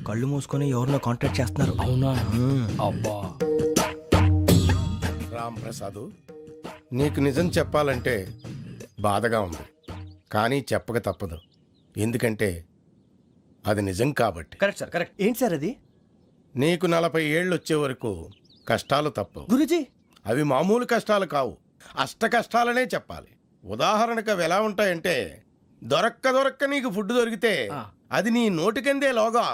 కళ్ళు మూసుకొని ఎవరినో కాంటాక్ట్ చేస్తున్నారు. అవునా? అబ్బా. రామ్ ప్రసాద్, నీకు నిజం చెప్పాలంటే బాధగా ఉంది, కానీ చెప్పక తప్పదు. ఎందుకంటే అది నిజం కాబట్టి. Correct sir, correct. ఏంటి సార్ అది? నీకు 40 ఏళ్ళు వచ్చే వరకు కష్టాలు తప్పవు గురూజీ. అవి మామూలు కష్టాలు కావు, అష్ట కష్టాలనే చెప్పాలి. ఉదాహరణకు అవి ఎలా ఉంటాయంటే, దొరక్క నీకు ఫుడ్ దొరికితే అది నీ నోటికందే లోగా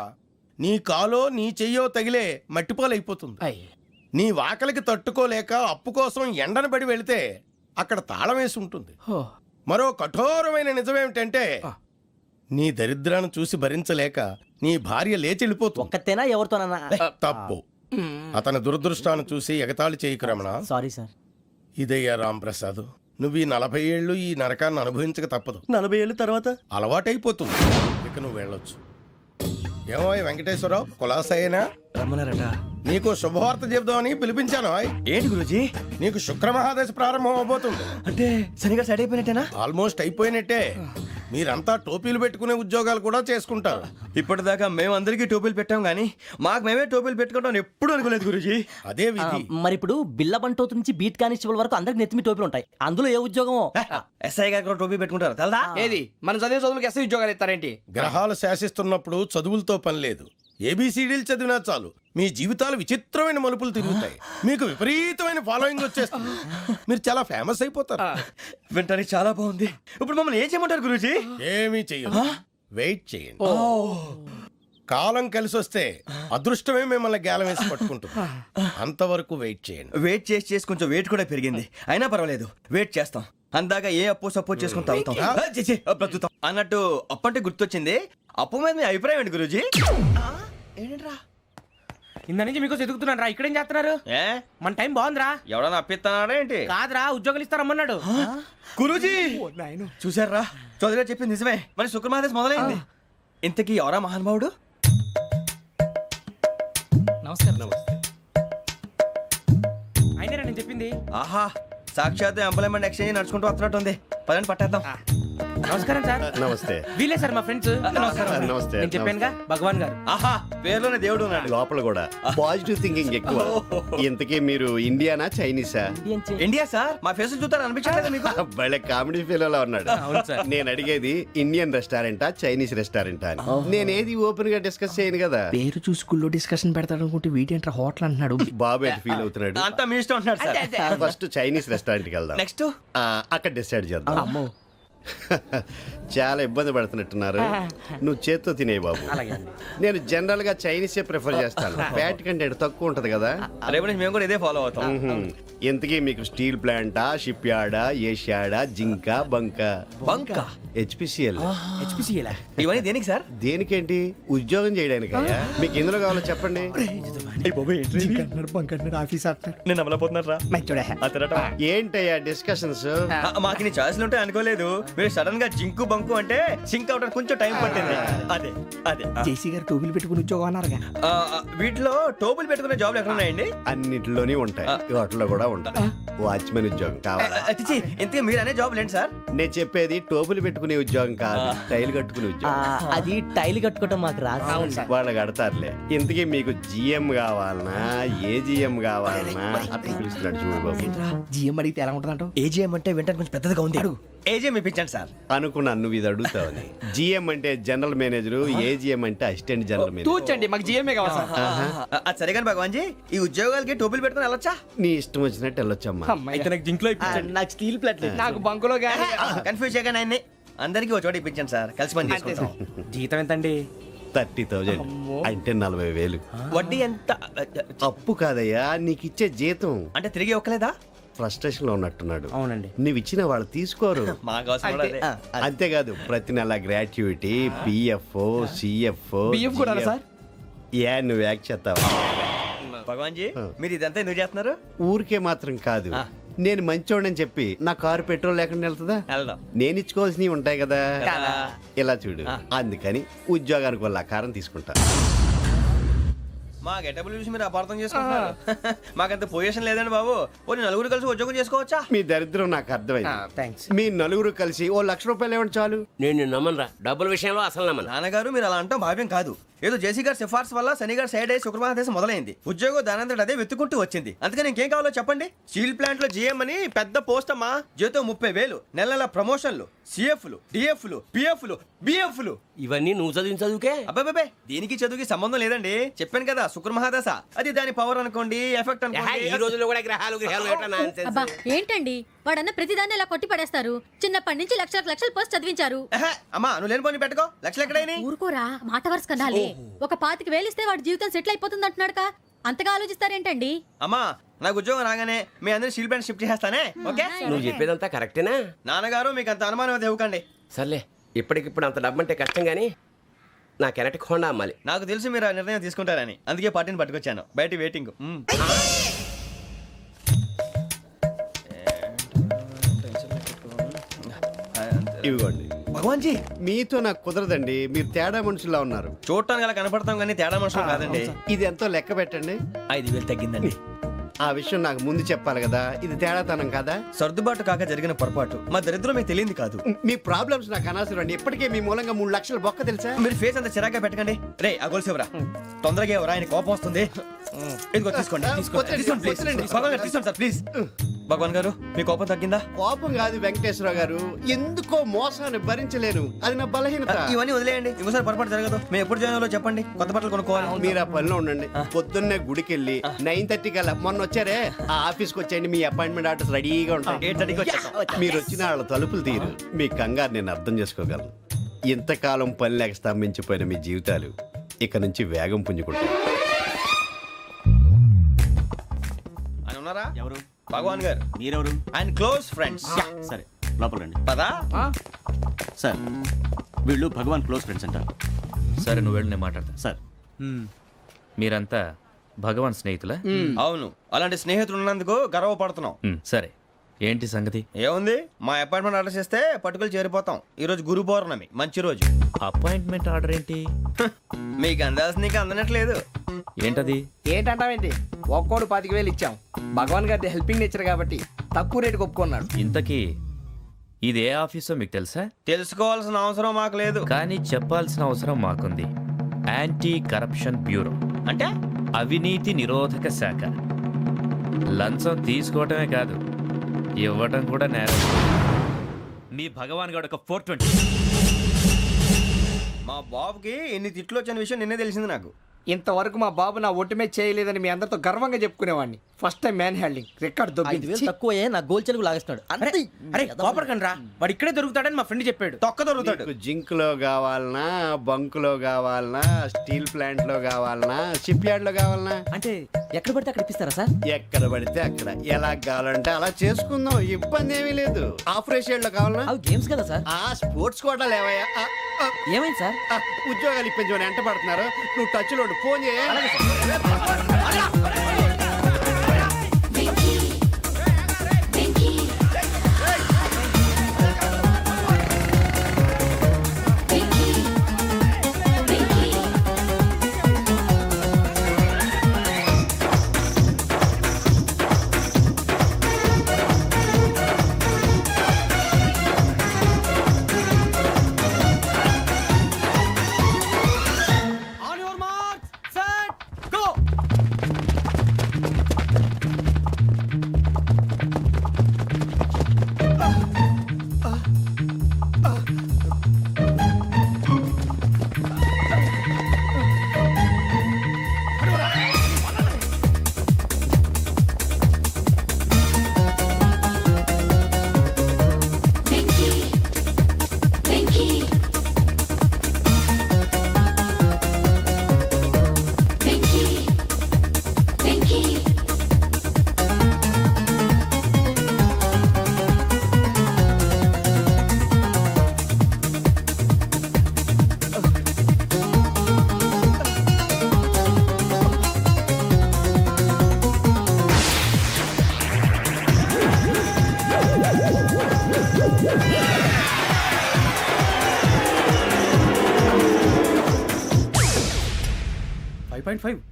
నీ కాలో నీ చెయ్యో తగిలే మట్టిపాలైపోతుంది. నీ వాకలికి తట్టుకోలేక అప్పు కోసం ఎండను పడి వెళితే అక్కడ తాళం వేసి ఉంటుంది. మరో కఠోరమైన నిజమేమిటంటే, నీ దరిద్రాన్ని చూసి భరించలేక నీ భార్య లేచి వెళ్ళిపోతుంది. ఒక్కతేనా ఎవరితోనన్నా? తప్పు. అతని దురదృష్టాన్ని చూసి ఎగతాళి చేయకు రమణ. Sorry sir. ఇదయ్యా రాంప్రసాద్, నువ్వు ఈ 40 ఏళ్ళు ఈ నరకాన్ని అనుభవించక తప్పదు. 40 ఏళ్ళ తర్వాత అలవాటైపోతుంది. ఇక నువ్వు వెళ్ళొచ్చు. ఏమో వెంకటేశ్వరరావు, కులాసైనా రమ్మన్నారట. నీకు శుభవార్త చెబుదామని పిలిపించాను. ఏంటి గురూజీ? నీకు శుక్రమహాదశ ప్రారంభం అవబోతుంది. అంటే సరిగా సెట్ అయిపోయినట్టేనా? ఆల్మోస్ట్ అయిపోయినట్టే. మీరంతా టోపీలు పెట్టుకునే ఉద్యోగాలు కూడా చేసుకుంటారు. ఇప్పటిదాకా మేమందరికీ టోపీలు పెట్టాం కానీ మాకు మేమే టోపీలు పెట్టుకుంటాం ఎప్పుడు అనుకోలేదు గురూజీ. అదే విధి. మరి ఇప్పుడు బిల్ల బంటోతు నుంచి బీట్ కానిస్టేబుల్ వరకు అందరికి నెత్తిమి టోపీలు ఉంటాయి. అందులో ఏ ఉద్యోగమో? ఎస్ఐ గారు కూడా టోపీ పెట్టుకుంటారు తెలదా? ఏది మన చదివే చదువులకు ఎస్ఐ ఉద్యోగాలు ఇస్తారేంటి? గ్రహాలు శాసిస్తున్నప్పుడు చదువులతో పని లేదు. ఏబిసిడీలు చదివినా చాలు మీ జీవితాలు విచిత్రమైన మలుపులు తిరుగుతాయి. మీకు విపరీతమైన ఫాలోయింగ్ వచ్చేస్తుంది. మీరు చాలా ఫేమస్ అయిపోతారు. వింటానికి చాలా బాగుంది. ఇప్పుడు మమ్మల్ని ఏం చేయమంటారు గురూజీ? ఏమీ చెయ్యదు, వెయిట్ చేయండి. కాలం కలిసి వస్తే అదృష్టమే మిమ్మల్ని గేలం వేసి పట్టుకుంటుంది. అంతవరకు వెయిట్ చేయండి. వెయిట్ చేసి కొంచెం వెయిట్ కూడా పెరిగింది. అయినా పర్వాలేదు, వెయిట్ చేస్తాం. అందాక ఏ అప్పు సపోర్ట్ చేసుకుని తాగుతాం. బ్రతుకుతాం అన్నట్టు అప్పు అంటే గుర్తొచ్చింది. అప్పు మీద మీ అభిప్రాయం ఏంటి గురూజీ? ఏంటరా ఇంత నుంచి మీకు ఎదుగుతున్నాను రా. ఇక్కడేం చేస్తున్నారు? ఏ మన టైం బాగుందిరా. ఎవడన్నా అప్పిస్తున్నాడా ఏంటి? కాదురా, ఉద్యోగాలు ఇస్తారమ్మన్నాడు. గురూజీ చూసారా, చౌదరిగా చెప్పింది నిజమే. మరి శుక్రమహాదేశ్ మొదలైంది. ఇంతకీ ఎవరా మహానుభావుడు? నమస్కారం. అయినా నేను చెప్పింది. ఆహా, సాక్షాత్ ఎంప్లాయ్మెంట్ ఎక్స్చేంజ్ నడుచుకుంటూ వస్తున్నట్టు ఉంది. పదండి పట్టేద్దాం. నమస్కారం సార్. నమస్తే. వీలే సార్ మా ఫ్రెండ్స్. నమస్తే. నేను చెప్పానుగా భగవాన్ గారు. ఆహా, పేరులోనే దేవుడు ఉన్నాడు. లోపల కూడా పాజిటివ్ థింకింగ్ ఎక్కువ. ఇంతకీ మీరు ఇండియానా చైనీసా? India sir. మా ఫేస్ చూస్తారు అనిపించలేదు మీకు? భలే కామెడీ ఫీల్ ఉన్నాడు. అవును సార్. నేను అడిగేది ఇండియన్ రెస్టారెంటా చైనీస్ రెస్టారెంటా అని. నేనేది ఓపెన్ గా డిస్కస్ చేయను కదా. పేరు చూసి స్కూల్లో డిస్కషన్ పెడతాడు అనుకుంటే వీటేంట్రా హోటల్ అంటున్నాడు. బాబు ఎట్ ఫీల్ అవుతున్నాడు. అంతా మీ ఇష్టం ఉంటున్నారు సార్. ఫస్ట్ చైనీస్ రెస్టారెంట్ కి వెళ్దాం. నెక్స్ట్ అక్కడ డిసైడ్ చేద్దాం. చాలా ఇబ్బంది పడుతున్నట్టున్నారు. నువ్వు చేత్తో తినే బాబు. నేను జనరల్ గా చైనీసే ప్రిఫర్ చేస్తాను. ఫ్యాట్ కంటెంట్ తక్కువ ఉంటది కదా. రేపు నుంచి మేము కూడా ఇదే ఫాలో అవుతాం. ఇంతకీ మీకు స్టీల్ ప్లాంటా, షిప్ యార్డా, ఏషియాడా, జింక, బంకా? హెచ్పిసిఎల్. ఇవన్నీ దేనికి సార్? దేనికేంటి? ఉద్యోగం చేయడానికి. మీకు ఎందులో కావాలో చెప్పండి. నేను అమలపోతున్నారా? ఏంటయ్యా డిస్కషన్స్? మాకు నీ ఛాయిస్లు ఉంటాయి అనుకోలేదు. మీరు సడన్ గా జింకు బంకు అంటే సింక్ అవడానికి కొంచెం టైం పట్టింది. అదే అదే జేసీ గారు టోపీలు పెట్టుకుని ఉద్యోగం అన్నారుగా. వీటిలో టోపులు పెట్టుకునే జాబ్లు ఎక్కడ ఉన్నాయండి? అన్నిటిలోనే ఉంటాయి, వాటిలో కూడా ఉంటాయి. వాచ్మెన్ ఉద్యోగం కావాలా? ఇంతకీ మీరు అనే జాబ్ ఏంటి సార్? నేను చెప్పేది టోపులు పెట్టుకునే ఉద్యోగం కాదు, టైల్ కట్టుకునే ఉద్యోగం. అది టైల్ కట్టుకోవటం మాకు రాదు. వాళ్ళు కడతారులే. ఇంతకీ మీకు జిఎం కావాలనా, ఏ జిఎం కావాలనా? అట్లా పిలుస్తున్నాడు చూడు బాబు. జిఎం అడిగితే ఎలా ఉంటుందంట? ఏజీఎం అంటే వింటానికి కొంచెం పెద్దదిగా ఉంది. ఏజీఎం ఇప్పించండి సార్. అనుకున్నాను నువ్వు ఇది అడుగుతావని. జిఎం అంటే జనరల్ మేనేజర్, ఏజిఎం అంటే అసిస్టెంట్ జనరల్ మేనేజర్. తూచండి, మాకు జిఎంఏ కావాలి సార్. అది సరే కానీ భగవాన్ జీ, ఈ ఉద్యోగాలకి టోపులు పెట్టుకుని వెళ్ళొచ్చా? నీ ఇష్టం వచ్చినట్టు వెళ్ళొచ్చమ్మా. అయితే నాకు జింక్ లో నాకు స్టీల్ ప్లేట్ నాకు బంకులో గానీ. కన్ఫ్యూజ్ చేయగానే ఆయన్ని అందరికీ ఒక చోట ఇప్పించండి సార్. కలిసి పని చేసుకుంటాం. జీతం ఎంతండి? 30,000 అంటే 40,000. వడ్డీ ఎంత? అప్పు కాదయ్యా, నీకు ఇచ్చే జీతం. అంటే తిరిగి ఒక్కలేదా? ఫ్రస్ట్రేషన్ లో ఉన్నట్టున్నాడు. అవునండి. నువ్వు ఇచ్చిన వాళ్ళు తీసుకోరు. మాకు అవసరం కూడా అదే. అంతేకాదు ప్రతి నెల గ్రాట్యుటీ, పిఎఫ్, సిఎఫ్. బియ్యం కూడా సార్? ఏ నువ్వు యాక్ట్ చేస్తావా? భగవాన్ జీ, మీరు ఇదంతా ఎందుకు చేస్తున్నారు? ఊరికే మాత్రం కాదు, నేను మంచోడని చెప్పి నా కారు పెట్రోల్ లేకుండా వెళ్తుందా? వెళ్దాం. నేను ఇచ్చుకోవాల్సినవి ఉంటాయి కదా. కదా. ఇలా చూడు, అందుకని ఉద్యోగానికి వాళ్ళ ఆకారం తీసుకుంటా. మా గెటబుల్ చూసి మీరు అపార్థం చేసుకుంటున్నారు. మాకంత పొజిషన్ లేదండి బాబు. ఓ నలుగురు కలిసి ఉద్యోగం చేసుకోవచ్చా? మీ దరిద్రం నాకు అర్థమైంది. థ్యాంక్స్. మీ నలుగురు కలిసి ఓ 1,00,000 రూపాయలు ఇవ్వండి చాలు. నేను నమ్మనరా, డబ్బుల విషయంలో అసలు నమ్మను. నాన్నగారు మీరు అలా అంటాం భావ్యం కాదు. ఏదో జేసీ గారి సిఫార్సు వల్ల శని గారు సైడ్ అయ్యి శుక్రమహాదేశం మొదలైంది. ఉద్యోగం దానంతటి అదే వెతుకుంటూ వచ్చింది. అందుకని ఇంకేం కావాలో చెప్పండి. స్టీల్ ప్లాంట్ లో జీఎం అని పెద్ద పోస్ట్ అమ్మా. జీతం 30,000, నెల నెల ప్రమోషన్లు, సిఎఫ్లు, డిఎఫ్లు, పిఎఫ్లు, బిఎఫ్లు. ఇవన్నీ నువ్వు చదివిన చదువుకే. అబ్బాబే దీనికి చదువుకి సంబంధం లేదండి. చెప్పాను కదా శుక్రమహాదశ. అది దాని పవర్ అనుకోండి, ఎఫెక్ట్ అనుకోండి. ఈ రోజుల్లో కూడా గ్రహాలు ఎట్లా nonsense? అబ్బా ఏంటండి వాడన్న ప్రతిదాన్ని ఇలా కొట్టి పడేస్తారు. చిన్నప్పటి నుంచి లక్షల పోస్ట్ చదివించారు. ఎహె, అమ్మా నువ్వు లేని పోనీ పెట్టుకో. లక్షలు ఎక్కడైనా ఊరుకోరా, మాట వరుస కదాలే. ఒక 25,000 ఇస్తే వాడి జీవితం సెటిల్ అయిపోతుంది అంటున్నాడుగా. అంతగా ఆలోచిస్తారేంటండి? అమ్మా నాకు ఉద్యోగం రాగానే మీ అందరి స్టీల్ ప్లాంట్ షిఫ్ట్ చేస్తానే. ఓకే నువ్వు చెప్పేదంతా కరెక్టేనా? నాన్నగారు మీకు అంత అనుమానం అయితే ఇవ్వకండి. సర్లే, ఇప్పటికిప్పుడు అంత డబ్బు అంటే కష్టం కానీ నా కెనటిక్ హోండా అమ్మాలి. నాకు తెలుసు మీరు ఆ నిర్ణయం తీసుకుంటారని, అందుకే పార్టీని పట్టుకొచ్చాను. బయట వెయిటింగ్. ఇవ్వండి. భగవాన్ జీ మీతో నాకు కుదరదండి, మీరు తేడా మనుషులా ఉన్నారు. చూడటానికి అలా కనపడతాం కానీ తేడా మనుషులు కాదండి. ఇది ఎంతో లెక్క పెట్టండి. 5,000 తగ్గిందండి. ఆ విషయం నాకు ముందు చెప్పాలి కదా, ఇది తేడాతనం కదా. సర్దుబాటు కాక జరిగిన పొరపాటు. మా దరిద్రం మీకు తెలియంది కాదు. మీ ప్రాబ్లమ్స్ నాకు అనవసరం అండి. ఇప్పటికే మీ మూలంగా 3 లక్షల బొక్క తెలుసా. మీరు ఫేస్ అంత చిరాగ్గా పెట్టకండి. రే ఆ గొలుసేవరా, తొందరగా ఎవరా, ఆయన కోపం వస్తుంది. ఇదిగో తీసుకోండి. తీసుకోండి, please. భగవాన్ గారు తీసుకోండి సార్ ప్లీజ్. భగవాన్ గారు మీ కోపం తగ్గిందా? కోపం కాదు వెంకటేశ్వరరావు గారు, ఎందుకో మోసాన్ని భరించలేను, అది నా బలహీనత. ఇవన్నీ వదిలేయండి, ఇంకోసారి పొరపాటు జరగదు. మేము ఎప్పుడు జాయిన్ అవ్వాలో చెప్పండి, కొత్త బట్టలు కొనుక్కోవాలి. మీరు ఆ పనిలో ఉండండి. పొద్దున్నే గుడికి వెళ్ళి 9:30 కల్లా, మొన్న వచ్చారే ఆ ఆఫీస్కి వచ్చేయండి. మీ అపాయింట్మెంట్ ఆర్డర్స్ రెడీగా ఉంటాయి. 8:30కి వచ్చేస్తాం. మీరు వచ్చిన వాళ్ళ తలుపులు తీరు. మీ కంగారు నేను అర్థం చేసుకోగలను. ఇంతకాలం పని లేక స్తంభించిపోయిన మీ జీవితాలు ఇక నుంచి వేగం పుంజుకుంటాయి. ఆయన ఉన్నారా? ఎవరు? భగవాన్ గారు. మీరెవరు? ఆయన క్లోజ్ ఫ్రెండ్స్. సరే లోపల రండి. పదా సార్ వీళ్ళు భగవాన్ క్లోజ్ ఫ్రెండ్స్ అంటారు. సరే నువ్వు వెళ్ళి నేను మాట్లాడతా. సార్ మీరంతా భగవాన్ స్నేహితులా? అవును, అలాంటి స్నేహితులు ఉన్నందుకు గర్వపడుతున్నాం. సరే ఏంటి సంగతి? ఏముంది, మా అపాయింట్మెంట్ ఆర్డర్ చేస్తే పట్టుకులు చేరిపోతాం. ఈ రోజు గురు పౌర్ణమి, మంచి రోజు. అపాయింట్మెంట్ ఆర్డర్ ఏంటి? మీకు అందాల్సిన నీకు అందనట్లేదు. ఏంటది? ఏంటంటావేంటి? ఒక్కోడు 25,000 ఇచ్చాం. భగవాన్ గారి హెల్పింగ్ నేచర్ కాబట్టి తక్కువ రేటుకి ఒప్పుకున్నాడు. ఇంతకీ ఇది ఏ ఆఫీసో మీకు తెలుసా? తెలుసుకోవాల్సిన అవసరం మాకు లేదు. కానీ చెప్పాల్సిన అవసరం మాకుంది. యాంటీ కరప్షన్ బ్యూరో, అంటే అవినీతి నిరోధక శాఖ. లంచం తీసుకోవటమే కాదు, ఇవ్వటం కూడా నేరం. మీ భగవాన్ గారు ఒక 420. మా బాబుకి ఎన్ని తిట్లు వచ్చిన విషయం నిన్నే తెలిసింది నాకు. ఇంతవరకు మా బాబు నా ఒట్టుమే చేయలేదని మీ అందరితో గర్వంగా చెప్పుకునేవాడిని. First time man handing record 5,000 తక్కువ నా గోల్ చెలుగు లాగేస్తున్నాడు. అరే కోపడకండి రా, వాడు ఇక్కడే దొరుకుతాడని మా ఫ్రెండ్ చెప్పాడు. తొక్క దొరుకుతాడు. మీకు జింక్ లో కావాలనా, బంక్ లో కావాలనా, స్టీల్ ప్లాంట్ లో కావాలనా, షిప్ యార్డ్ లో కావాలనా? అంటే ఎక్కడ పడితే అక్కడ ఇప్పిస్తారా సార్? ఎక్కడ పడితే అక్కడ, ఎలా కావాలంటే అలా చేసుకుందాం, ఇబ్బంది ఏమీ లేదు. ఆపరేషన్ లో కావాలనా? అవి గేమ్స్ కదా సార్. ఆ స్పోర్ట్స్ కోటా లేవయ్యా. ఏమైంది సార్? ఉద్యోగాలు ఇప్పించమని ఎంట పడుతున్నారు. నువ్వు టచ్ లో ఫోన్ చేయ.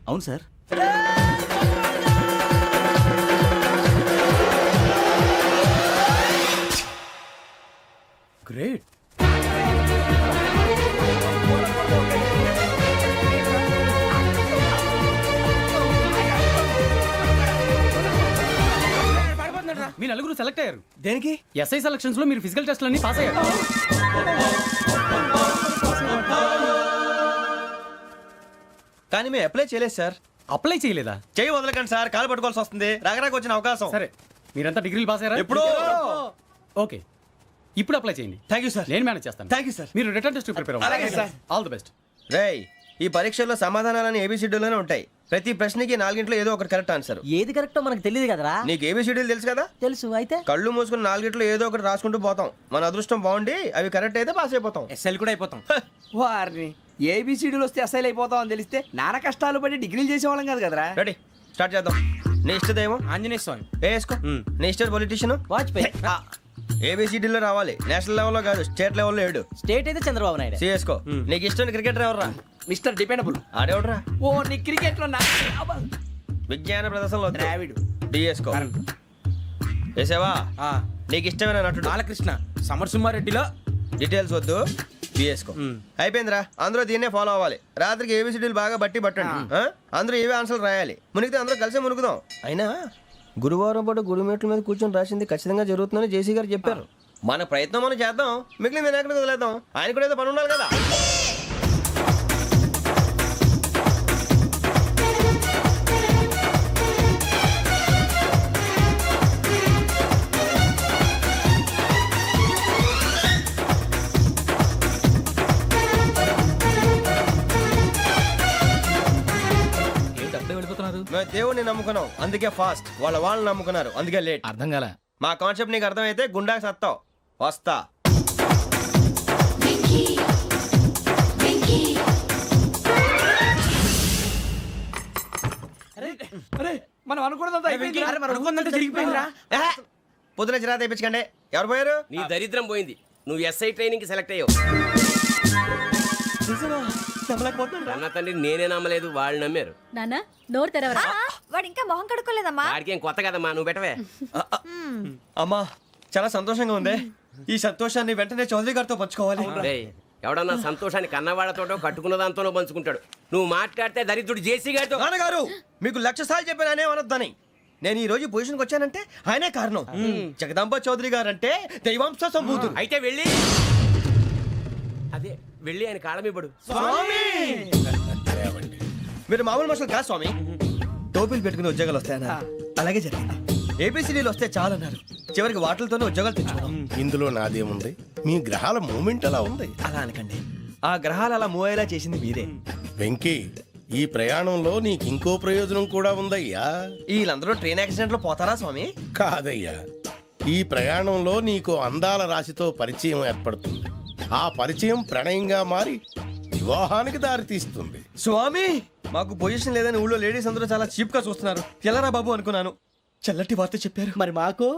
అవును సార్. గ్రేట్. ముగ్గురు సెలెక్ట్ అయ్యారు దేనికి? ఎస్ఐ సెలక్షన్స్ లో మీరు ఫిజికల్ టెస్ట్ అన్ని పాస్ అయ్యారు. కానీ మేము అప్లై చేయలేదు సార్. అప్లై చేయలేదా? చేయి వదలకండి సార్, కాలు పట్టుకోవాల్సి వస్తుంది. రాగరాకు వచ్చిన అవకాశం. సరే, మీరంతా డిగ్రీలు పాస్ అయ్యారా? ఎప్పుడో. ఓకే, ఇప్పుడు అప్లై చేయండి. Thank you sir. నేను మేనేజ్ చేస్తాను. Thank you sir. మీరు రిటర్న్ టెస్ట్ ప్రిపేర్ అలాగే అవ్వండి. సార్. All the best. రేయ్, ఈ పరీక్షల్లో సమాధానాలని ఏబిసిడ్యూల్లోనే ఉంటాయి. ప్రతి ప్రశ్నకి 4 ఏదో ఒకటి కరెక్ట్ ఆన్సర్. ఏది కరెక్టో మనకు తెలియదు కదరా. నీకు ఏబిసిడ్యూల్ తెలుసు కదా? తెలుసు. అయితే కళ్ళు మూసుకుని 4 ఏదో ఒకటి రాసుకుంటూ పోతాం. మన అదృష్టం బాగుండి అవి కరెక్ట్ అయితే పాస్ అయిపోతాం. ఎస్ఎల్ కూడా అయిపోతాం. వారిని ఏబిసిడీలు వస్తే ఎస్ఐలు అయిపోతాం అని తెలిస్తే నాన్న కష్టాలు పడి డిగ్రీలు చేసేవాళ్ళం కాదు కదరా. రెడీ, స్టార్ట్ చేద్దాం. నీ ఇష్టదేమో ఆంజనేయ స్వామి. వేసుకో. నీ ఇష్ట పొలిటీషియన్ వాజ్పేయి. ఏబిసిడీలో రావాలి. నేషనల్ లెవెల్లో కాదు, స్టేట్ లెవెల్లో 7. స్టేట్ అయితే చంద్రబాబు నాయుడు. సిఎస్కో. నీకు ఇష్టం క్రికెటర్ ఎవర్రా? Mister dependable. ఆడేవడరా? ఓ నీ క్రికెట్ లో విజ్ఞాన ప్రదర్శనలో ద్రావిడు. డిఎస్కో. వేసావా? నీకు ఇష్టమైన నటుడు? బాలకృష్ణ. సమర్సుమారెడ్డిలో డీటెయిల్స్ వద్దు, బిఎస్కో. అయిపోయిందిరా, అందరూ దీన్నే ఫాలో అవ్వాలి. రాత్రికి ఏబిసిడీలు బాగా బట్టి పట్టండి. అందరూ ఏవే ఆన్సర్లు రాయాలి. మునిగితే అందరూ కలిసి మునుగుదాం. అయినా గురువారం పాటు గురుమేట్ల మీద కూర్చొని రాసింది ఖచ్చితంగా జరుగుతుందని జేసీ గారు చెప్పారు. మన ప్రయత్నం మనం చేద్దాం, మిగిలింది నేను ఎక్కడికి వదిలేద్దాం. ఆయన కూడా ఏదో పని ఉండాలి కదా. మేము దేవుడిని నమ్ముకున్నాం, అందుకే ఫాస్ట్. వాళ్ళని నమ్ముకున్నారు, అందుకే లేట్. అర్థం కాల. మా కాన్సెప్ట్ నీకు అర్థమైతే గుండా సత్తావు. వస్తా. మనం అనుకున్నదంతా జరిగిపోయిందిరా. పొద్దున చిరా తెప్పించకండి. ఎవరు పోయారు? నీ దరిద్రం పోయింది. నువ్వు ఎస్ఐ ట్రైనింగ్ సెలెక్ట్ అయ్యావు. అన్న తండ్రి నేనే నమ్మలేదు, వాళ్ళు నమ్మారు. నాన్న నోరు తెరవరా. వాడు ఇంకా మొహం కడుక్కోలేదమ్మా. వాడికి ఏం కొత్త కదమ్మా, నువ్వు పెట్టవే. అమ్మా, చాలా సంతోషంగా ఉంది. ఈ సంతోషాన్ని వెంటనే చౌదరి గారితో పంచుకోవాలి. రేయ్, ఎవడన్నా సంతోషాన్ని కన్నవాళ్లతోటో కట్టుకున్న దాంతోనో పంచుకుంటాడు. నువ్వు మాట్లాడితే దరిద్రుడు జేసీ గారితో. నాన్నగారు, మీకు 1,00,000 సార్లు చెప్పాను అనొద్దని. నేను ఈ రోజు పొజిషన్కి వచ్చానంటే ఆయనే కారణం. జగదాంబ చౌదరి గారు అంటే దైవాంశ సంభూతుడు. అయితే వెళ్ళి అదే వెళ్ళి ఆయన కాళ్ళమివ్వడు. మీరు మామూలు మనుషులు కాదు స్వామి. టోపీలు పెట్టుకుని ఉద్యోగాలు వస్తాయన్నారు, అలాగే జరిగింది. ఏబిసిడీలు వస్తే చాలన్నారు, చివరికి వాటిలతోనే ఉద్యోగాలు తెచ్చుకున్నాం. ఇందులో నాదేముంది? మీ గ్రహాల మూమెంట్ అలా ఉంది. అలా అనకండి, ఆ గ్రహాలు అలా మూవ్ అయ్యేలా చేసింది మీరే. వెంకీ, ఈ ప్రయాణంలో నీకు ఇంకో ప్రయోజనం కూడా ఉందయ్యా. వీళ్ళందరూ ట్రైన్ యాక్సిడెంట్ లో పోతారా స్వామి? కాదయ్యా, ఈ ప్రయాణంలో నీకు అందాల రాశితో పరిచయం ఏర్పడుతుంది. ఆ పరిచయం ప్రణయంగా మారి వివాహానికి దారితీస్తుంది. స్వామి, మాకు పొజిషన్ లేదని ఊళ్ళో లేడీస్ అందరూ చాలా చీప్ గా చూస్తున్నారు. ఎలారా బాబు అనుకున్నాను. చల్లటి వార్త చెప్పారు. మరి మాకు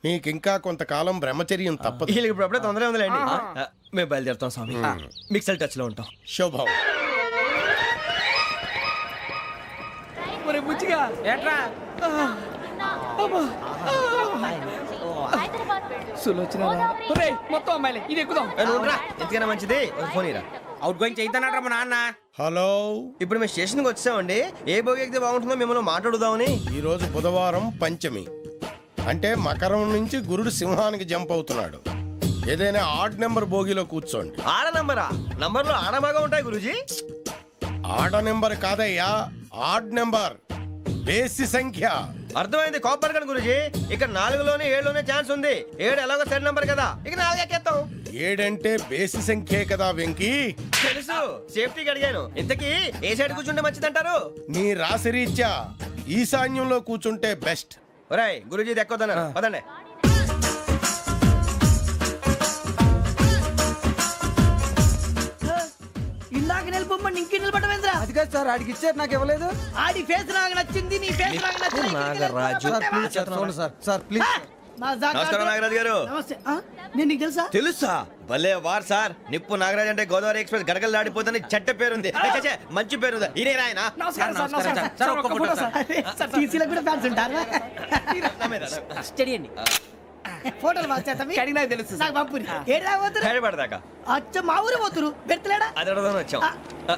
నీకింకా కొంతకాలం బ్రహ్మచర్యం తప్పదు. వీళ్ళకి ఇప్పుడు అప్పుడే తొందరగా ఉందిలేండి. మేము బయలుదేరుతాం స్వామి. మిక్సెల్ టచ్ లో ఉంటాం. శుభం. బుచ్చిగా ఏట్రా మొత్తం అమ్మాయిలే, ఇది ఎక్కుదాం. ఎందుకైనా మంచిది, ఫోన్ ఇరా. అవుట్ గోయింగ్ చేద్దానట్రా మా నాన్న. హలో, ఇప్పుడు మేము స్టేషన్కి వచ్చామండి. ఏ బోగి ఎక్కితే బాగుంటుందో మిమ్మల్ని మాట్లాడుదామని. ఈరోజు బుధవారం పంచమి, అంటే మకరం నుంచి గురుడు సింహానికి జంప్ అవుతున్నాడు. ఏదైనా ఆడ్ నెంబర్ బోగిలో కూర్చోండి. ఆడ నంబరా? నంబర్లో ఆడ బాగా ఉంటాయి గురూజీ. ఆడ నెంబర్ కాదయ్యా, ఆడ్ నెంబర్, బేసి సంఖ్య. అర్థమైంది, కాపర్ కన్ గురూజీ. ఇక్కడ 4లోనే 7లోనే ఛాన్స్ ఉంది. 7 ఎలాగో సెడ్ నంబర్ కదా, ఇక 4 ఎక్కేస్తాం. 7 బేసి సంఖ్యే కదా వెంకీ. తెలుసు, సేఫ్టీకి అడిగాను. ఇంతకీ ఏ సైడ్ కూర్చుంటే మంచిదంటారు? నీ రాశి రీత్యా ఈశాన్యంలో కూర్చుంటే బెస్ట్. ఒరేయ్, గురూజీ దెక్కొద్దన్నారు, పదండి. ఇందాక నిలబొమ్మని ఇంకే నిలబడమేంద్రా? అది కాదు సార్, ఆడికి ఇచ్చారు, నాకు ఇవ్వలేదు. ఆడి ఫేస్ నాకు నచ్చింది, నీ ఫేస్ నాకు నచ్చింది. నాగరాజు. Sir please. నమస్కారం నాగరాజు గారు. నమస్తే. నేను నీకు తెలుసా? తెలుసా? భలే వార్ సార్. నిప్పు నాగరాజ్ అంటే గోదావరి ఎక్స్ప్రెస్ గడగలు దాడిపోతుంది చెట్ట పేరుంది. ఛే, మంచి పేరుంది. ఇదే ఆయన. టీసీలో కూడా ఫ్యాన్స్ ఉంటారు. స్టడీ అండి. ఫోటోలు అడిగినా తెలుసు. నాకు పంపుని. ఏడా పోతురు? హైదరాబాద్ దాకా. అచ్చ మా ఊరు పోతురు. పెడతలేడా? అది అడగదామని వచ్చాం.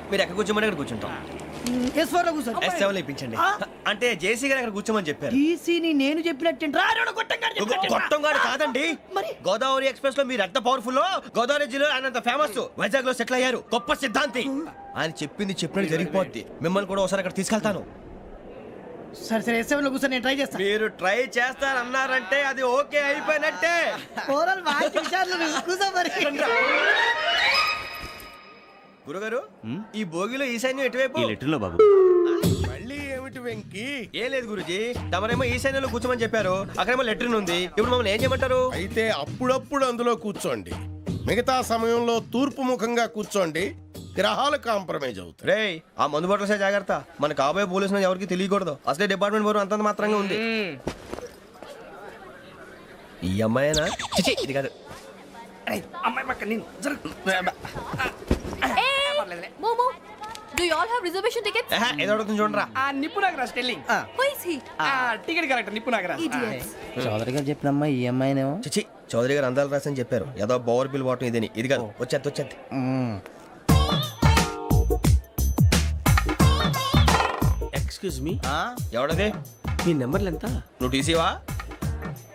మీరు ఎక్కడ కూర్చోమని అక్కడ కూర్చుంటాం. S4 లో కూర్చోండి S7 లో ఇప్పించండి. అంటే జేసీ గారు అక్కడ కూర్చోమని చెప్పారు. టీసీని నేను చెప్పినట్టు గొట్టంగాడు కాదండి, గోదావరి ఎక్స్ప్రెస్ లో మీరు ఎంత పవర్ఫుల్, గోదావరి జిల్లా ఆయన ఫేమస్, వైజాగ్ లో సెటిల్ అయ్యారు, గొప్ప సిద్ధాంతి. ఆయన చెప్పింది చెప్పినట్టు జరిగిపోద్ది. మిమ్మల్ని కూడా ఒకసారి అక్కడ తీసుకెళ్తాను. సరే సరే S7 లో కూర్చొని నేను ట్రై చేస్తాను. మీరు ట్రై చేస్తారన్నారంటే అది ఓకే అయిపోయినట్టే. ఓవరాల్ బాగా చూశారు కూర్చో మరి. గురుగారు, ఈ భోగిలో ఈశాన్యం ఎటువైపు? ఈ లెటర్లో బాబు. మళ్ళీ ఏమిటి వెంకీ? ఏం లేదు గురుజీ, తమరేమో ఈశాన్యంలో కూర్చోమని చెప్పారు, అక్కడేమో లెటర్ ఉంది. ఇప్పుడు మమ్మల్ని ఏం చేయమంటారు? అయితే అప్పుడప్పుడు అందులో కూర్చోండి, మిగతా సమయంలో తూర్పు ముఖంగా కూర్చోండి. గ్రహాలు కాంప్రమైజ్ అవుతాయి. రే, ఆ మందు బాటలసే జాగ్రత్త. మన కాబోయే పోలీసులు ఎవరికి తెలియకూడదు. అసలే డిపార్ట్మెంట్ బోరు అంతంత మాత్రంగా ఉంది. ఈ అమ్మాయినా? చిచి, ఇది కాదు. అమ్మాయి పక్క నేను momo, do you all have reservation tickets? ఏదో అడుగుతుంది చూడరా. నిప్పు Nagaraj telling Who is he? Ticket correct నిప్పు నాగరాజ్. Idiots. చౌదరి గారు చెప్పినమ్మా ఈ అమ్మాయినేమో. చిచి, చౌదరి గారు అందాలు రాసని చెప్పారు. ఏదో బోర్ బిల్ వాటం ఇదని. ఇది కాదు, వచ్చేది. Excuse me, ఎవడది? మీ నెంబర్లు ఎంత? నువ్వు టీసీవా?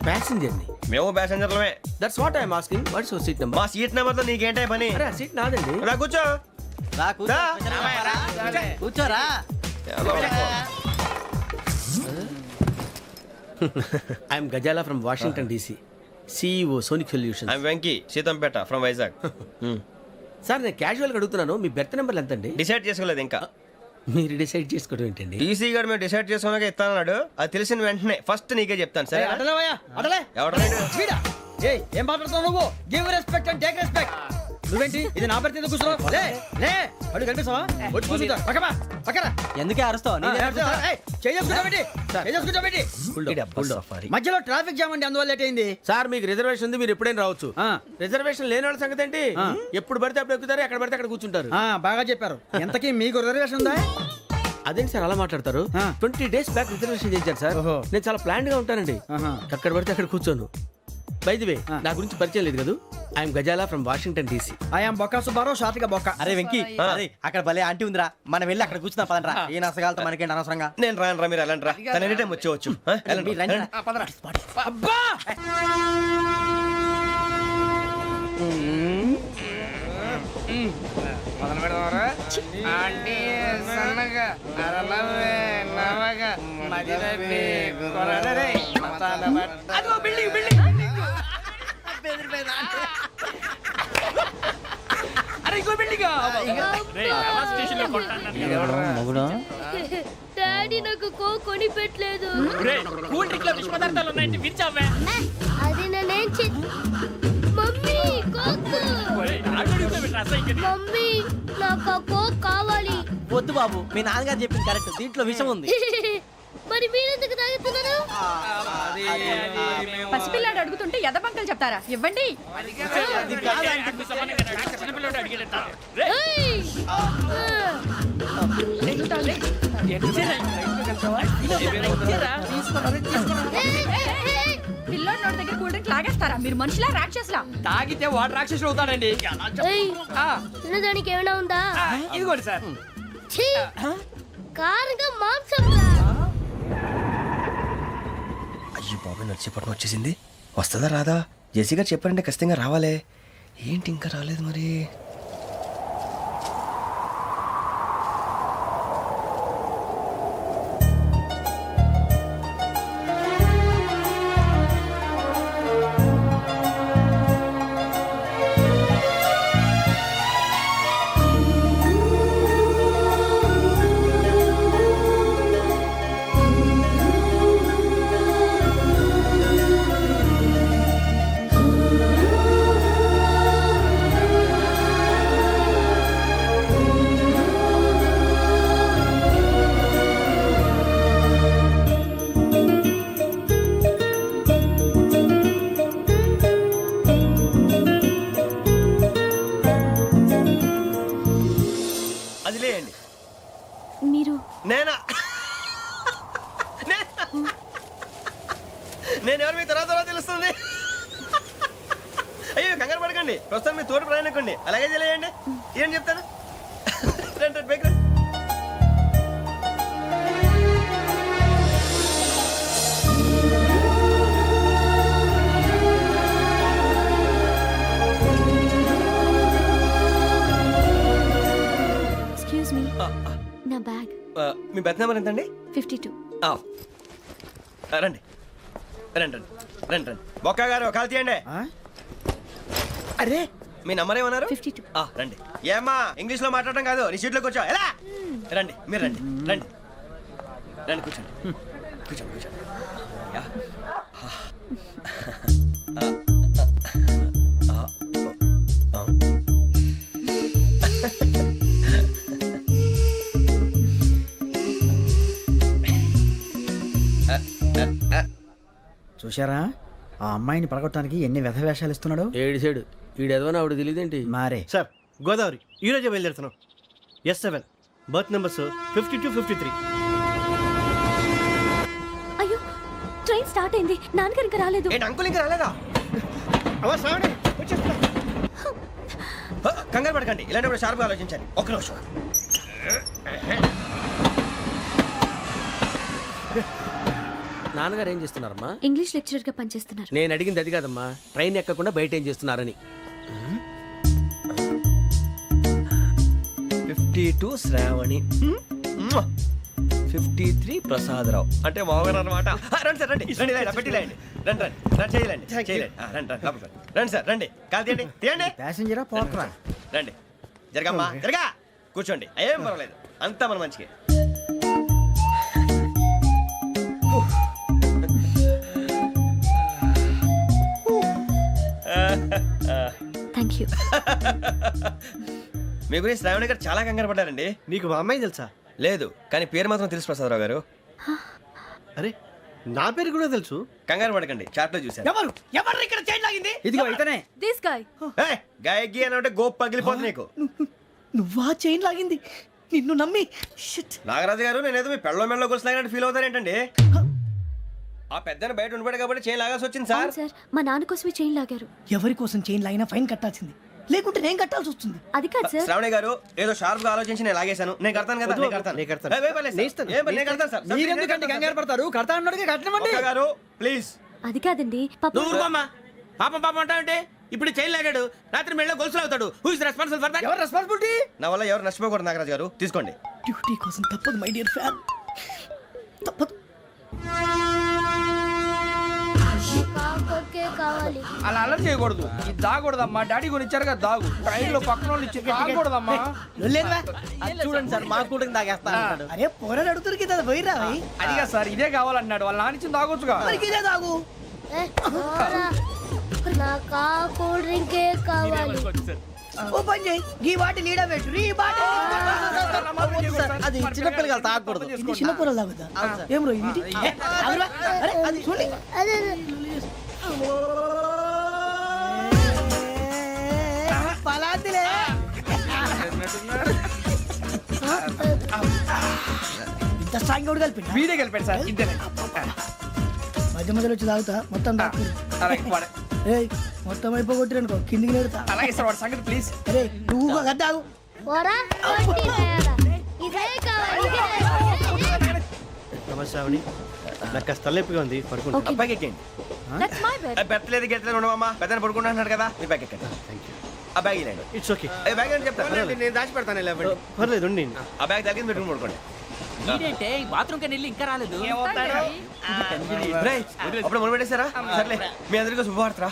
ప్యాసింజర్ ని. మేము ప్యాసెంజర్లమే. That's what I'm asking. What's your seat number? మా సీట్ నెంబర్ తో నీకేంటే పని? అరే ఆ సీట్ నాదండి. రా కూర్చో. కూర్చోరా. I'm Ghazala from Washington DC, CEO Sonic solution. I'm Venky, Seethampeta from Vizag. Sir నేను క్యాజువల్గా అడుగుతున్నాను, మీ బెర్త్ నెంబర్లు ఎంత అండి? డిసైడ్ చేసుకోలేదు ఇంకా. మీరు డిసైడ్ చేసుకోవడం ఏంటండి? టీసీ గారు మేము డిసైడ్ చేసుకున్నాక ఇస్తానన్నాడు. అది తెలిసిన వెంటనే ఫస్ట్ నీకే చెప్తాను. సరే ఎవడ ఏం మాట్లాడుతున్నావు నువ్వు? Give respect and take respect. నువ్వేంటి ఇది నా పరిస్థితి కూర్చున్నావు? లే లే, అడుగు కనిపిస్తావా? వచ్చి కూర్చుంటా. పక్కన ఎందుకే అరుస్తావు? మధ్యలో ట్రాఫిక్ జామ్ అండి, అందువల్ల లేట్ అయింది. సార్ మీకు రిజర్వేషన్ ఉంది, మీరు ఎప్పుడైనా రావచ్చు. రిజర్వేషన్ లేని వాళ్ళ సంగతి ఏంటి? ఎప్పుడు పడితే అప్పుడు ఎక్కుతారు, ఎక్కడ పడితే అక్కడ కూర్చుంటారు. బాగా చెప్పారు. ఎంతకీ మీకు రిజర్వేషన్ ఉందా? అదేంటి సార్ అలా మాట్లాడతారు? 20 days బ్యాక్ రిజర్వేషన్ చేశారు సార్. నేను చాలా ప్లాన్డ్ గా ఉంటానండి, అక్కడ పడితే అక్కడ కూర్చోను. బై ది వే, నా గురించి పరిచయం లేదు కదా, I'm Ghazala from Washington DC. I'm Bokka Subbarao, షాతిక బొక్క. అరే వెంకీ, అరే అక్కడ భలే ఆంటీ ఉందిరా, మనం వెళ్ళి అక్కడ కూర్చున్నా పదండ్రా. ఏ నసగాలతో మనకేంటి అనవసరంగా. నేను రాను రా, మీరు వెళ్ళండి రా. తన ఎనీ టైం వచ్చేవచ్చు. వెళ్ళండి. అబ్బా డాడీ నాకు కొని పెట్టలేదు. అది నేనేం మమ్మీ మమ్మీ నాకు కోక్ కావాలి. వద్దు బాబు, మీ నాన్నగారు చెప్పింది కరెక్ట్, దీంట్లో విషయం ఉంది. మరి మీరెందుకు తాగుతున్నారు? పసిపిల్లాడు అడుగుతుంటే ఎదబంకలు చెప్తారా? ఇవ్వండి. పిల్లోడి నోటి దగ్గర కూల్ డ్రింక్ లాగేస్తారా? మీరు మనుషులా రాక్షసులా? తాగితే వాడు రాక్షసుడు అవుతాడండి. తినడానికి ఏమైనా ఉందా? ఇదిగోండి సార్. కారంగా మాంసం. అయ్యో బాబాయ్, నడిచేపట్నం వచ్చేసింది. వస్తుందా రాదా? జేసీ గారు చెప్పారంటే ఖచ్చితంగా రావాలే. ఏంటి ఇంకా రాలేదు మరి? మీరు నేనా? నేను ఎవరు మీ తర్వాత తెలుస్తుంది. అయ్యో కంగారు పడకండి, ప్రస్తుతం మీ తోటి ప్రయాణకండి. అలాగే తెలియండి, ఏం చెప్తాను. రండి, రండి, బైక్ రండి. నా బ్యాగ్ మీ బెత్ నెంబర్ ఎంతండి? 52. రండి రండి రండి రండి రండి బొక్క గారు కాల్ తీయండి. అరే మీ నంబర్ ఏమన్నారు? 52. రండి. ఏమ్మా ఇంగ్లీష్ లో మాట్లాడడం కాదు, నీ సీట్లో కూర్చో. ఎలా రండి, మీరు రండి రండి రండి కూర్చోండి కూర్చోండి కూర్చోండి. యా. చూశారా ఆ అమ్మాయిని పడగొట్టడానికి ఎన్ని వ్యధ వేషాలు ఇస్తున్నాడు. ఏడు సైడు ఈడెదవని ఆవిడ తెలియదేంటి. మారే సార్ గోదావరి ఈరోజే బయలుదేరుతున్నాం. S7 berth numbers 52, 53. అయ్యో ట్రైన్ స్టార్ట్ అయింది, నాన్నగారు ఇంకా రాలేదు. ఏంటి అంకుల్ ఇంకా రాలేదా? కంగారు పడకండి, ఇలాంటప్పుడు షార్ప్గా ఆలోచించండి. ఒక్క నిమిషం. నాన్నగారు ఏం చేస్తున్నారమ్మా? ఇంగ్లీష్ లెక్చరర్ గా పనిచేస్తున్నారు. నేను అడిగింది అది కాదమ్మా, ట్రైన్ ఎక్కకుండా బయట ఏం చేస్తున్నారని. 52 శ్రావణి, 53 ప్రసాదరావు అంటే మామగారు అనమాట. రండి సార్ రండి రండి, ఇలా పెట్టి లేండి. రండి రండి రండి, చేయలేండి చేయలేండి. రండి రండి లోపలికి రండి. రండి సార్ రండి, కాలు తీయండి తీయండి. ప్యాసింజరా పోకరా. రండి జరగమ్మా జరగా, కూర్చోండి. ఏం పర్వాలేదు, అంతా మన మంచిగా. Thank you. మీ గురించి శ్రావణి గారు చాలా కంగారు పడ్డారండి. నీకు మా అమ్మాయి తెలుసా? లేదు, కానీ పేరు మాత్రం తెలుసు ప్రసాదరావు గారు. అరే నా పేరు కూడా తెలుసు. కంగారు పడకండి, చాట్లో చూశాను. ఎవరు ఎవరు ఇక్కడ చైన్ లాగింది? ఇదిగో ఇతనే. This guy. గాయకి అని అంటే గోప్ పగిలిపోతుంది నీకు. నువ్వా చైన్ లాగింది? నిన్ను నమ్మి షిట్. నాగరాజు గారు, నేనేదో మీ పెళ్ళ మెళ్ళ కొలుసులాగినట్టు ఫీల్ అవుతారేంటండి? ఆ పెద్దని బయట ఉండిపోయాడు కాబట్టి చైన్ లాగాల్సి వచ్చింది సార్. సార్ మా నాన్న కోసమే చైన్ లాగారు. ఎవరి కోసం చైన్ లాగినా ఫైన్ కట్టాల్సింది, లేకుంటే నేను కట్టాల్సి వస్తుంది. అది కాదు సార్. శ్రావణి గారు ఏదో షార్ప్ గా ఆలోచించి నేను లాగేశాను. నేను కడతాను కదా, నేను కడతాను. నేను కడతాను. ఏ, పర్లేదు సార్. ఏం పర్లేదు, నేను కడతాను సార్. మీరెందుకంటే కంగారు పడతారు? కడతా అన్నాడుగా కట్టమండి. ఒక్క గారు ప్లీజ్. అది కాదండి పాప. నువ్వు ఊరుకోమ్మా. పాపం పాపం అంటావంటే ఇప్పుడు చైన్ లాగాడు, రాత్రి మెళ్ళ గొలుసులు అవుతాడు. Who is responsible for that? ఎవరు రెస్పాన్సిబిలిటీ? నా వల్ల ఎవరు నష్టపోకూడదు నాగరాజు గారు, తీసుకోండి. డ్యూటీ కోసం తప్పదు మై డియర్ ఫ్యాన్, తప్పదు. అలా అలర్ట్ చేయకూడదు. ఇది దాగకూడదమ్మా. డాడీ కొని ఇచ్చారు కదా దాగు. ట్రైన్ లో పక్కన వాళ్ళు ఇచ్చి దాగకూడదమ్మా. చూడండి సార్, మా కూడా తాగేస్తా. అరే పోరాడు అడుగుతారు కదా, పోయిరా. అదిగా సార్, ఇదే కావాలన్నాడు. వాళ్ళ నాన్న ఇచ్చింది తాగొచ్చుగా. ఇదే తాగు. ఓ పని చేయి, ఈ బాటి లీడ పెట్టు. ఈ బాటి అది చిన్నపిల్లలు తాగకూడదు. ఇది చిన్నపిల్లలు తాగుతా. ఏం రో ఇది? అరే అది చూడండి. పలాతిలే. ఇంత స్ట్రాంగ్ కూడా కలిపి వీడే గెలిపాడు సార్. ఇద్దరే మధ్య మధ్యలో వచ్చి తాగుతా, మొత్తం తాగు. ఏయ్ మొత్తం అయిపోగొట్టిరనుకో కిందికి నేడుతా. అలాగే సార్, వాడి సంగతి ప్లీజ్. అరే నువ్వు కదా తాగు. నమస్తే శ్రావణి, నాకు కాస్త తలెప్పిగా ఉంది, పడుకుంటా. అబ్బాయికి ఎక్కండి. That's my bed. పెట్టలేదు గెట్టలేదు ఉండవమ్మా. పెద్దని పడుకుంటున్నాడు కదా, మీ బ్యాగ్ ఎక్కండి. ఆ బ్యాగ్ ఇలాండి. It's okay. బ్యాగ్ అని చెప్తాను. నేను దాచి పెడతాను. పర్లేదు ఉండి. ఆ బ్యాగ్ తగ్గింది పెట్టుకుని పడుకోండి. బాత్రూమ్ కి వెళ్ళి ఇంకా రాలేదు. రేయ్, అప్పుడు మొదలు పెట్టేశారా? సర్లే, మీ అందరికీ శుభవార్తరా.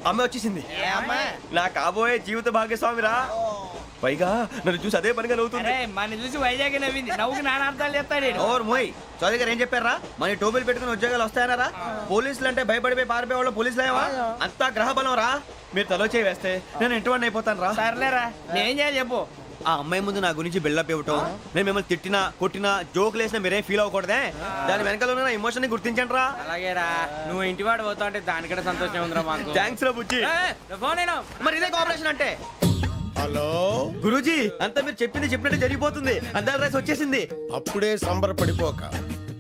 అమ్మాయి వచ్చేసింది. నా కాబోయే జీవిత భాగ్యస్వామిరా. పైగా నన్ను చూసి అదే పనిగా నవ్వుతుంది. మన చూసి వైజాగ్ నవ్వింది. నవ్వుకి నాన్న అర్థాలు చెప్తాడు. ఓర్ మోయ్, చౌదరి గారు ఏం చెప్పారా? మన టోబీలు పెట్టుకుని ఉద్యోగాలు వస్తాయనరా? పోలీసులు అంటే భయపడిపోయి పారిపోయే వాళ్ళు పోలీసులు అయ్యవా? అంతా గ్రహ బలం రా. మీరు తలో చేయి వేస్తే నేను ఇంటివాడిని అయిపోతాను రా. సర్లేరా, నేనేం చేయాలి చెప్పు. ఆ అమ్మాయి ముందు నా గురించి బిల్డప్ ఇవ్వటం, నేను మిమ్మల్ని తిట్టినా కొట్టినా జోకులు వేసినా మీరేం ఫీల్ అవ్వకూడదే. దాని వెనకాల ఉన్న ఎమోషన్ ని గుర్తించండి రా. అలాగేరా, నువ్వు ఇంటివాడు పోతా అంటే దానికంటే సంతోషం ఉందిరా మాకు. థ్యాంక్స్ రా బుజ్జి. మరి ఇదే కోఆపరేషన్ అంటే. హలో గురూజీ, అంతా మీరు చెప్పింది చెప్పినట్టు జరిగిపోతుంది. అందాల రైస్ వచ్చేసింది. అప్పుడే సంబరపడిపోక.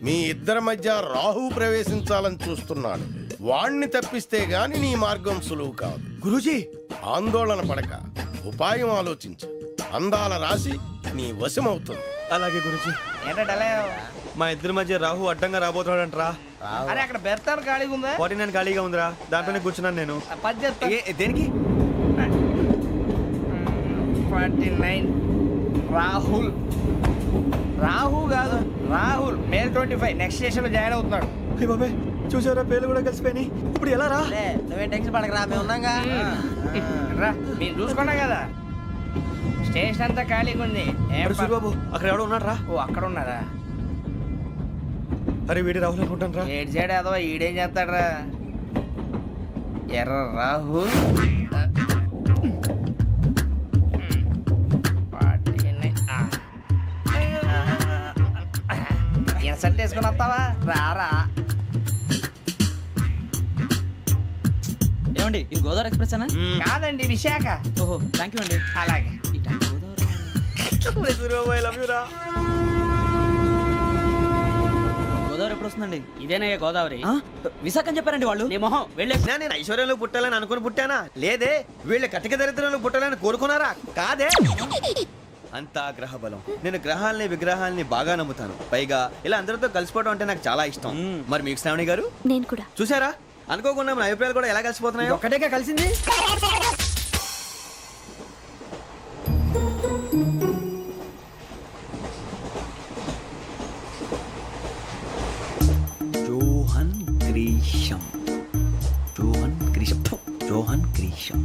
మీ ఇద్దరి మధ్య రాహు ప్రవేశించాలని చూస్తున్నాడు. వాణ్ణి తప్పిస్తే గాని నీ మార్గం సులువు కాదు. గురూజీ, ఆందోళన పడక, ఉపాయం ఆలోచించు. అందాల రాశి నీ వశమవుతుంది. అలాగే గురూజీ. ఏంటంటే మా ఇద్దరి మధ్య రాహు అడ్డంగా రాబోతున్నాడంట్రా. అరే అక్కడ బెర్తాను ఖాళీగా ఉందా? 49 ఖాళీగా ఉందిరా, దాంట్లోనే కూర్చున్నాను నేను. దేనికి? 49 రాహుల్ రాహు కాదు రాహుల్ మే 25 నెక్స్ట్ స్టేషన్ లో జాయిన్ అవుతున్నాడు. అయ్య బాబాయ్ చూసారా పేర్లు కూడా కలిసిపోయినాయి. ఇప్పుడు ఎలా రా? నువ్వేం టెన్షన్ పడకరా, మేము ఉన్నాగా. రా మీరు చూసుకున్నా కదా, స్టేషన్ అంతా ఖాళీగా ఉంది. అరే సూరిబాబు అక్కడ ఎవడో ఉన్నాడు రా. ఓ అక్కడ ఉన్నారా? అరే వీడి రాహుల్ అనుకుంటాను రా. ఏడు సైడ్ అదో ఈడేం చేస్తాడరా? ఎర్ర రాహు ఇన్సల్ట్ వేసుకుని వస్తావా? రారా. ఏమండి ఇది గోదావరి ఎక్స్ప్రెస్ అనా? కాదండి విశాఖ. ఓహో థ్యాంక్ యూ అండి. అలాగే. సూరిబాబు ఐ లవ్ యు రా. గోదావరి ఎప్పుడు వస్తుందండి? ఇదేనయ్య గోదావరి. విశాఖ అని చెప్పారండి వాళ్ళు. నీ మొహం వెళ్ళే. నేను ఐశ్వర్యంలో పుట్టాలని అనుకుని పుట్టానా? లేదే. వీళ్ళ కటిక దరిద్రంలో పుట్టాలని కోరుకున్నారా? కాదే. అంతా గ్రహ బలం. నేను గ్రహాలని విగ్రహాలని బాగా నమ్ముతాను. పైగా ఇలా అందరితో కలిసిపోవడం అంటే నాకు చాలా ఇష్టం. మరి మీకు శ్రావణి గారు? నేను కూడా. చూసారా అనుకోకుండా మన అభిప్రాయాలు కూడా ఎలా కలిసిపోతున్నాయో. ఒక్కటేగా కలిసింది. Johan Grisham. Johan Grisham. Johan Grisham.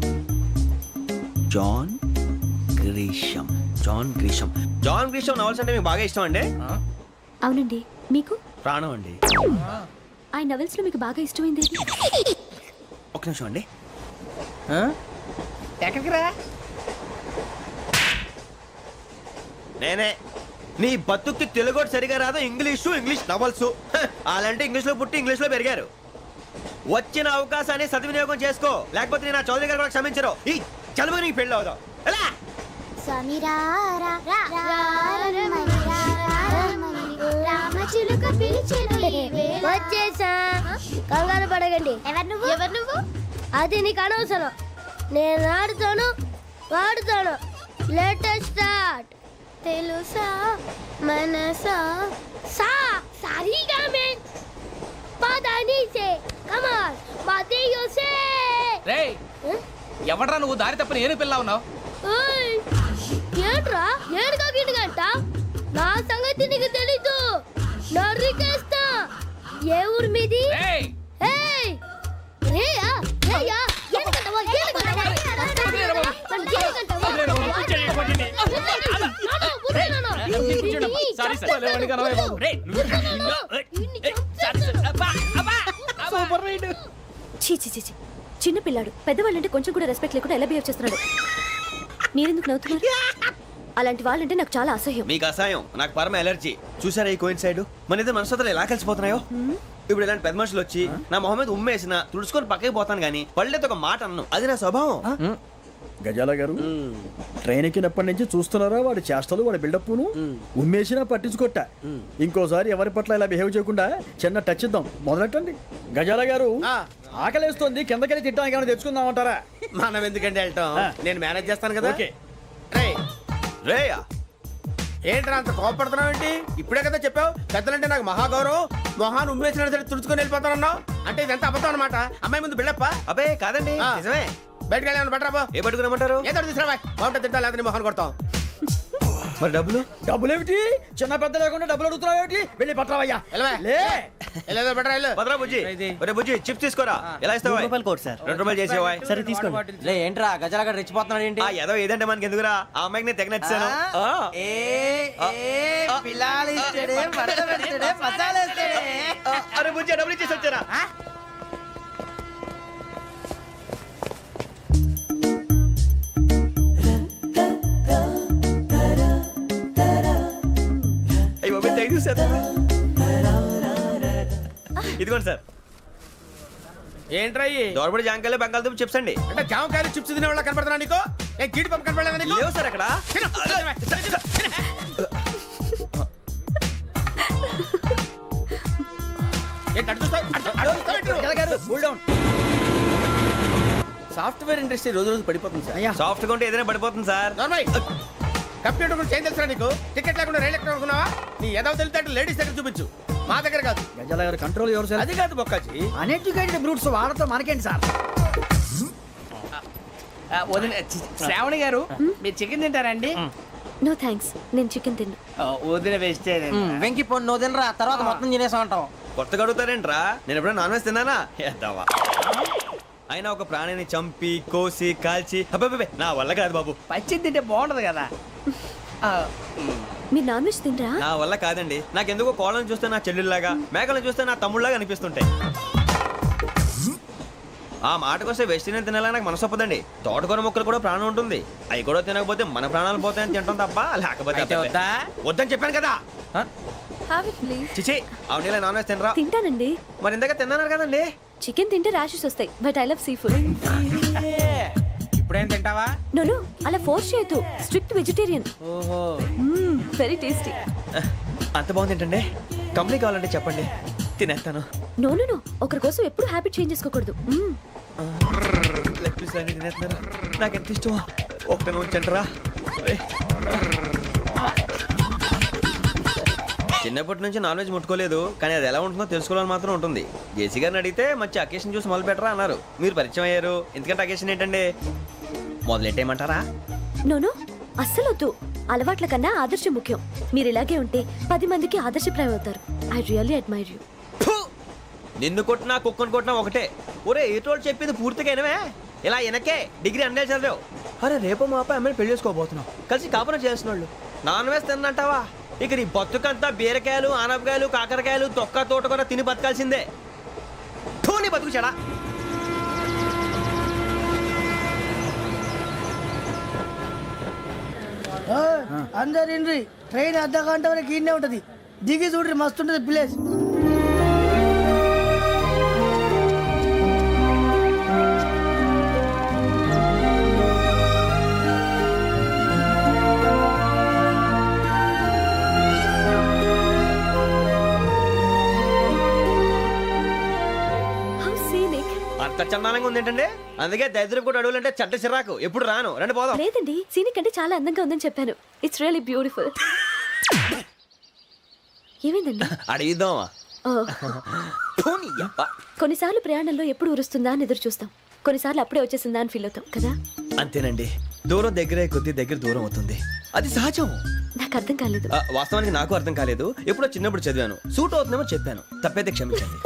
John Grisham. John Grisham. John Grisham novels అంటే మీకు బాగా ఇష్టం అండి? అవునండి. మీకు? ప్రాణం అండి. ఆ నవెల్స్ లో మీకు బాగా ఇష్టమైంది? ఒక నిమిషం అండి. ఎక్కడికి రా? నేనే. నీ బతుక్కి తెలుగు సరిగా రాదు. English novels. అలాంటి ఇంగ్లీష్ లో పుట్టి ఇంగ్లీష్ లో పెరిగారు. వచ్చిన అవకాశాన్ని సద్వినియోగం చేసుకో, లేకపోతే నేను నా చౌదరి గారు కూడా క్షమించరు. ఈ చదువు నీకు పెళ్ళి అవుదాం. ఎలా? వచ్చేసా. కంగారు పడగండి. ఎవరు నువ్వు? అది నీకు అనవసరం. నేను ఆడుతాను వాడుతాను. Latest start. తెలుసా మనసా సా సారీగా మెన్ పదని సే కమాన్ మదియో సే. రేయ్ ఎవడ్రా నువ్వు? దారి తప్పని ఏను పిల్ల ఉన్నావు? ఓయ్ ఏంట్రా ఏడుగా గిడుగంట? నా సంగతి నీకు తెలీదు. నరికేస్తా. ఏ ఊరు మీది? ఏయ్ రేయా రేయా ఎందుకంటవా? చిన్న పిల్లాడు. పెద్దవాళ్ళంటే కొంచెం కూడా రెస్పెక్ట్ లేకుండా ఎలా బిహేవ్ చేస్తున్నాడు. మీరెందుకు నవ్వుతున్నారు? అలాంటి వాళ్ళంటే నాకు చాలా అసహ్యం. మీకు అసహ్యం, నాకు పరమ ఎలర్జీ. చూసారా ఈ కోయిన్సైడ్? మన ఇద్దరు మనసులు ఎలా కలిసిపోతున్నాయో. ఇప్పుడు ఇలాంటి పెద్ద మనుషులు వచ్చి నా మొహం మీద ఉమ్మేసిన తుడుచుకొని పక్కకి పోతాను కానీ పళ్ళేతో ఒక మాట అన్ను. అది నా స్వభావం. గజాల గారు ట్రైన్ ఎక్కినప్పటి నుంచి చూస్తున్నారా వాడి చేష్టలు, వాడి బిల్డప్ను? ఉమ్మేసినా పట్టించుకోట. ఇంకోసారి ఎవరి పట్ల ఇలా బిహేవ్ చేయకుండా చిన్న టచ్ ఇద్దాం. మొదలెట్టండి. గజాల గారు ఆకలేస్తోంది, కిందకెళ్ళి తిట్టడానికి ఏమైనా తెచ్చుకుందామంటారా? మనం ఎందుకంటే వెళ్తాం, నేను మేనేజ్ చేస్తాను కదా. ఓకే. రేయా ఏంట్రా అంత కోపడుతున్నావు ఏంటి? ఇప్పుడే కదా చెప్పావు పెద్దలంటే నాకు మహాగౌరవం, మొహాన్ని ఉమ్మేసిన సరే తుడుచుకొని వెళ్ళిపోతానన్నావు. అంటే ఇదంతా అబద్ధం అనమాట. అమ్మాయి ముందు బిల్డప్ప? అబ్బే కాదండి, నిజమే. బయటకు వెళ్ళి బట్రాబో. ఏ పట్టుకురమ్మంటారు? ఏదో తీసుకురా బాగుంటుంది. తింటా లేదా మొహాన్ని కొడతాం. మరి డబ్బులు? డబ్బులు ఏమిటి? చిన్న పెద్ద లేకుండా డబ్బులు అడుగుతున్నావు ఏమిటి? వెళ్ళి పట్టరావయ్యా. బట్రా వెళ్ళు. భద్రా బుజ్జి, ఒరే బుజ్జి చిప్స్ తీసుకోరా. ఎలా ఇస్తావా? Court sir. 2 రూపాయలు చేసేవా? సరే తీసుకోండి. లే ఏంట్రా గజాల గారు రెచ్చిపోతున్నాడు ఏంటి? ఏదో ఏదంటే మనకి ఎందుకురా? ఆ అమ్మాయికి నేను తెగ నచ్చాను. అరే బుజ్జి డబ్బులు ఇచ్చేసి వచ్చారా? ఇదిగోండి సార్. ఏంట్రా దోరబడి జాంకాయలు బంగాళదుంప చిప్స్ అండి. అంటే జామకాయలు చిప్స్ తినే వాళ్ళ కనపడుతున్నా నీకు? ఏ జీడి పంపు కనపడలేదా నీకు? లేవు సార్ అక్కడ. సాఫ్ట్వేర్ ఇండస్ట్రీ రోజు రోజు పడిపోతుంది సార్. సాఫ్ట్ గా ఉంటే ఏదైనా పడిపోతుంది సార్. కంప్యూటర్ గురించి ఏం తెలుసా నీకు? టికెట్ లేకుండా రైలు ఎక్కడ అనుకున్నావా? నీ ఏదో తెలితే లేడీస్ దగ్గర చూపించు, మా దగ్గర కాదు. గజాల గారు కంట్రోల్ ఎవరు సార్? అది కాదు బొక్కాజీ. అన్ఎడ్యుకేటెడ్ బ్రూట్స్ వాడతో మనకేంటి సార్? శ్రావణి గారు మీరు చికెన్ తింటారండి? నో థ్యాంక్స్, నేను చికెన్ తిన్నా. వదిన వేస్తే వెంకి పొన్ను నువ్వు తినరా, తర్వాత మొత్తం తినేసా ఉంటాం. కొత్తగా అడుగుతారేంట్రా? నేను ఎప్పుడైనా నాన్ వెజ్ తిన్నానా? ఎద్దావా. అయినా ఒక ప్రాణిని చంపి కోసి కాల్చి అబ్బబ్బబ్బే, నా వల్ల కాదు బాబు. పచ్చి తింటే బాగుంటది కదా. మీరు నాన్ వెజ్ తినరా? నా వల్ల కాదండి. నాకెందుకో కోళ్ళని చూస్తే నా చెల్లెళ్ళలాగా, మేకలను చూస్తే నా తమ్ముళ్ళలాగా అనిపిస్తుంటాయి. ఆ మాటకొస్తే వెస్టిరియన్ తినాలని నాకు మనసు ఒప్పదండి. తోటకూర మొక్కలు కూడా ప్రాణం ఉంటుంది. అవి కూడా తినకపోతే మన ప్రాణాలు పోతాయని తింటాం తప్ప లేకపోతే అబ్బబ్బే. వద్దని చెప్పాను కదా. చిచి, అవునీ నాన్ వెజ్ తినరా? తింటానండి. మరి ఇందాక తిన్నాను కదండి. చికెన్ తింటే ర్యాషెస్ వస్తాయి, but I love sea food. ఇప్పుడేం తింటావా? నో అలా ఫోర్స్ చేయొద్దు. Strict vegetarian. ఓహో, వెరీ టేస్టీ. అంత బాగుంది ఏంటండి? కంప్లీట్ కావాలంటే చెప్పండి, తినేస్తాను. నో ఒకరి కోసం ఎప్పుడు హ్యాబిట్ చేంజ్ చేసుకోకూడదు. లెగ్ పీస్ అన్ని తినేస్తున్నారు. నాకు ఎంత ఇష్టం. ఒకటే ఉంచండిరా. చిన్నప్పటి నుంచి నాన్ వెజ్ ముట్టుకోలేదు, కానీ అది ఎలా ఉంటుందో తెలుసుకోవాలని మాత్రం ఉంటుంది. జేసీ గారిని అడిగితే మంచి అకేషన్ చూసి మొదలు పెట్టరా అన్నారు. మీరు పరిచయం అయ్యారు, ఎందుకంటే అకేషన్ ఏంటండి? మొదలెట్టేయమంటారా? నో అస్సలు వద్దు. అలవాట్ల కన్నా ఆదర్శం ముఖ్యం. మీరు ఇలాగే ఉంటే 10 మందికి ఆదర్శప్రాయం అవుతారు. I really admire you. నిన్ను కొట్టినా కుక్కను కొట్టినా ఒకటే. ఒరే ఏటోళ్ళు చెప్పింది పూర్తిగా వినవే. ఇలా వెనకే డిగ్రీ అన్నే చదివావు. అరే రేపు మా అబ్బాయి అమ్మని పెళ్లి చేసుకోబోతున్నావు, కలిసి కాపురం చేసిన వాళ్ళు నాన్ వెజ్ తిన్నంటావా? ఇక నీ బతుకంతా బీరకాయలు, ఆనపకాయలు, కాకరకాయలు, తొక్క తోట కూడా తిని బతకాల్సిందే. నీ బతుకు చెడా. అందరు ఇండ్రి, ట్రైన్ అర్ధ గంట వరకు ఇన్నే ఉంటది. దిగి చూడ్రి, మస్తు ఉంటది ప్లేస్. అంత చందానంగా ఉంది ఏంటండి? అందుకే దరిద్రం కూడా అడవులు అంటే చెడ్డ చిరాకు. ఎప్పుడు రాను, రండి పోదాం. లేదండి, సీనిక్ అంటే చాలా అందంగా ఉందని చెప్పాను. It's really beautiful. ఏమైందండి? అడిగిద్దామా? కొన్నిసార్లు ప్రయాణంలో ఎప్పుడు ఉరుస్తుందా అని ఎదురు చూస్తాం, కొన్నిసార్లు అప్పుడే వచ్చేసిందా అని ఫీల్ అవుతాం కదా. అంతేనండి, దూరం దగ్గరే కొద్ది దగ్గర దూరం అవుతుంది. అది సహజం. నాకు అర్థం కాలేదు. వాస్తవానికి నాకు అర్థం కాలేదు. ఎప్పుడో చిన్నప్పుడు చదివాను, సూట్ అవుతుందేమో చెప్పాను. తప్పైతే క్షమించండి.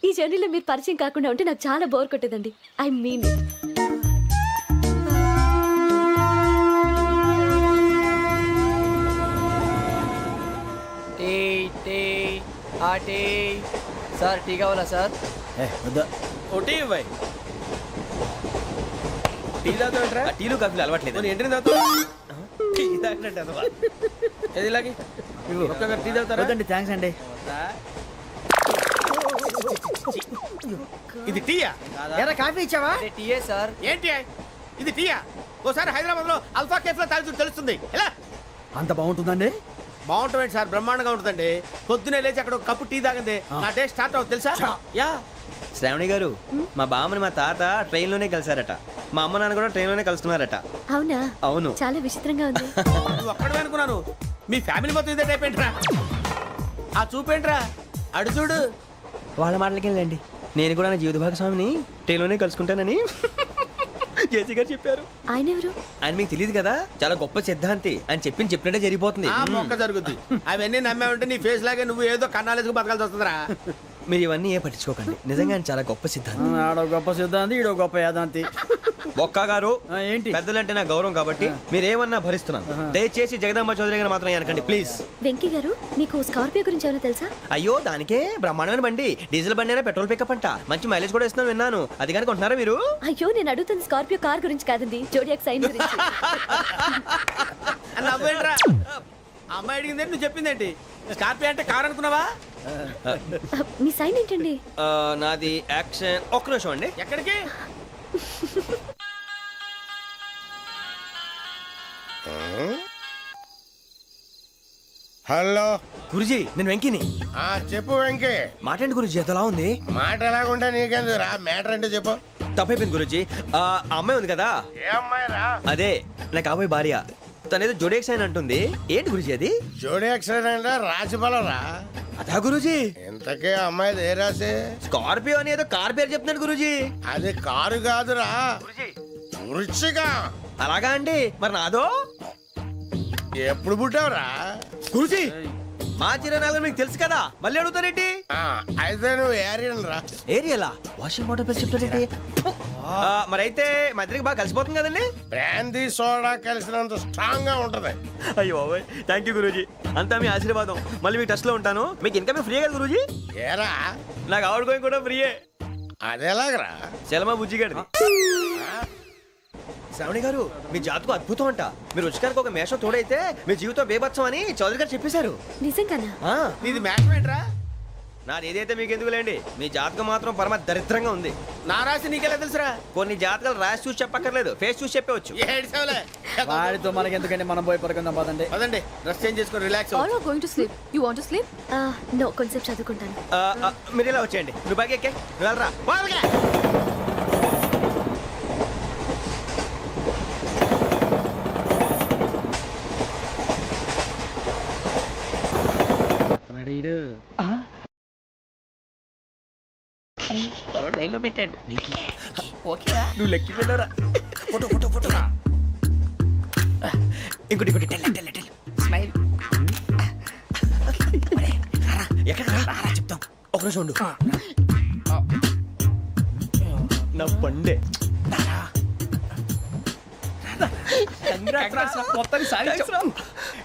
ఈ జర్నీలో మీరు పరిచయం కాకుండా ఉంటే నాకు చాలా బోర్ కొట్టేదండి. I mean it. Sir tea కావాలా సార్? ఒకటి ఇవ్వాలి. టీ తాగుతాంట్రా? టీలు కాఫీలు అలవాట్లేదు. ఏంటి తాగుతావు? ఏది ఇలాగే ఒక్క టీ తాగుతారా? థ్యాంక్స్ అండి. ఇది టీయా? ఎరా కాఫీ ఇచ్చావా? టీయే సార్. ఏంటి ఇది టీయా? ఓసారి హైదరాబాద్ లో అల్ఫా కేఫ్ లో తాగుతూ తెలుస్తుంది. ఎలా అంత బాగుంటుందండి? బాగుంటుంది సార్, బ్రహ్మాండంగా ఉంటుందండి. పొద్దునే లేచి అక్కడ ఒక కప్పు టీ తాగింది నా డే స్టార్ట్ అవుతుంది తెలుసా? యా. శ్రావణి గారు, మా బామ్మని మా తాత ట్రైన్ లోనే కలిసారట. మా అమ్మ నాన్న కూడా ట్రైన్ లోనే కలుస్తున్నారట. అవునా? అవును. చాలా విచిత్రంగా ఉంది. నువ్వు ఒక్కడే అనుకున్నాను, మీ ఫ్యామిలీ మొత్తం ఇదే టైప్ ఏంట్రా? ఆ చూపేంట్రా, అడు చూడు. వాళ్ళ మాటలకి వెళ్ళండి. నేను కూడా నా జీవిత భాగస్వామిని ట్రైన్ లోనే కలుసుకుంటానని జేసీ గారు చెప్పారు. ఆయన ఎవరు? ఆయన మీకు తెలియదు కదా, చాలా గొప్ప సిద్ధాంతి. అని చెప్పినట్టే జరిగిపోతుంది. ఆ మొక్క జరుగుద్ది. అవన్నీ నమ్మావంటే నీ ఫేస్ లాగే నువ్వు ఏదో కన్నాలేసుకు బతకాల్సి వస్తుందిరా. మీరు ఇవన్నీ ఏ పట్టించుకోకండి. నిజంగా ఆయన చాలా గొప్ప సిద్ధాంతి. ఆడో గొప్ప సిద్ధాంతి, ఈడో గొప్ప యాదాంతి. ఒక్క గారు, ఏంటి? పెద్దలంటే నా గౌరవం కాబట్టి మీరేమన్నా భరిస్తున్నాను. దయచేసి జగదాంబ చౌదరి గారు మాత్రం అనకండి ప్లీజ్. వెంకీ గారు, మీకు స్కార్పియో గురించి ఏమైనా తెలుసా? అయ్యో, దానికే బ్రహ్మాండమైన బండి. డీజిల్ బండి అయినా పెట్రోల్ పికప్ అంట. మంచి మైలేజ్ కూడా ఇస్తున్నాను విన్నాను. అది కనుక కొంటున్నారా మీరు? అయ్యో, నేను అడుగుతుంది స్కార్పియో కార్ గురించి కాదండి, జోడియాక్ సైన్ గురించి. నవ్వేంట్రా? అమ్మాయి అడిగింది నువ్వు చెప్పిందేంటి? స్కార్పియో అంటే కార్ అనుకున్నావా? మీ సైన్ ఏంటండి? నాది యాక్షన్. ఒక్క నిమిషం అండి. ఎక్కడికి? హలో గురుజీ, నేను వెంకిని. చెప్పు వెంకీ. మాటండి గురుజీ, ఎంతలా ఉంది? మాట ఎలాగుంటా నీకెందుకు రా, మ్యాటర్ అంటే చెప్పు. తప్పైపోయింది గురుజీ. ఆ అమ్మాయి ఉంది కదా, ఏ అమ్మాయి రా? అదే నా కాబోయే భార్య. తనేదో జోడేక్స్ అని అంటుంది. ఏంటి గురుజీ అది? జోడి యాక్సిడెంట్ రాసి రా. అదా గురుజీ? ఇంతకే అమ్మాయి ఏ రాసి? స్కార్పియో అని ఏదో కార్ పేరు చెప్తున్నాడు గురుజీ. అది కారు కాదురా, వృచ్చిక. అలాగా అండి, మరి నాదో? ఎప్పుడు పుట్టావురా? గురుజీ మా చిరనాలు మీకు తెలుసు కదా మళ్ళీ అడుగుతారేంటి? అయితే నువ్వు ఏరియన్ రా. ఏరియలా వాషింగ్ వాటర్ పేరు చెప్తారేంటి? మరైతే మా ఇద్దరికి బాగా కలిసిపోతుంది కదండి. బ్రాందీ సోడా కలిసినంత స్ట్రాంగ్ గా ఉంటది. అయ్యో థ్యాంక్ యూ గురూజీ, అంతా మీ ఆశీర్వాదం. మళ్ళీ మీ టచ్ లో ఉంటాను. మీకు ఇంకా ఫ్రీ కదా గురూజీ? ఏరా నాకు ఆవిడ గోయింగ్ కూడా ఫ్రీయే. అదేలాగరా? చలమా బుజ్జి గారిది. శ్రావణి గారు మీ జాతకు అద్భుతం అంట. మీరు రుచికారికి ఒక మేషం తోడైతే మీ జీవితం బేబత్సం అని చౌదరి గారు చెప్పేశారు. నిజంగానా? నీది మేషం ఏంట్రా? నాది ఏదైతే మీకు ఎందుకులేండి, మీ జాతకం మాత్రం పరమ దరిద్రంగా ఉంది. నా రాసి నీకెలా తెలుసురా? కొన్ని జాతకాలు రాసి చూసి చెప్పక్కర్లేదు, ఫేస్ చూసి చెప్పవచ్చు. వాడితో మనకి ఎందుకంటే మనం పోయి పడుకుందాం పదండి. పదండి, డ్రెస్ చేంజ్ చేసుకొని relax. All are going to sleep. You want to sleep? No, కొంచెం చదువుకుంటాను. మీరు ఇలా వచ్చేయండి. నువ్వు బాగా ఎక్కే నువ్వు వెళ్ళరా. నువ్వు లెక్కి వెళ్ళరా. ఫోటో ఫోటో ఫోటో ఇంకోటి ఇంకోటి స్మైల్. ఎక్కడ చెప్తాం, ఒక నిమిషం ఉండు. నా పండే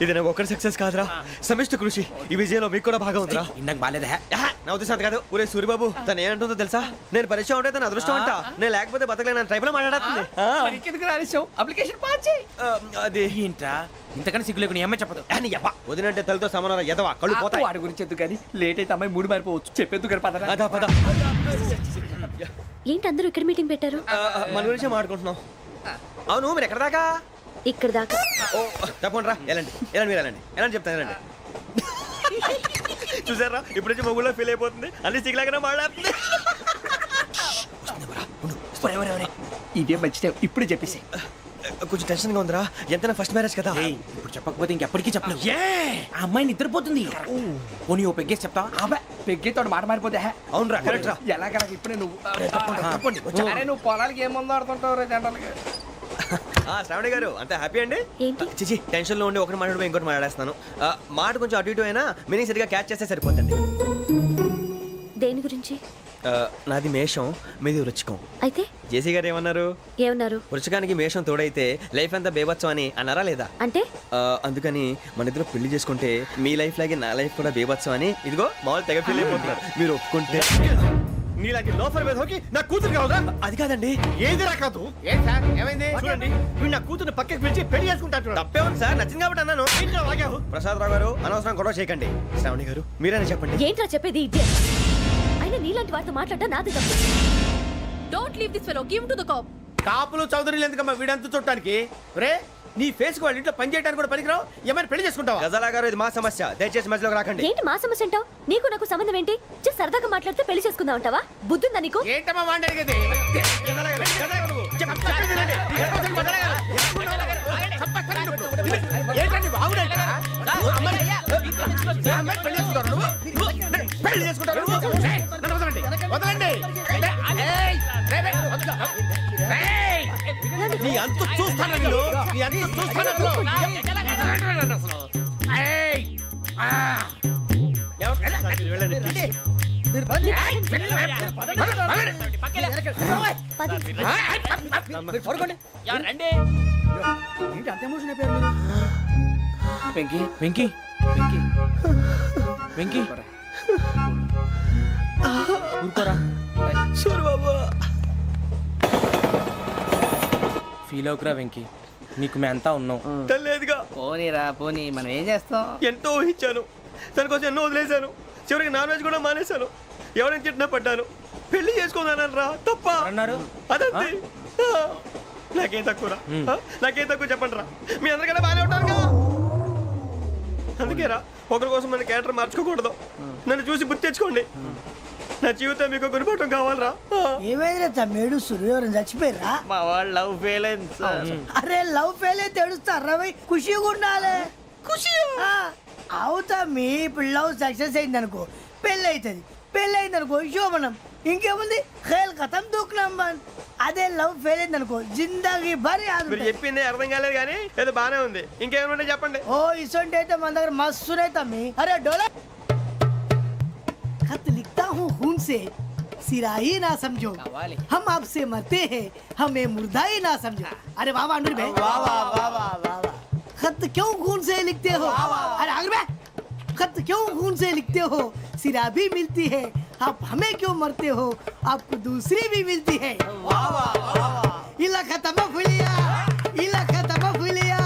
ఇది నాకు ఒక్కరి సక్సెస్ కాదురా, సమిష్టి కృషి. ఈ విజయంలో మీకు కూడా భాగం ఉందిరా. ఇందాక బాగాలేదా? నా ఉద్దేశం కాదు. ఊరే సూర్యబాబు తను ఏమంటుందో తెలుసా? నేను పరిచయం ఉంటే తన అదృష్టం అంట. నేను లేకపోతే బతకలేను ట్రైబ్ లో మాట్లాడుతుంది. అది ఏంట్రా ఇంతకన్నా సిగ్గు లేకుండా ఏమై చెప్పదు. వదినంటే తలతో సమానం ఎదవా కళ్ళు పోతాయి. వాడి గురించి ఎందుకు కానీ లేట్ అయితే అమ్మాయి మూడు మారిపోవచ్చు. చెప్పేందుకు కానీ పద. అదా పద. ఏంటి అందరూ ఇక్కడ మీటింగ్ పెట్టారు? మన గురించే మాట్లాడుకుంటున్నాం. అవును మీరు ఎక్కడ దాకా? ఇక్కడ దాకా. ఓ తప్పకుండా రా, వెళ్ళండి వెళ్ళండి, మీరు వెళ్ళండి వెళ్ళండి చెప్తాను వెళ్ళండి. చూసారా ఇప్పుడు నుంచి మొగుల్లో ఫీల్ అయిపోతుంది, అన్ని సిగ్లాగానే మాట్లాడుతుంది. ఇదే మంచి టైం, ఇప్పుడు చెప్పేసి. కొంచెం టెన్షన్ గా ఉందిరా, ఎంతైనా ఫస్ట్ మ్యారేజ్ కదా. ఇప్పుడు చెప్పకపోతే ఇంకెప్పటికీ చెప్పలేవు. ఆ అమ్మాయి నిద్రపోతుంది. పోనీ ఓ పెగ్గేసి చెప్తా. పెగ్గేతో మాట మారిపోతే అవునరా కరెక్ట్ రా. ఎలాగలా ఇప్పుడే నువ్వు నువ్వు పొలాలకి ఏం ముందు ఆడుతుంటావు జనరల్గా. శ్రావణి గారు అంత హ్యాపీ అండి? ఏంటి? చిచి టెన్షన్ లో ఉండి ఒకటి మాట్లాడిపోయి ఇంకోటి మాట్లాడేస్తాను. మాట కొంచెం అటు ఇటు అయినా మీనింగ్ సరిగా క్యాచ్ చేస్తే సరిపోతుంది. దేని గురించి? నాది మేషం, మీది వృచ్చికం. అయితే జేసీ గారు ఏమన్నారు? ఏమన్నారు? వృచ్చికానికి మేషం తోడైతే లైఫ్ అంతా బేబత్సం అని అన్నారా లేదా? అంటే అందుకని మన ఇద్దరు పెళ్లి చేసుకుంటే మీ లైఫ్ లాగే నా లైఫ్ కూడా బేబత్సం అని ఇదిగో మామూలు తెగ పెళ్లి అయిపోతున్నారు. మీరు ఒప్పుకుంటే నీలాంటి లోఫర్ మీద హోకి నా కూతురు కావదా? అది కాదండి. ఏది రాకాదు? ఏం సార్ ఏమైంది? చూడండి వీడు నా కూతురు పక్కకి పిలిచి పెళ్లి చేసుకుంటారు. తప్పే ఉంది సార్, నచ్చింది కాబట్టి అన్నాను. ప్రసాద్ రావు గారు అనవసరం గొడవ చేయకండి. శ్రావణి గారు మీరైనా చెప్పండి. ఏంట్రా చెప్పేది? ఇదే అయినా నీలాంటి వారితో మాట్లాడటం నాది తప్పు. Don't leave this fellow, give to the cop. కాపులు చౌదరులు ఎందుకమ్మా వీడంతా చూడటానికి? రే నీ ఫేస్ వాళ్ళ ఇంట్లో పని చేయడానికి కూడా పనికిరావు. ఏమైనా పెళ్లి చేసుకుంటావా? గజాలా గారు ఇది మా సమస్య, దయచేసి మధ్యలోకి రాకండి. ఏంటి మా సమస్య అంటావు? నీకు నాకు సంబంధం ఏంటి? జస్ట్ సరదాగా మాట్లాడితే పెళ్లి చేసుకుందాం అంటావా? బుద్ధుందా నీకు? ఏంటమ్మా వాడేది? పెళ్లి చేసుకుంటారు. వదలండి. నీ అంత చూస్తాను నీ అంత చూస్తాను. వెంకీ వెంకీ వెంకీ వెంకీ ఊరుకోరా. సూర్యబాబు ఫీల్ అవుకురా వెంకీ, నీకు మేమంతా ఉన్నాం. తెలియదుగా. పోనీరా పోనీ, మనం ఏం చేస్తాం? ఎంతో ఊహించాను, తన కోసం ఎన్నో వదిలేశాను. చివరికి నాన్ వెజ్ కూడా మానేశాను. ఎవరైనా తిట్టినా పడ్డాను. పెళ్లి చేసుకున్నాను రా, తప్ప అన్నారు. అదంతే. నాకేం తక్కువ నాకేం తక్కువ చెప్పండి రా. మీ అందరికన్నా బాగానే ఉంటారుగా. అందుకేరా ఒకరి కోసం మన క్యారెక్టర్ మార్చుకోకూడదు. నన్ను చూసి గుర్తు తెచ్చుకోండి. నా జీవితం మీకు గురిపటం కావాలరా. ఏమైనా తమ్మేడు సూర్యవరం చచ్చిపోయిరా? మా వాళ్ళు లవ్ ఫెయిల్ అయింది సార్. అరే లవ్ ఫెయిల్ అయితే ఏడుస్తారా? ఖుషిగా ఉండాలి. ఖుషి అవుతా మీ ఇప్పుడు లవ్ సక్సెస్ అయింది అనుకో, పెళ్ళి అవుతుంది. పెళ్ళయిందనుకో శోభనం, ఇంకేముంది ఖేల్ ఖతం దూకునాం బంద్. అదే లవ్ ఫెయిల్ అయిందనుకో జిందాగీ భారీ మీరు చెప్పింది అర్థం కాలేదు కానీ ఏదో బానే ఉంది. ఇంకేమైనా చెప్పండి. ఓ ఇసొంటి అయితే మన దగ్గర మస్తునే తమ్మి. అరే డోలా खत लिखता हूँ खून से, सिरा ही ना समझो, हम आपसे मरते हैं, हमें मुर्दा ही ना समझो. अरे वाह वाह अनुर भाई, वाह वाह वाह वाह वाह. खत क्यों खून से लिखते हो? अरे अनुर भाई, खत क्यों खून से लिखते हो? सिरा भी मिलती है, आप हमें क्यों मरते हो? आपको दूसरी भी मिलती है. वाह वाह वाह. इला खत्म फुलिया, इला खत्म फुलिया,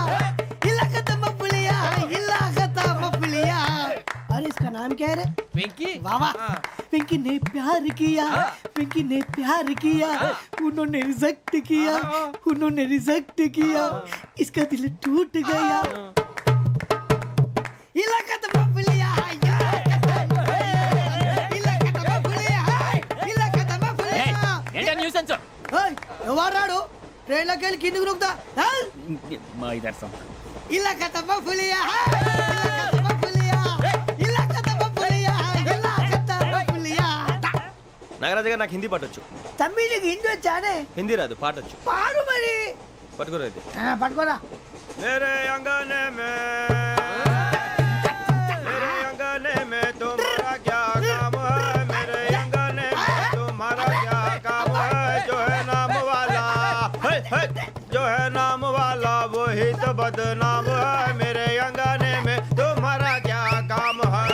इला खत्म फुलिया, इला खत्म फुलिया. अरे इसका नाम क्या है रे? వెంకీ वाह वाह. पिंकी ने प्यार किया, पिंकी ने प्यार किया, उन्होंने रिजेक्ट किया, उन्होंने रिजेक्ट किया, इसका दिल टूट गया. इलाका तो बबलिया, इलाका तो बबलिया, इलाका तो बबलिया. ఏంటా న్యూసెన్స్? ఎవరు రాడు? ట్రైన్లోకి వెళ్ళి కిందికి నొక్కుతా. మా ఇదర్శం ఇలాకా तो बबलिया, इलाका तो बबलिया, इलाका तो बबलिया, इलाका तो बबलिया. నాగరాజు గారు నాకు హిందీ పాటొచ్చు. తమ్మి నీకు హిందీ వచ్చానే? హిందీ రాదు, పాటొచ్చు. పాడు మరి. పట్టుకోరు అయితే. పట్టుకోరా. मेरे अंगने में तुम्हारा क्या काम है? मेरे अंगने में तुम्हारा क्या काम है? जो है नाम वाला, जो है नाम वाला वही तो बदनाम है. मेरे अंगने में तुम्हारा क्या काम है?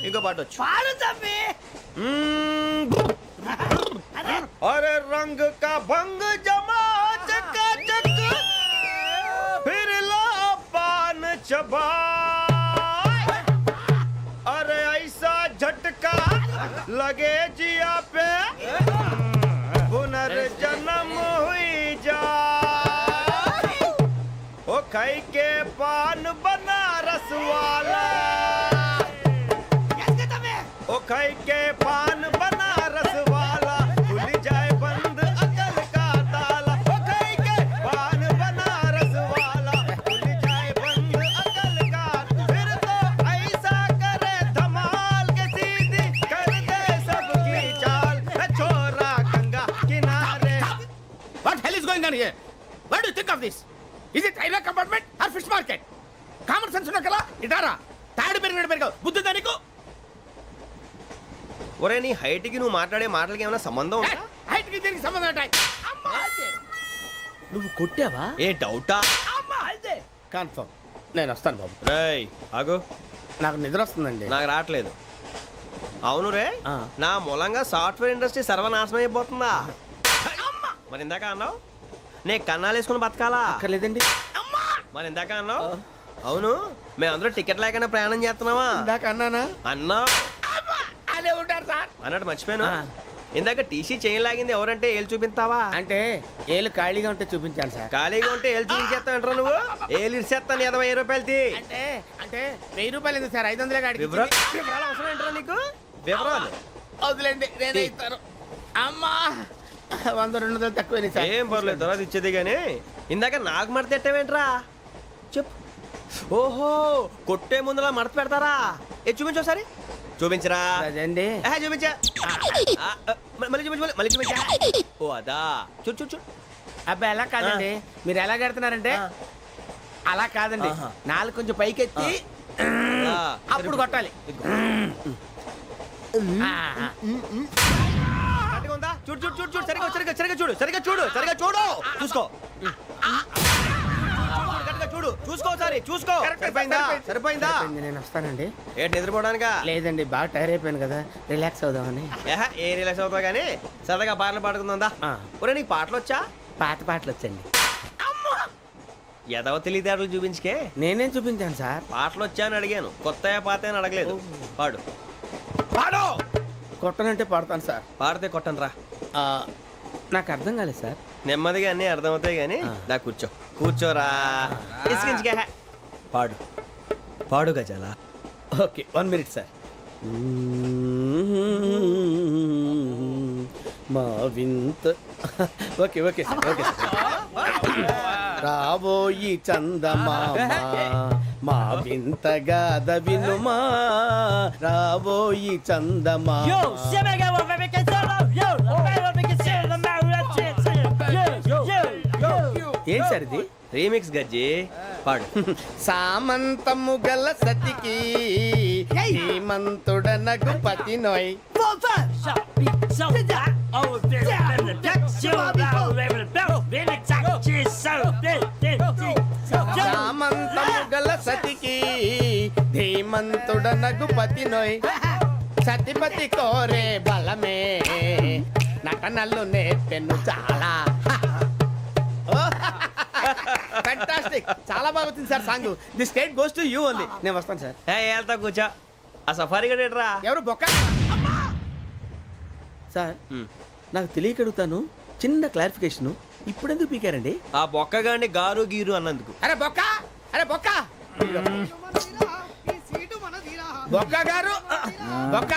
इनको बाटो. పాడు తమ్మి. अरे रंग का भंग जमा चकाचक, फिर ला पान चबा. अरे ऐसा झटका लगे जिया पे, पुनर्जन्म हुई जा. ओ खाई के पान बनारस वाला, ओ खाई के पान बनारस वाला, खुल जाए बंद अकल का ताला. ओ खाई के पान बनारस वाला, खुल जाए बंद अकल का. फिर तो ऐसा करे धमाल के सीधी कर दे सबकी चाल. छोरा गंगा किनारे. What hell is going on here? What do you think of this? Is it railway compartment or fish market? Common sense ఉన్న కదా ఇటారా తాడు పెరిగావు బుద్ధి దానికి. ఒరే నీ హైట్ కి నువ్వు మాట్లాడే మాటలకి ఏమైనా సంబంధం ఉందా? హైట్ కి దీనికి సంబంధం ఉంటాయి. నువ్వు కొట్టావా? ఏ డౌటా? కన్ఫర్మ్. నేను వస్తాను బాబు. రేయ్ ఆగు. నాకు నిద్ర వస్తుందండి. నాకు రావట్లేదు. అవును రే, ఆ. నా మూలంగా సాఫ్ట్వేర్ ఇండస్ట్రీ సర్వనాశనం అయిపోతుందా? మరి ఇందాక అన్నావు నే కన్నాలు వేసుకుని బతకాలా? అక్కర్లేదండి. మరి ఇందాక అన్నావు అవును మేమందరూ టికెట్ లేకుండా ప్రయాణం చేస్తున్నావా? ఇందాక అన్నానా? అన్నావు అదే ఉంటారు సార్. అన్నట్టు మర్చిపోయాను. ఆ. ఇందాక టీసీ చైన్ లాగింది ఎవరంటే ఏళ్ళు చూపిస్తావా? అంటే ఏళ్ళు ఖాళీగా ఉంటే చూపించాను సార్. ఖాళీగా ఉంటే ఏళ్ళు చూపించేస్తానంటారా నువ్వు? ఏళ్ళు ఇచ్చేస్తాను 20 రూపాయలు తీ. అంటే అంటే 1000 రూపాయలు ఎందుకు సార్? 500 కాడికి వివరాలు వివరాలు అవసరం ఏంటరా నీకు? వివరాలు వదిలేండి, నేనే ఇస్తాను. అమ్మా 100-200 తక్కువ సార్. ఏం పర్లేదు తర్వాత ఇచ్చేది కానీ ఇందాక నాకు మడత ఎట్టవేంట్రా చెప్పు. ఓహో కొట్టే ముందులా మడత పెడతారా? ఏ చూపించు ఒకసారి. చూపించరా? అదండి. చూపించా. మళ్ళీ చూపించు, మళ్ళీ చూపించా. ఓ అదా చూడు చూడు చూడు. అబ్బాయి ఎలా కాదండి, మీరు ఎలా కడుతున్నారంటే అలా కాదండి. నాలుగు కొంచెం పైకెత్తి అప్పుడు కొట్టాలి. కరెక్ట్గా ఉందా? చూడు చూడు చూడు చూడు సరిగా సరిగా సరిగా చూడు సరిగా చూడు సరిగా చూడు చూసుకో. కరెక్ట్గా చూడు చూసుకో ఒకసారి చూసుకో. సరిపోయిందా? సరిపోయిందా? నేను వస్తానండి. ఏంటి నిద్రపోవడానికా? లేదండి, బాగా టైర్ అయిపోయాను కదా, రిలాక్స్ అవుదామని. ఏ రిలాక్స్ అవుతావు కానీ సరదాగా పాటలు పాడుకుందా? ఒరే నీకు పాటలు వచ్చా? పాత పాటలు వచ్చండి. ఎదవ తెలివితేటలు చూపించుకే. నేనేం చూపించాను సార్? పాటలు వచ్చా అని అడిగాను, కొత్త పాత అని అడగలేదు. పాడు పాడు. కొట్టనంటే పాడతాను సార్. పాడితే కొట్టను రా. నాకు అర్థం కాలేదు సార్. నెమ్మదిగా అన్నీ అర్థమవుతాయి కానీ దా కూర్చో. కూర్చోరా. ఇసుకించుకే. పాడు పాడు గజాల. Okay 1 minute sir. మా వింత. Okay okay sir, okay sir. రాబోయి చందమామ మా వింతగా వినుమా రాబోయి చందమా ఏం సార్ ఇది? రీమిక్స్ గజ్జి పాడు. సామంతము గల సతికి హేమంతుడనగు పతి నోయ్. సామంతము గల సతికి ధీమంతుడనగు పతి నోయ్. సతిపతి కోరే బలమే నటనలు నేర్పెను చాలా. ఫ్యాంటాస్టిక్, చాలా బాగా వచ్చింది sir song. The state goes to you only. నేను వస్తాను సార్. వెళ్తా కూర్చో. ఆ సఫారీ గడేట్రా. ఎవరు బొక్క సార్? నాకు తెలియక అడుగుతాను, చిన్న క్లారిఫికేషన్. ఇప్పుడెందుకు పీకారండి? ఆ బొక్కగాండి గారు గీరు అన్నందుకు. అరే బొక్క, అరే బొక్క, బొక్క గారు, బొక్క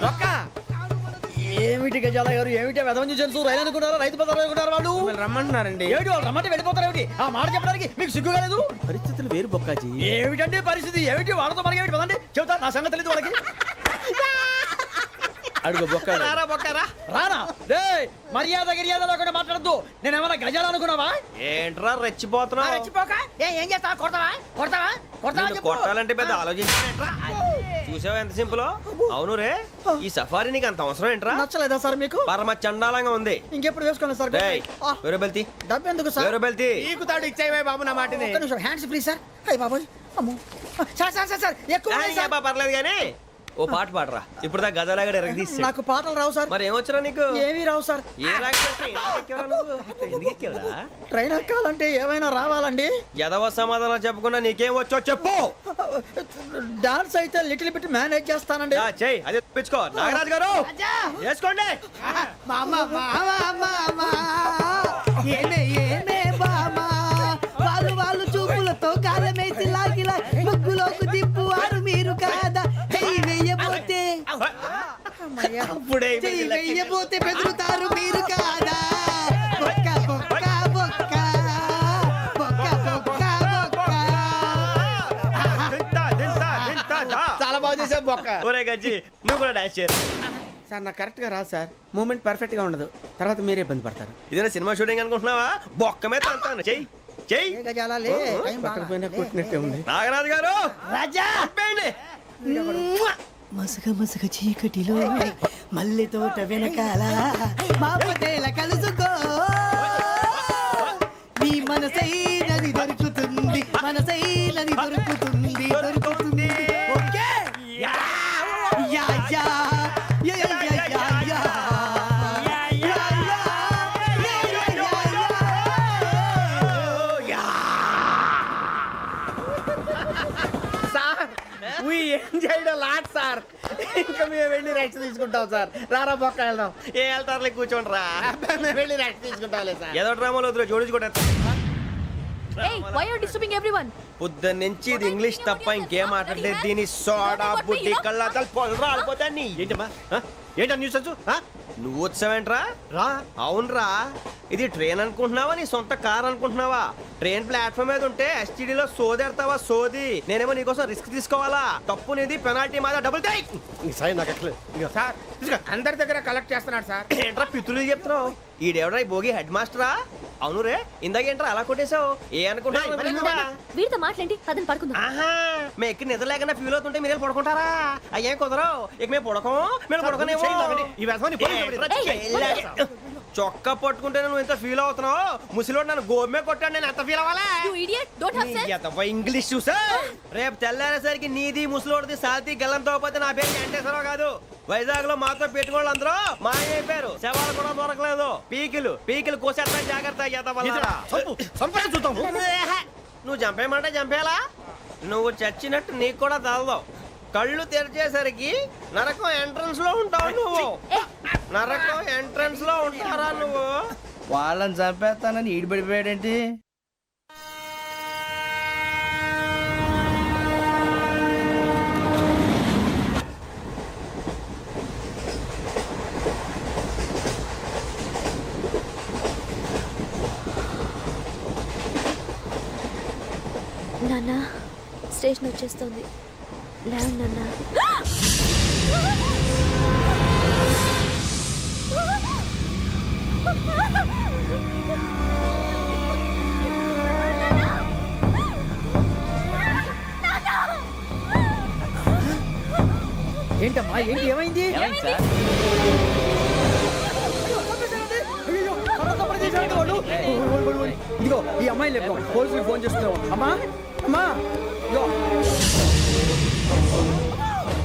బొక్క. ఏమిటి గజాల గారు, ఏమిటి వెదవం చూసారు? రైలు అనుకున్నారా, రైతు బజార్ అనుకున్నారు వాళ్ళు? రమ్మంటున్నారండి. ఏమిటి వాళ్ళు రమ్మంటే వెళ్ళిపోతారు? ఏమిటి ఆ మాట చెప్పడానికి మీకు సిగ్గు కాలేదు? పరిస్థితులు వేరు బొక్కాజీ. ఏమిటండి పరిస్థితి? ఏమిటి వాళ్ళతో మనకి ఏమిటి? పదండి చెబుతా, నా సంగతి తెలియదు వాళ్ళకి. అడుగు బొక్క. రారా బొక్కరా. రానా రే, మర్యాద గిర్యాద లేకుండా మాట్లాడద్దు. నేనేమన్నా గజాలు అనుకున్నావా? ఏంట్రా రెచ్చిపోతున్నావు? రెచ్చిపోక ఏం చేస్తావా? కొడతావా కొడతావా కొడతావా నిన్ను చెప్పు. కొట్టాలంటే పెద్ద ఆలోచించానేట్రా. చూసావా ఎంత సింపుల్? అవును రే, ఈ సఫారీ నీకు అంత అవసరం ఏంట్రా? నచ్చలేదా సార్ మీకు? పరమ చండాలంగా ఉంది. ఇంకెప్పుడు వేసుకోండి సార్. డేయ్, వేరే బెల్తి, డబ్బు ఎందుకు సార్? వేరే బెల్తి. నీకు తాడు ఇచ్చాయి బాబు నా మాటని. ఒక్క నిమిషం, హ్యాండ్స్ ప్లీజ్ సార్. అయ్య బాబోయ్, అమ్మో సార్ సార్ సార్ సార్ ఎక్కువ ఉన్నాయి సార్. పర్లేదు కానీ ఓ పాట పాడరా. ఇప్పుడు దా గదలాగడ ఎరగదీసి. నాకు పాటలు రావు సార్. మరి ఏమొచ్చరా నీకు? ఏమీ రావు సార్. ఏ రాకెవరా? ట్రైన్ ఎక్కాలంటే ఏమైనా రావాలండి? ఎదవ సమాధానం చెప్పకుండా నీకేం వచ్చో చెప్పు. డాన్స్ అయితే లిటిల్ బిట్ మేనేజ్ చేస్తానండి. చెయ్యి, అదే తెప్పించుకో. నాగరాజు గారు వేసుకోండి. మామా మామా మామా ఏమే ఏమే బామా, వాళ్ళు చూపులతో కాలమేసి లాగిలా ముగ్గులోకి తిప్పువారు మీరు కాదా? చెయ్యి వెయ్యబోతే చెయ్యి వెయ్యబోతే బెదురుతారు మీరు కాదా? బొక్క బొక్క బొక్క బొక్క బొక్క బొక్క. చాలా బాగా చేసావు బొక్క. ఒరే గజ్జి, నువ్వు కూడా డాన్స్ చేయరు. సార్ నాకు కరెక్ట్ గా రాదు సార్. మూమెంట్ పర్ఫెక్ట్ గా ఉండదు, తర్వాత మీరే ఇబ్బంది పడతారు. ఇదేనా సినిమా షూటింగ్ అనుకుంటున్నావా? బొక్క మీద అంటాను. చెయ్యి చెయ్యి. గజాలే పక్కన పోయినా కొట్టినట్టే ఉంది. నాగరాజు గారు రాజా మసగ మసగ చీకటిలో మల్లె తోట వెనకాల మా పటేల కలుసుకో. నీ మనసైనది దొరుకుతుంది, మనసైనది దొరుకుతుంది, దొరుకుతుంది. Okay yeah yeah yeah yeah yeah yeah yeah. We enjoyed a lot, sir. ఇంకా మేము వెళ్ళి రెస్ట్ తీసుకుంటాం సార్. రారా బొక్క వెళ్దాం. ఏ వెళ్తారులే, కూర్చోండి రా. మేము వెళ్ళి రెస్ట్ తీసుకుంటాంలే సార్. ఏదో డ్రామాలో వద్దు, జోడించుకోవడం. పొద్దున్న నుంచి ఇది ఇంగ్లీష్ తప్ప ఇంకేం మాట్లాడలేదు. దీని సోడా బుడ్డి కళ్ళ పొలం రాలిపోతా. నీ ఏంటమ్మా ఏంటా న్యూస్ వచ్చు? నువ్వు వచ్చావేంట్రా? రా. అవునరా, ఇది ట్రైన్ అనుకుంటున్నావా, నీ సొంత కార్ అనుకుంటున్నావా? ట్రైన్ ప్లాట్ఫామ్ మీద ఉంటే ఎస్టీడీలో సోదేడతావా? సోది. నేనేమో నీకోసం రిస్క్ తీసుకోవాలా? తప్పు నీది, పెనాల్టీ మాదా, డబుల్ టై. సార్ నాకు ఎట్లేదు సార్. అందరి దగ్గర కలెక్ట్ చేస్తున్నాడు సార్. ఏంట్రా పితులు చెప్తున్నావు? ఈడెవడ్రా, ఈ భోగి హెడ్ మాస్టరా? అవును రే, ఇందాకేంట్రా అలా కొట్టేశావు? ఏ అనుకుంటున్నా? వీరితో మాట్లాడి అతను పడుకుందాం. ఆహా, మేము ఎక్కడ నిద్ర లేకుండా ఫీల్ అవుతుంటే మీరు పడుకుంటారా? అయ్యేం కుదరవు. ఇక మేము పడకం, మేము పడకనేమో. చొక్కా పట్టుకుంటే నువ్వు ఎంత ఫీల్ అవుతున్నావు? ముసలివాడు నన్ను గోమే కొట్టాడు, నేను ఎంత ఫీల్ అవ్వాలా? ఇంగ్లీష్ చూసా? రేపు తెల్లారేసరికి నీది ముసలివాడిది సాల్తీ గల్లంతో పోతే నా పేరు వెంకటేశ్వరరావు కాదు. వైజాగ్ లో మాతో పెట్టుకోళ్ళు అందరూ మాయైపోయారు. శవాలు కూడా దొరకలేదు. పీకిలు కోసేస్తా, జాగ్రత్త. నువ్వు చంపేయమంటే చంపేలా? నువ్వు చచ్చినట్టు నీకు కూడా తగదు. కళ్ళు తెరిచేసరికి నరకం ఎంట్రన్స్ లో ఉంటావు నువ్వు. నరకం ఎంట్రన్స్ లో ఉంటారా నువ్వు? వాళ్ళని చంపేస్తానని ఈడిపడిపోయాడేంటి? నాన్న వచ్చేస్తుంది. లేవండి అన్న. ఏంటమ్మా ఏంటి ఏమైంది? ఇదిగో ఈ అమ్మాయి లేపు పోలీసులకు ఫోన్ చేస్తున్నావు. అమ్మా అమ్మా ఇదిగో.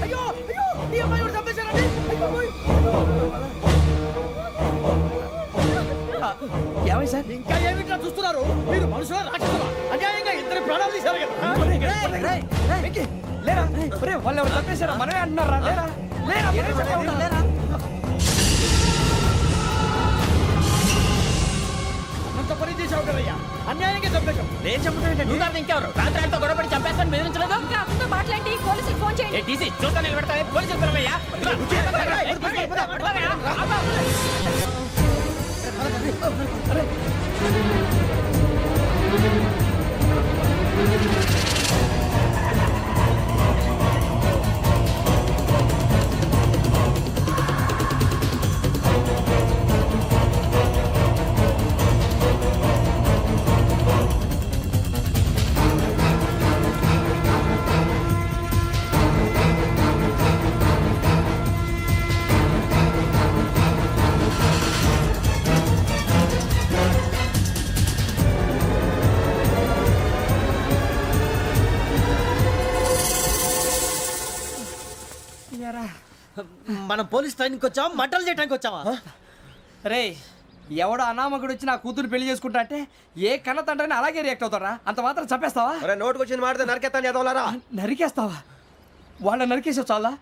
అయ్యో అయ్యో ఈ అమ్మాయి కూడా చంపేశారండి. అయ్యో, ఓయ్. ఏమై సార్ ఇంకా ఏమిట్లా చూస్తున్నారు? మీరు మనుషుల రాక్షసులా? అన్యాయంగా ఇద్దరు ప్రాణాలు తీశారు కదా. లేరా వాళ్ళు ఎవరు చంపేశారా? మనమే అంటున్నారా? లేరా లేరా లేరా పని చేసావు కదయ్యా, అన్యాయంగా చంపేశావు. నేను చంపడం ఇంకెవరు? రాత్రి గొడవపడి చంపేస్తాను బెదిరించలేదు. మాట్లాడి పోలీసులకు ఫోన్ చేయండి. టీసీ చూస్తా నిలబెడతా పోలీసులు పిలవయ్యా. మనం పోలీస్ ట్రైనింగ్కి వచ్చావా మంటలు చేయడానికి వచ్చావా? రే ఎవడో అనామకుడు వచ్చి నా కూతురు పెళ్లి చేసుకుంటా అంటే ఏ కన్న తండ్రిని అలాగే రియాక్ట్ అవుతారా? అంత మాత్రం చంపేస్తావా? నోటుకు వచ్చింది మాడితే నరికెత్తాను చదవాలరా. నరికేస్తావా? వాళ్ళని నరికేసావు చాలా,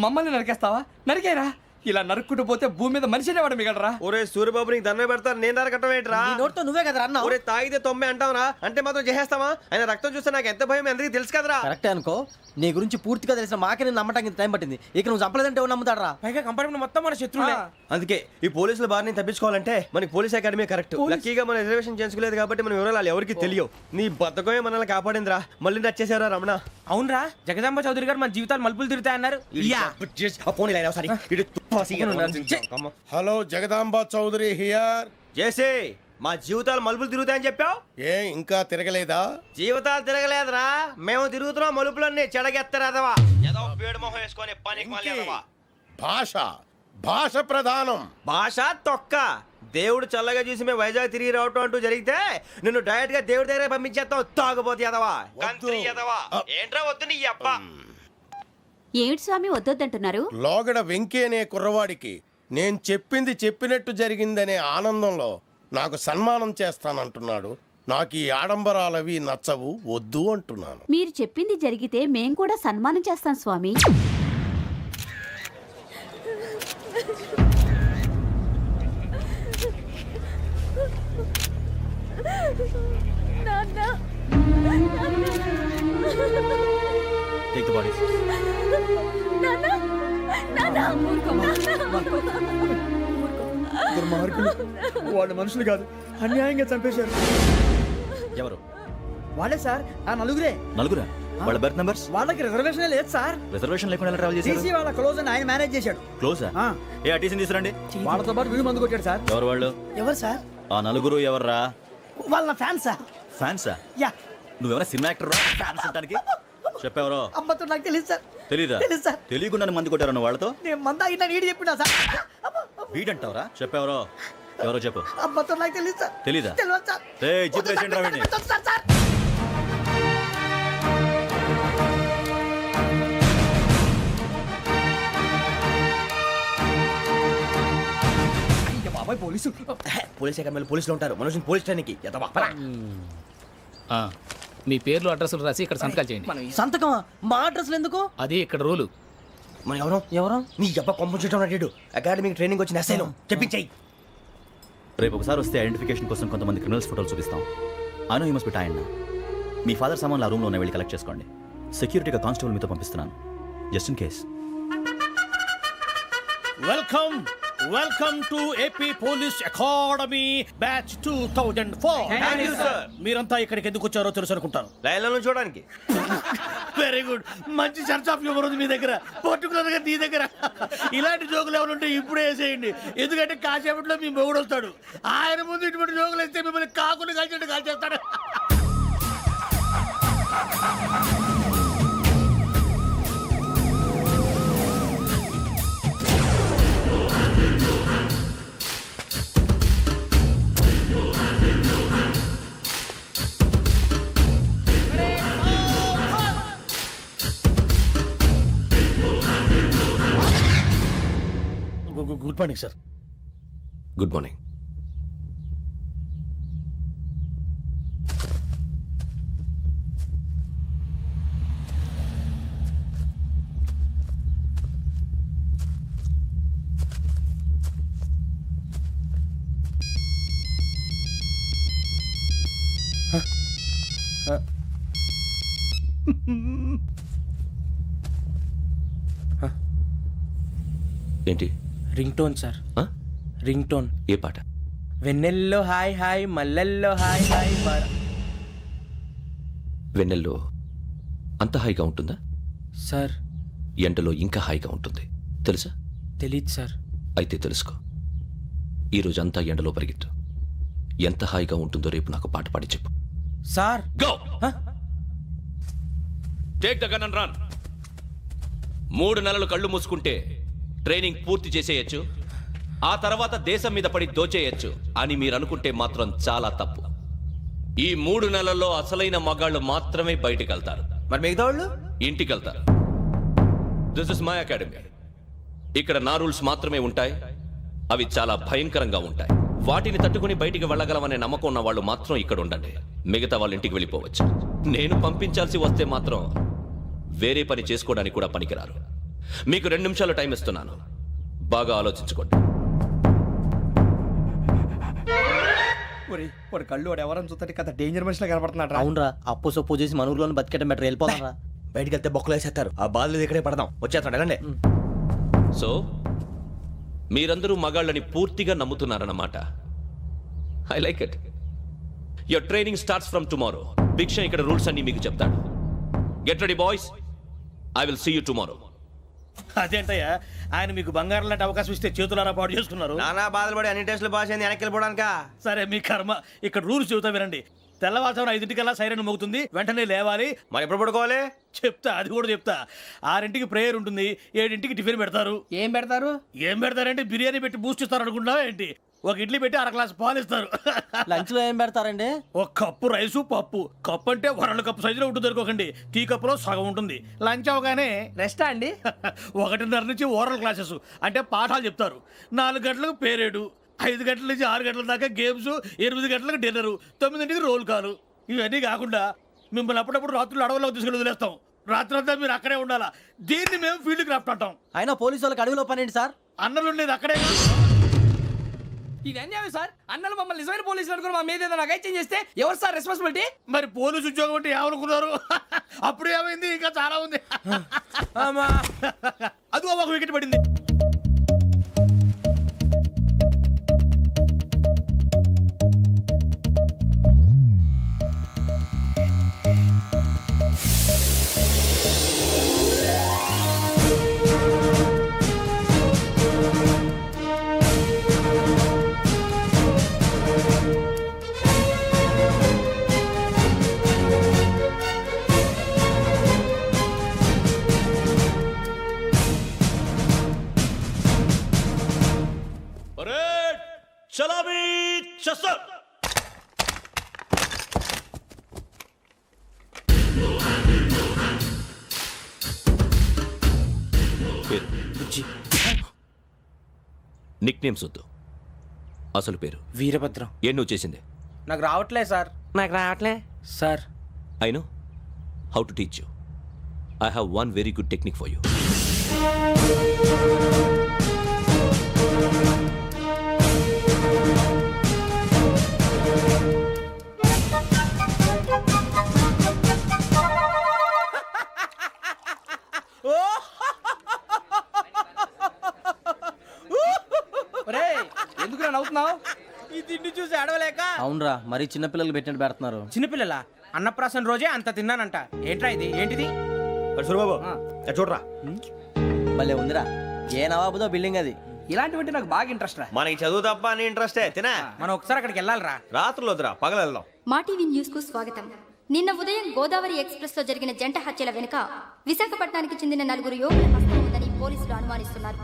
మమ్మల్ని నరికేస్తావా? నరికేరా. ఇలా నరుక్కుంటూ పోతే భూమి మీద మనిషినే వాడు మిగలరా. ఒరే సూర్యబాబు నీకు దండ పెడతారు, నేను నరకటం ఏంట్రా? నోట్తో నువ్వే కదా అన్నావు. ఒరే తాగితే తొమ్మే అంటావురా, అంటే మాత్రం చేసేస్తావా? ఆయన రక్తం చూస్తే నాకు ఎంత భయం అందరికీ తెలుసు కదరా. కరెక్టే అనుకో, నీ గురించి పూర్తిగా తెలిసిన మాకే నేను నమ్మటానికి ఇంత టైం పట్టింది. ఇక నువ్వు చంపలేదంటే ఎవరు నమ్ముతాడరా? పైగా కంపార్ట్మెంట్ మొత్తం మన శత్రువులే. అందుకే ఈ పోలీసుల బారిని తప్పించుకోవాలంటే మనకి పోలీస్ అకాడమీ కరెక్ట్. లక్కీగా మన రిజర్వేషన్ చేసుకోలేదు కాబట్టి మన వివరాలు ఎవరికి తెలియవు. నీ బద్దకమే మనల్ని కాపాడిందిరా. మళ్ళీ నచ్చేసారా రమణ? అవునరా, జగదాంబ చౌదరి గారు మన జీవితాలు మలుపులు తిరుగుతాయన్నారు. Hello Jagadamba Chowdary here. చేసే మా జీవితాలు మలుపులు తిరుగుతాయని చెప్పావు. ఏ ఇంకా తిరగలేదా? జీవితాలు తిరగలేదురా, మేము తిరుగుతున్నాం మలుపులన్నీ. చెడగెత్తరాదవా ఏదో పేడు మొహం వేసుకొని పనికి మాలేదవా. భాష భాష ప్రధానం. భాష తొక్క. దేవుడు చల్లగా చూసి మేము వైజాగ్ తిరిగి రావటం అంటూ జరిగితే నిన్ను డైరెక్ట్ గా దేవుడి దగ్గర పంపించేస్తాం. తాగబోతు ఎదవా, కంత్రి ఎదవా. ఏంట్రా వద్దు నీ అబ్బా. ఏమిటి స్వామి వద్దొద్దంటున్నారు? లోగడ వెంకీ అనే కుర్రవాడికి నేను చెప్పింది చెప్పినట్టు జరిగిందనే ఆనందంలో నాకు సన్మానం చేస్తానంటున్నాడు. నాకు ఈ ఆడంబరాలవి నచ్చవు, వద్దు అంటున్నాను. మీరు చెప్పింది జరిగితే మేం కూడా సన్మానం చేస్తాం స్వామి. Take the bodies. దుర్మార్గులు. వాళ్ళు మనుషులు కాదు, అన్యాయంగా చంపేశారు. ఎవరు? వాళ్ళే సార్, ఆ నలుగురే. నలుగురా? వాళ్ళ బర్త్ నంబర్స్? వాళ్ళకి రిజర్వేషన్ లేదు సార్. రిజర్వేషన్ లేకుండా ఎలా ట్రావెల్ చేశారు? టీసీ వాళ్ళ క్లోజ్ అని ఆయన మేనేజ్ చేశాడు. క్లోజా? ఏ ఆ టీసీని తీసురండి. వాళ్ళతో పాటు వీడు మందు కొట్టాడు సార్. ఎవరు వాళ్ళు? ఎవరు సార్? ఆ నలుగురు ఎవర్రా? వాళ్ళ ఫ్యాన్స్ సార్. ఫ్యాన్సా? యా. నువ్వెవరా సినిమా యాక్టర్ రా? ఫ్యాన్స్ అంటానికి చెప్పేవరో? అమ్మతో నాకు తెలియదు సార్. తెలీదా? తెలీదు సార్. తెలియకుండా మంది కొట్టారు వాళ్ళతో? నేను మంద అయినా నీడి చెప్పినా సార్. వీడంటావరా? చెప్పేవరో? ఎవరో చెప్పు. అమ్మతో నాకు తెలియదు సార్. తెలీదా? తెలియదు సార్. ఏయ్ చిత్రేషన్ రావండి. సార్ సార్ బాబాయ్ పోలీసు. పోలీస్ అకాడమీలో పోలీసులు ఉంటారు. మనుషులు పోలీస్ ట్రైనింగ్ కి ఎదవా. మీ పేర్లు అడ్రస్లు రాసి ఇక్కడ సంతకాలు చేయండి. సంతకమా? మా అడ్రస్లు ఎందుకు? అది ఇక్కడ రూలు. మనం ఎవరో ఎవరు? నీ అబ్బా పంపించడం అడిగాడు. అకాడమిక్ ట్రైనింగ్ వచ్చిన అసైలం చెప్పించాయి. రేపు ఒకసారి వస్తే ఐడెంటిఫికేషన్ కోసం కొంతమంది క్రిమినల్స్ ఫోటోలు చూపిస్తాం. I know you must be tired now. Me father సామాన్లు ఆ రూమ్లో ఉన్న వెళ్ళి కలెక్ట్ చేసుకోండి. సెక్యూరిటీగా కానిస్టేబుల్ మీతో పంపిస్తున్నాను, just in case. Welcome welcome to AP police academy batch 2004. మీరంతా ఇక్కడికి ఎందుకు వచ్చారో తెలుసు అనుకుంటాను. లైన్లో చూడడానికి. వెరీ గుడ్, మంచి సెన్స్ ఆఫ్ హ్యూమర్ ఉంది మీ దగ్గర, పర్టికులర్ గా నీ దగ్గర. ఇలాంటి జోకులు ఎవరు ఉంటే ఇప్పుడే వేసేయండి, ఎందుకంటే కాసేపట్లో మీ మొగుడు వస్తాడు. ఆయన ముందు ఇటువంటి జోకులు వేస్తే మిమ్మల్ని కాకుండా కాల్చేట్టు కాల్చేస్తాడు. Good morning sir. Good morning. ఏంటి? Ring tone sir, ring tone. ఏ పాట? వెన్నెల్లో హాయ్ హాయ్ మల్లెల్లో హాయ్ హాయ్. వెన్నెల్లో అంత హాయిగా ఉంటుందా సార్? ఎండలో ఇంకా హాయిగా ఉంటుంది తెలుసా? తెలీదు సార్. అయితే తెలుసుకో, ఈరోజు అంతా ఎండలో పరిగెత్తు. ఎంత హాయిగా ఉంటుందో రేపు నాకు పాట పాడి చెప్పు. Sir go take the gun and run. 3 నెలలు కళ్ళు మూసుకుంటే ట్రైనింగ్ పూర్తి చేసేయచ్చు, ఆ తర్వాత దేశం మీద పడి దోచేయచ్చు అని మీరు అనుకుంటే మాత్రం చాలా తప్పు. ఈ 3 నెలల్లో అసలైన మగాళ్ళు మాత్రమే బయటికి వెళ్తారు. మరి మిగతా వాళ్ళు ఇంటికి వెళ్తారు. This is my academy. ఇక్కడ నా రూల్స్ మాత్రమే ఉంటాయి, అవి చాలా భయంకరంగా ఉంటాయి. వాటిని తట్టుకుని బయటికి వెళ్ళగలమనే నమ్మకం ఉన్న వాళ్ళు మాత్రం ఇక్కడ ఉండండి, మిగతా వాళ్ళు ఇంటికి వెళ్ళిపోవచ్చు. నేను పంపించాల్సి వస్తే మాత్రం వేరే పని చేసుకోవడానికి కూడా పనికిరారు. మీకు 2 నిమిషాలు టైం ఇస్తున్నాను, బాగా ఆలోచించుకోండి. వాడు కళ్ళు వాడు ఎవరైనా చూస్తే కదా డేంజర్ మనిషిలో కనపడుతున్నాడు. అవునరా, అప్పు సొప్పు చేసి మన ఊర్లో బతికేయడం బెటర్. వెళ్ళిపోతారా? బయటికి వెళ్తే బొక్కలు వేసేస్తారు. ఆ బాధలు ఇక్కడే పడదాం. వచ్చేస్తాడు వెళ్ళండి. సో మీరందరూ మగాళ్ళని పూర్తిగా నమ్ముతున్నారన్నమాట. I like it. Your training starts from tomorrow. భిక్ష ఇక్కడ రూల్స్ అన్ని మీకు చెప్తాడు. Get ready boys, I will see you tomorrow. అదేంటయ్యా, ఆయన మీకు బంగారం లాంటి అవకాశం ఇస్తే చేతులారా పాటు చేసుకున్నారు. నానా బాధలు పడి అన్ని టెస్టులు పాస్ అయింది, వెనక్కి వెళ్ళిపోవడానికా? సరే మీ కర్మ. ఇక్కడ రూల్స్ చెబుతా వినండి. తెల్లవారుజామున 5 సైరన్ మోగుతుంది, వెంటనే లేవాలి. మరి ఎప్పుడు పడుకోవాలి? చెప్తా, అది కూడా చెప్తా. 6 ప్రేయర్ ఉంటుంది, 7 టిఫిన్ పెడతారు. ఏం పెడతారు? ఏం పెడతారంటే బిర్యానీ పెట్టి బూస్ట్ ఇస్తారు అనుకుంటున్నావా ఏంటి? ఒక ఇడ్లీ పెట్టి 1 గ్లాస్ పాలు ఇస్తారు. లంచ్ లో ఏం పెడతారండి? ఒక కప్పు రైసు పప్పు. కప్పు అంటే 1 కప్పు సైజులో ఉంటుంది అనుకోకండి, టీ కప్పులో సగం ఉంటుంది. లంచ్ అవగానే రెస్టా అండి? 1:30 నుంచి ఓరల్ క్లాసెస్ అంటే పాఠాలు చెప్తారు. 4 గంటలకు పేరేడు, 5 గంటల నుంచి 6 గంటల దాకా గేమ్స్, 8 గంటలకు డిన్నరు, 9ంటికి రోల్ కాలు. ఇవన్నీ కాకుండా మిమ్మల్ని అప్పుడప్పుడు రాత్రులు అడవుల్లో తీసుకెళ్ళి వదిలేస్తాం. రాత్రంతా మీరు అక్కడే ఉండాలా. దీన్ని మేము ఫీల్డ్ క్రాఫ్ట్ అంటాం. అయినా పోలీసు వాళ్ళకి అడవిలో పని ఏంటి సార్? అన్నలు ఉండేది అక్కడే. ఇది అన్యాయం సార్. అన్నలు మమ్మల్ని నిజమైన పోలీసులు అనుకుని మా మీద ఏదైనా నగైత్యం చేస్తే ఎవరు సార్ రెస్పాన్సిబిలిటీ? మరి పోలీసు ఉద్యోగం అంటే ఏమనుకున్నారు? అప్పుడు ఏమైంది, ఇంకా చాలా ఉంది. అది ఒక వికెట్ పడింది. చలామీ చసర్. నిక్ నేమ్స్ వద్దు, అసలు పేరు. వీరభద్రం. ఏం నువ్వు చేసింది? నాకు రావట్లే సార్. నాకు రావట్లే sir. I know how to teach you. I have one very good technique for you. ఏడుస్తున్నావు? ఈ తిండి చూసి ఏడవలేక. అవునరా, మరి చిన్నపిల్లలు పెట్టినట్టు పెడుతున్నారు. చిన్నపిల్లల అన్నప్రాసన రోజే అంత తిన్నానంట. ఏంట్రా ఇది? ఏంటిది? సూరిబాబు చూడరా, భలే ఉందిరా. ఏ నవాబుదో బిల్డింగ్ అది. ఇలాంటివంటే నాకు బాగా ఇంట్రెస్ట్ రా. మనకి చదువు తప్ప అని ఇంట్రెస్టే తినా. మనం ఒకసారి అక్కడికి వెళ్ళాలిరా. రాత్రులు వద్దురా, పగలు వెళ్దాం. మా టీవీ న్యూస్ కు స్వాగతం. నిన్న ఉదయం గోదావరి ఎక్స్ప్రెస్ లో జరిగిన జంట హత్యల వెనుక విశాఖపట్నానికి చెందిన 4 యువకుల హస్తం ఉందని పోలీసులు అనుమానిస్తున్నారు.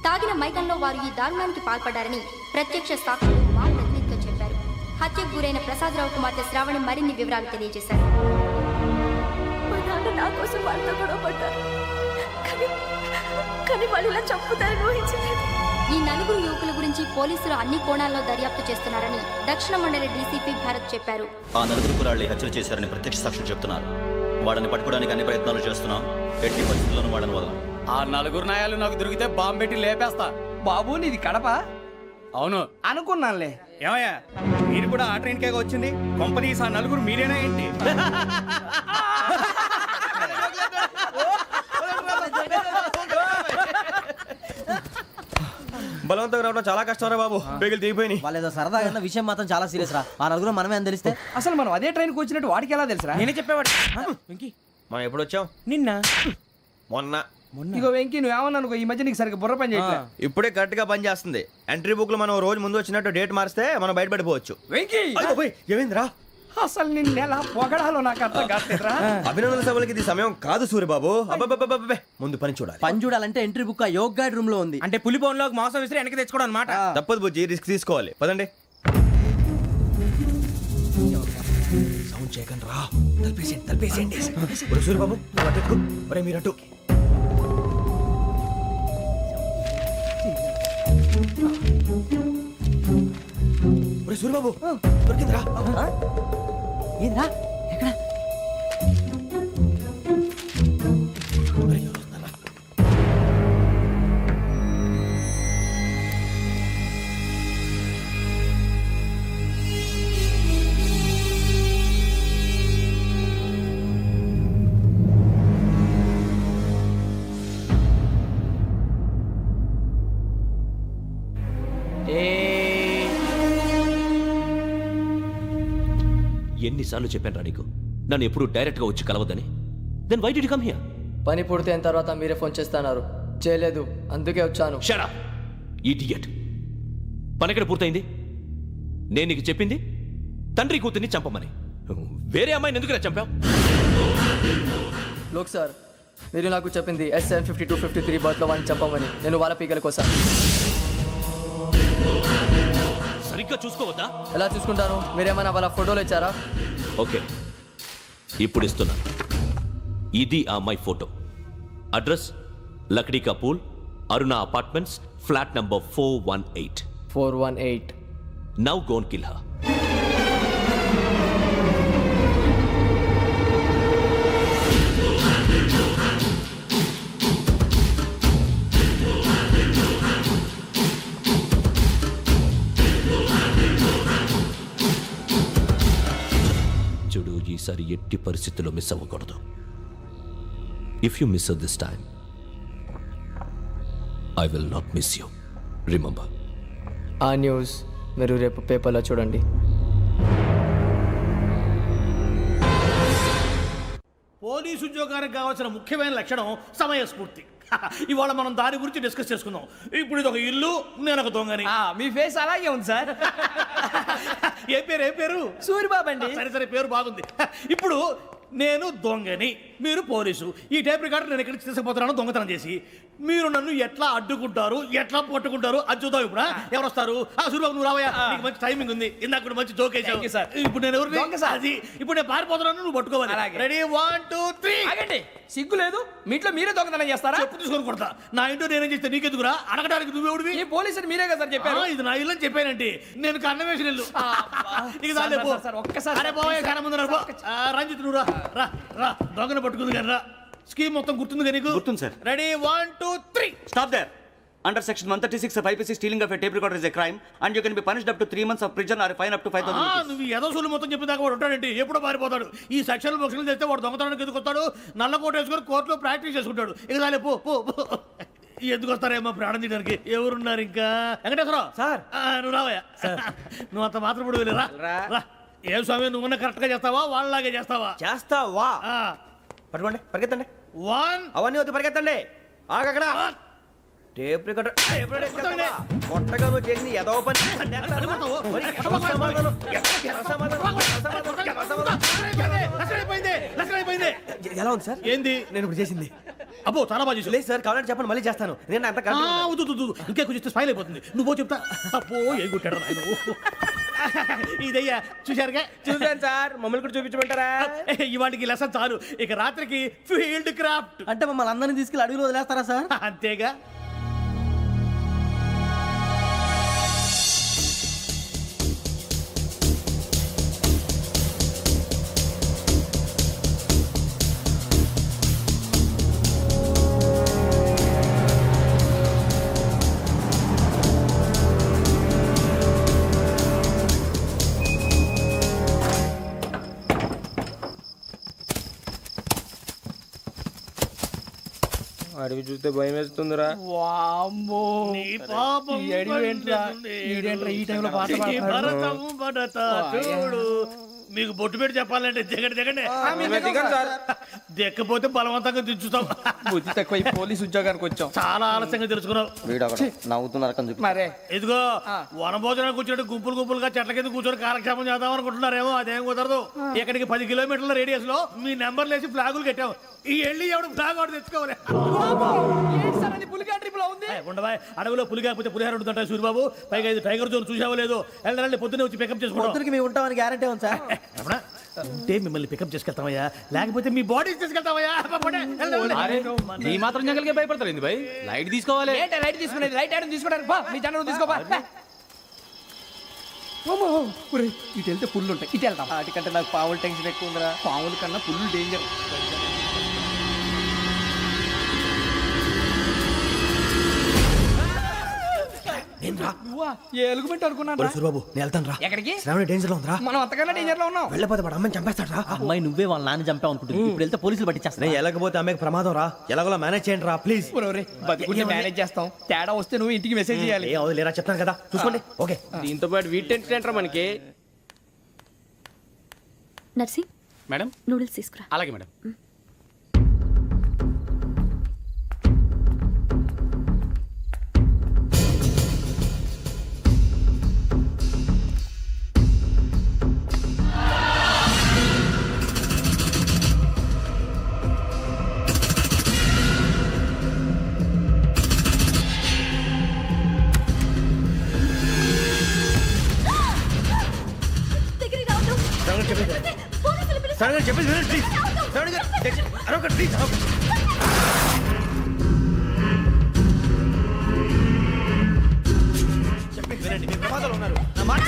తాగిన మైకంలో వారు ఈ దారుణానికి పాల్పడ్డారని ప్రత్యక్ష సాక్షులు మా ప్రతినిధితో చెప్పారు. హత్యకు గురైన ప్రసాదరావు కుమార్తె శ్రావణి మరిన్ని వివరాలు తెలియజేశారు. మా నాన్న నా కోసం వాళ్ళతో గొడవ పడ్డారు, కానీ వాళ్ళు ఇలా చంపుతారని ఊహించలేదు. ఈ 4 యువకుల గురించి పోలీసులు అన్ని కోణాల్లో దర్యాప్తు చేస్తున్నారని దక్షిణ మండలి డీసీపీ భరత్ చెప్పారు. ఆ 4 కురాళ్ళు హత్యలు చేశారని ప్రత్యక్ష సాక్షులు చెప్తున్నారు. వాళ్ళని పట్టుకోవడానికి అన్ని ప్రయత్నాలు చేస్తున్నాం. ఎట్టి పరిస్థితుల్లోనూ వాళ్ళని వదలం. ఆ 4 నాయాలు నాకు దొరికితే బాంబు పెట్టి లేపేస్తా. బాబు నీది కడప? అవును అనుకున్నానులే. ఏమయ్యా, మీరు కూడా ఆ ట్రైన్ కేగా వచ్చింది? కంపెనీస్ ఆ 4 మీరేనా ఏంటి? బలవంతంగా రావడం చాలా కష్టం రా బాబు, బేగులు దిగిపోయినాయి. వాళ్ళేదో సరదాగా అన్న విషయం మాత్రం చాలా సీరియస్ రా. ఆ 4 మనమే అని తెలిస్తే అసలు మనం అదే ట్రైన్ కి వచ్చినట్టు వాడికి ఎలా తెలుసురా? నేనే చెప్పేవాడు. మనం ఎప్పుడు వచ్చాం? నిన్న మొన్న. ఇగో వెంకీ, నువ్వేమన్నా అనుకో, ఈ మధ్య నీకు సరిగ్గా బుర్ర పని చేయట్లే. ఇప్పుడే కరెక్ట్ గా పని చేస్తుంది. ఎంట్రీ బుక్ లో మనం రోజు ముందు వచ్చినట్టు డేట్ మారిస్తే మనం బయటపడిపోవచ్చు. వెంకీ, ఏమైందిరా? అసలు నిన్న ఎలా పొగడాలో నాకు అర్థం కాట్లేదురా. అభినందన సభలకి ఇది సమయం కాదు సూరిబాబు. అబ్బబ్బబ్బబ్బబ్బే, ముందు పని చూడాలి. పని చూడాలంటే ఎంట్రీ బుక్ ఆ యోగ్ గైడ్ రూమ్ లో ఉంది. అంటే పులి బోన్లోకి మాంసం విసిరి వెనక్కి తెచ్చుకోవడం అనమాట. తప్పదు బుజ్జి, రిస్క్ తీసుకోవాలి. పదండి. సౌండ్ చేయకండి రా. తలపేసేయండి. సూరిబాబు నువ్వు అటు ఎక్కు. ఒరే మీరు అటు. ఒరే సూరిబాబు దొరికిందిరా. ఏంద్రా ఎక్కడ? ఎన్నిసార్లు చెప్పాను రా నీకు, నన్ను ఎప్పుడు డైరెక్ట్ గా వచ్చి కలవద్దని? Then why did you come here? పని పూర్తయిన తర్వాత మీరే ఫోన్ చేస్తున్నారు. చేయలేదు, అందుకే వచ్చాను. Shut up idiot. పని ఎక్కడ పూర్తయింది? నేను నీకు చెప్పింది తండ్రి కూతుర్ని చంపమని. వేరే అమ్మాయిని ఎందుకు చంపావు? లోక్ సార్, మీరు నాకు చెప్పింది S75253 బర్త్లో వాడిని చంపమని. నేను వాళ్ళ పీకల కోసం. సరిగ్గా చూసుకోవద్దా? ఎలా చూసుకుంటాను? మీరేమైనా వాళ్ళ ఫోటోలు ఇచ్చారా? ఓకే, ఇప్పుడు ఇస్తున్నాను. ఇది ఆ అమ్మాయి ఫోటో. అడ్రస్ లక్డీ కా pool, Aruna apartments, flat number 418. 418. Now go and kill her. చూడు, ఈసారి ఎట్టి పరిస్థితుల్లో మిస్ అవ్వకూడదు. If you miss this time I will not miss you. Remember. ఆ న్యూస్ మీరు రేపు పేపర్లో చూడండి. పోలీసు ఉద్యోగానికి కావాల్సిన ముఖ్యమైన లక్షణం సమయస్ఫూర్తి. ఇవాళ మనం దాని గురించి డిస్కస్ చేసుకుందాం. ఇప్పుడు ఇది ఒక ఇల్లు, నేను ఒక దొంగని. మీ ఫేస్ అలాగే ఉంది సార్. ఏ పేరు? సూరిబాబు అండి. సరే పేరు బాగుంది. ఇప్పుడు నేను దొంగని, మీరు పోలీసు. ఈ టైప్ రికార్డు నేను ఎక్కడికి తీసుకుపోతున్నాను దొంగతనం చేసి. మీరు నన్ను ఎట్లా అడ్డుకుంటారు, ఎట్లా పట్టుకుంటారు అది చూద్దాం. ఇప్పుడు ఎవరు వస్తారు? సూరిబాబు నువ్వు రావయ్యా, నీకు మంచి టైమింగ్ ఉంది. ఇందాక కూడా మంచి జోక్ వేసావు సార్. ఇప్పుడు నేను ఎవరు? అది ఇప్పుడు నేను పారిపోతున్నాను, నువ్వు పట్టుకోవాలి. రెడీ 1 2 3. ఆగండి, సిగ్గు లేదు? మీ ఇంట్లో మీరే దొంగతనం చేస్తారా? చెప్పు తీసుకొని కొడతా. నా ఇంట్లో నేనేం చేస్తే నీకెందుకురా? అడగడానికి నువ్వెవడివి? ఈ పోలీసులు మీరే కదా సార్ చెప్పారు. ఇది నా ఇల్లు అని చెప్పానంటే నేను కన్నం వేసిన ఇల్లు. ఒక్కసారి రంజిత్ నువ్వు రా, దొంగను పట్టుకుంది కానీ రా. స్కీమ్ మొత్తం గుర్తుంది కానీ నీకు? గుర్తుంది sir. Ready 1 2 3. Stop there. Under section 136 of IPC, stealing of a tape recorder is a crime and you can be punished up to 3 months of prison or a fine up to 5,000 rupees. నువ్వు ఏదో సూలు మొత్తం చెప్పేదాకా వాడు ఉంటాడండి, ఎప్పుడో పారిపోతాడు. ఈ సెక్షన్లు బొక్షన్లు చేస్తే వాడు దొంగతనానికి ఎదుకొస్తాడు, నల్ల కోట వేసుకొని కోర్టులో ప్రాక్టీస్ చేసుకుంటాడు. ఇక చాలే పో. ఎందుకు వస్తారేమో ప్రాణం తీయడానికి. ఎవరున్నారు ఇంకా? వెంకటేశ్వరరావు సార్. నువ్వు రావయ్యా. నువ్వు అంత మాత్రం ఇప్పుడు వెళ్ళి రా. ఏం స్వామి, నువ్వు కరెక్ట్ గా చేస్తావా వాళ్ళలాగే చేస్తావా? చేస్తావా? పట్టుకోండి, పరిగెత్తండి. 1 అవన్నీ వద్దు, పరిగెత్తండి. ఆగక్కడ టేప్ రికార్డర్ కొట్టగా నువ్వు చేసింది ఏదో పని. ఎలా ఉంది సార్? ఏంది నేను ఇప్పుడు చేసింది? అబ్బో చాలా బాగా చేసావు. లేదు సార్, కావాలంటే చెప్పండి, మళ్ళీ చేస్తాను. నేను అంత ఇంకే కొంచెం స్మైల్ అయిపోతుంది. నువ్వు చెప్తా. అబ్బో ఏం కొట్టాడు నాయన. ఇదయ్యా చూశారుగా? చూసాను సార్, మమ్మల్ని కూడా చూపించమంటారా? ఇవాటికి లెసన్ చాలు. ఇక రాత్రికి ఫీల్డ్ క్రాఫ్ట్. అంటే మమ్మల్ని అందరినీ తీసుకెళ్ళి అడుగులో వదిలేస్తారా సార్? అంతేగా. అడవి చూస్తే భయం వేస్తుందిరా. నీ పాపం ఈడేంట్రా ఈ టైంలో పాట ఈ భరతము భరత చూడు. మీకు బొట్టు పెట్టి చెప్పాలంటే దిగండి. దిక్కపోతే బలవంతంగా దించుతాం. బుద్ధి తక్కువ పోలీస్ ఉద్యోగానికి వచ్చాం. చాలా ఆలస్యంగా తెలుసుకున్నావు. నవ్వుతున్నారు మరే. ఇదిగో వనభోజనానికి కూర్చొని గుంపులుగా చెట్ల కింద కూర్చొని కాలక్షేపం చేద్దాం అనుకుంటున్నారేమో. అదేం కుదరదు. ఇక్కడికి 10 కిలోమీటర్ల రేడియస్ లో మీ నెంబర్లు వేసి ఫ్లాగులు కట్టాం. ఈ వెళ్ళి ఎవడు ఫ్లాగ్ ఒకటి తెచ్చుకోవాలి. ఉండవా, అడవిలో పులి కాకపోతే పులిహార ఉంటుందంట సూర్యబాబు. పైగా ఇది టైగర్ జోన్ చూసావో లేదో. వెళ్ళండి, పొద్దున్నే వచ్చి పికప్ చేసుకుంటాం. మేము ఉంటామని గ్యారంటీ ఉంది సార్. ఉంటే మిమ్మల్ని పికప్ చేసుకెళ్తామయ్యా, లేకపోతే మీ బాడీ తీసుకెళ్తామయ్యా. నీ మాత్రం జంగల్కే భయపడతారు ఏంది భయ్? లైట్ తీసుకోవాలి. లైట్ తీసుకునేది లైట్ ఆడని తీసుకోవడానికి బా నీ జనం తీసుకోబా. ఇటు వెళ్తే పుల్లు ఉంటాయి, ఇటు వెళ్తాం. వాటికంటే నాకు పావులు టెన్షన్ ఎక్కువ ఉందిరా. పాముల కన్నా పుల్లు డేంజర్. ఎలుగుబెట్టి అనుకున్నాను. సూర్యబాబు నేను వెళ్తాను రా. ఎక్కడికి? శ్రావణి డేంజర్ లో ఉందిరా. మనం అంతకన్నా డేంజర్ లో ఉన్నాం. వెళ్ళపోతే వాడు అమ్మని చంపేస్తాడు రా. అమ్మాయి నువ్వే వాళ్ళ నాన్న చంపావు అనుకుంటుంది. ఇప్పుడు వెళ్తే పోలీసులు పట్టించేస్తా. నేను వెళ్ళకపోతే అమ్మాయికి ప్రమాదం రా. ఎలాగోలా మేనేజ్ చేయండి రా ప్లీజ్. బతుకుంటే మేనేజ్ చేస్తాం. తేడా వస్తే నువ్వు ఇంటికి మెసేజ్ చేయాలి. ఏ లేరా చెప్తాను కదా, చూసుకోండి. ఓకే. దీంతో పాటు వీటి టెంట్ మనకి. Nursing madam. నూడిల్స్ తీసుకురా. అలాగే మేడం. చెప్పేసి ప్లీజ్. శ్రావణి గారు అరొక ప్లీజ్. చెప్పేసి వినండి, మీరు ప్రమాదాలు ఉన్నారు. నా మాట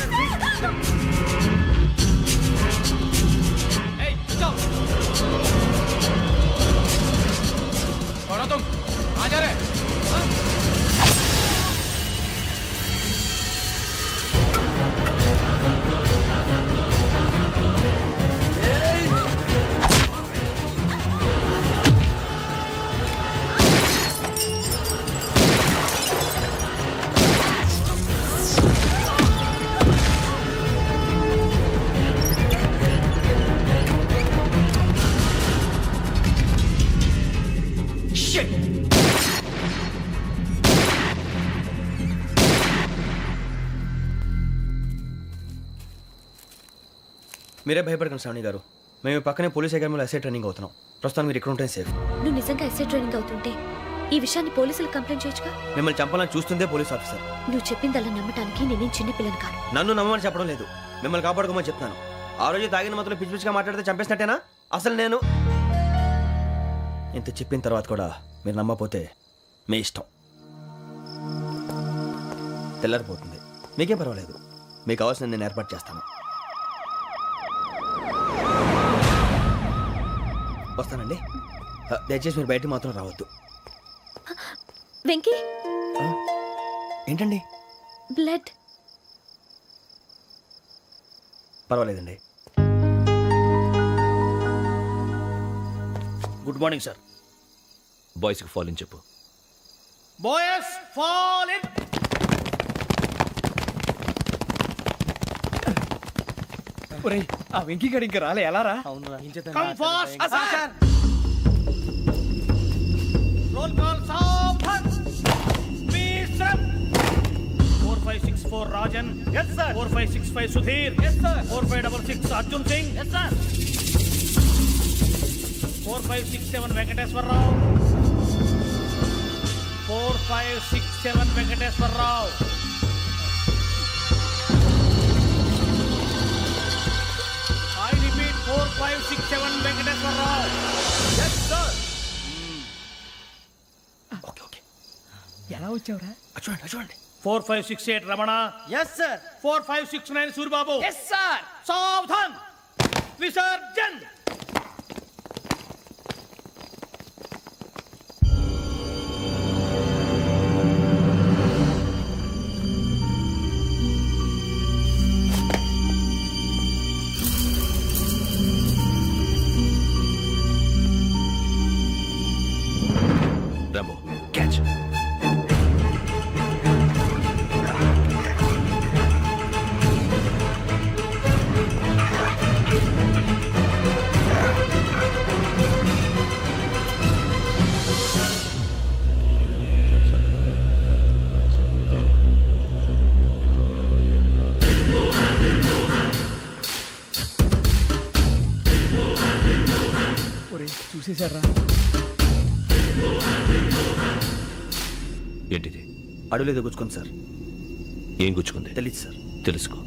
మీరే భయపడకండి శ్రావణి గారు. మేము పక్కనే పోలీస్ అకాడమీలో ఎస్ఐ ట్రైనింగ్ అవుతున్నాం. ప్రస్తుతం మీరు ఇక్కడ ఉంటే సేఫ్. నువ్వు నిజంగా ఎస్ఐ ట్రైనింగ్ అవుతుంటే ఈ విషయాన్ని పోలీసులకు కంప్లైంట్ చేయొచ్చుగా. మిమ్మల్ని చంపాలని చూస్తుందే పోలీస్ ఆఫీసర్. నువ్వు చెప్పిందల్లా నమ్మటానికి నేనేం చిన్న పిల్లని కాను. నన్ను నమ్మమని చెప్పడం లేదు, మిమ్మల్ని కాపాడుకోమని చెప్తాను. ఆ రోజు తాగిన మత్తులో పిచ్చి పిచ్చిగా మాట్లాడితే చంపేసినట్టేనా? అసలు నేను ఇంత చెప్పిన తర్వాత కూడా మీరు నమ్మపోతే మీ ఇష్టం. తెల్లారిపోతుంది, మీకేం పర్వాలేదు. మీకు కావాల్సిన నేను ఏర్పాటు చేస్తాను. వస్తానండి. దయచేసి మీరు బయటకు మాత్రం రావద్దు. వెంకీ, ఏంటండి? బ్లడ్. పర్వాలేదండి. Good morning sir. బాయ్స్కి ఫాలో చెప్పు. Boys fall in. ఆ వెంకీ గడి ఇంకా రాలే ఎలా రా? Come fast sir. Roll call సావధాన్. విశ్రమ్. 4564 Rajan. yes sir. 4565 Sudheer. yes sir. 4566 Arjun Singh. yes sir. 4567 Venkateswararao. 4567 Venkateswararao. I repeat 4567 Venkateswararao. yes sir. ఎలా వచ్చావురా? చూడండి 4568 Ramana. Yes sir. 4569 Suribabu. Yes sir. సావధాన్. విసర్జన్. Rambo catch. చూసేశారా? ఏంటిది? అడవిలో గుచ్చుకోండి సార్. ఏం గుచ్చుకుంది? తెలీదు సార్. తెలుసుకో,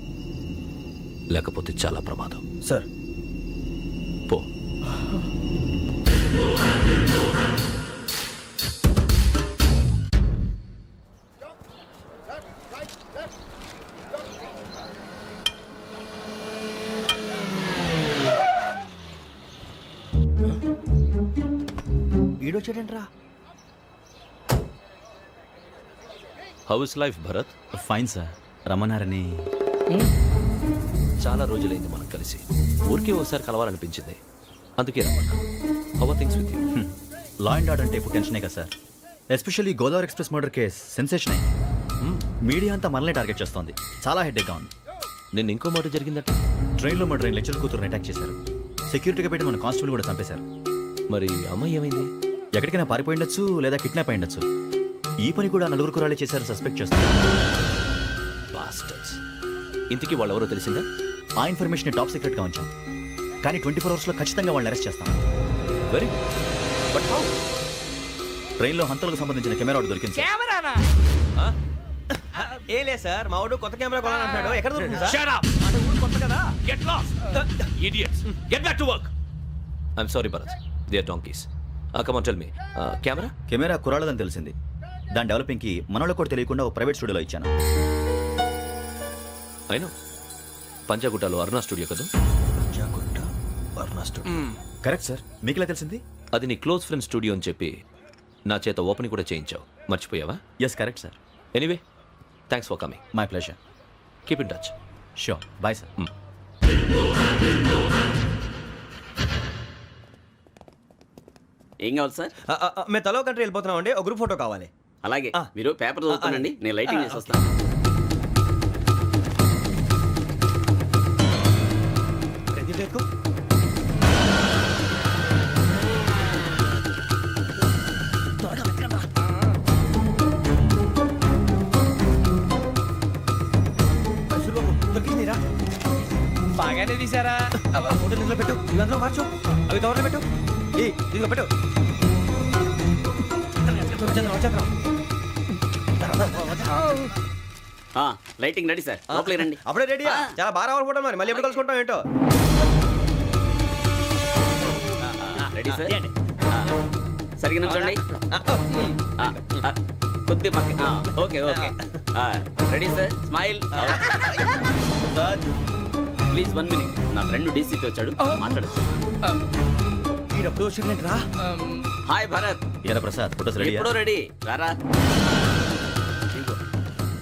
లేకపోతే చాలా ప్రమాదం. సార్ పో. ఈడొచ్చాడేంట్రా? How is life Bharat? Fine sir. రమ్మన్నారని. చాలా రోజులైంది మనం కలిసి. ఊరికే ఒకసారి కలవాలనిపించింది, అందుకే రమ్మన్నా. How are things with you? Law and order అంటే ఇప్పుడు టెన్షనే కదా sir. Especially Godavari express murder case sensation అయింది. మీడియా అంతా మనల్ని టార్గెట్ చేస్తోంది. చాలా హెడ్ఏక్గా ఉంది. నిన్న ఇంకో మాట జరిగిందట. ట్రైన్లో మా ట్రైన్ లెక్చర్ కూతురుని అటాక్ చేశారు. సెక్యూరిటీగా పెట్టి మన కానిస్టేబుల్ కూడా చంపేశారు. మరి అమ్మాయి ఏమైంది? ఎక్కడికైనా పారిపోయి ఉండొచ్చు, లేదా కిడ్నాప్ అయి ఉండొచ్చు. ఈ పని కూడా నలుగురు కురాలే చేశారు సస్పెక్ట్ చేస్తారు. బాస్టర్స్. ఇంతకీ వాళ్ళెవరో తెలిసిందా? ఆ ఇన్ఫర్మేషన్ టాప్ సీక్రెట్గా ఉంచాం, కానీ 24 అవర్స్లో ఖచ్చితంగా వాళ్ళని అరెస్ట్ చేస్తాం. Very but how? ట్రైన్లో హంతలకు సంబంధించిన కెమెరా ఒకటి దొరికింది సార్. కెమెరానా? ఏ లే సార్, మా వాడు కొత్త కెమెరా కొనాలంటున్నాడు. ఎక్కడ దొరుకుతుంది సార్? Shut up! కొత్త కదా. Get lost. Idiots! Get back to work! I'm sorry, Bharat. They are donkeys. Come on, tell me. Camera? Camera కురాలదని తెలిసింది. దాని డెవలపింగ్కి మనోళ్ళకి కూడా తెలియకుండా ఒక ప్రైవేట్ స్టూడియోలో ఇచ్చాను. I know. పంజాగుట్టలో అరుణ స్టూడియో కదా? పంజాగుట్ట అరుణ స్టూడియో. Correct sir. మీకు ఇలా తెలిసింది? అది నీ క్లోజ్ ఫ్రెండ్ స్టూడియో అని చెప్పి నా చేత ఓపెనింగ్ కూడా చేయించావు. మర్చిపోయావా? Yes correct sir. Anyway, thanks for coming. My pleasure. Keep in touch. Sure. Bye sir. ఏం కావాలి సార్? మేము తలో కంట్రీ వెళ్ళిపోతున్నాం అండి. ఒక గ్రూప్ ఫోటో కావాలి. అలాగే, మీరు పేపర్ చదువుతానండి, నేను లైటింగ్ చేసి వస్తాను. బాగానే తీసారా? ఫోటో ఇందులో పెట్టు, ఇవంతా మార్చు, అవి కవర్లో పెట్టు. ఇదిగో పెట్టు. లైటింగ్ రెడీ సార్, లోపలికి రండి. అప్పుడే రెడీ? చాలా బాగా రావాలి ఫోటో. మరి మళ్ళీ ఎప్పుడు కలుసుకుంటాం ఏంటో. Ready sir. సరిగ్గా నుంచోండి. కొద్ది పక్క. Okay okay. Ready sir. Smile. Please 1 minute. నా ఫ్రెండ్ డీసీపీ వచ్చాడు, మాట్లాడచ్చు. హాయ్ భరత్. ఏరా ప్రసాద్, ఫోటోస్ రెడీ? ఎప్పుడో రెడీ. రారా.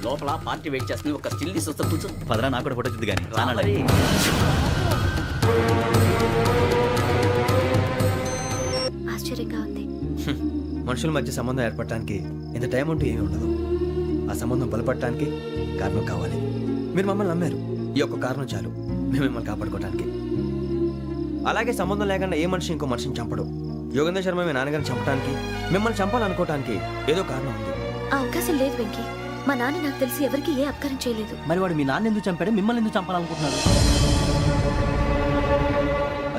లోపల పార్టీ వెయిట్ చేస్తుంది, ఒక స్టిల్ తీసి వస్తా, కూర్చో. పదరా, నాకు కూడా ఫోటో చూద్ది కానీ. ఆశ్చర్యంగా ఉంది. మనుషుల మధ్య సంబంధం ఏర్పడటానికి ఇంత టైం ఉంటే ఏమీ ఉండదు. ఆ సంబంధం బలపడటానికి కారణం కావాలి. మీరు మమ్మల్ని నమ్మారు, ఈ ఒక్క కారణం చాలు మేము మిమ్మల్ని కాపాడుకోవడానికి. అలాగే సంబంధం లేకుండా ఏ మనిషి ఇంకో మనిషిని చంపడు. యోగేంద్ర శర్మ మీ నాన్నగారిని చంపడానికి, మిమ్మల్ని చంపాలనుకోవటానికి ఏదో కారణం ఉంది. ఆ అవకాశం లేదు వెంకీ. మా నాన్న నాకు తెలిసి ఎవరికి ఏ అపకారం చేయలేదు. మరి వాడు మీ నాన్న ఎందుకు చంపాడు, మిమ్మల్ని ఎందుకు చంపాలనుకుంటున్నాడు?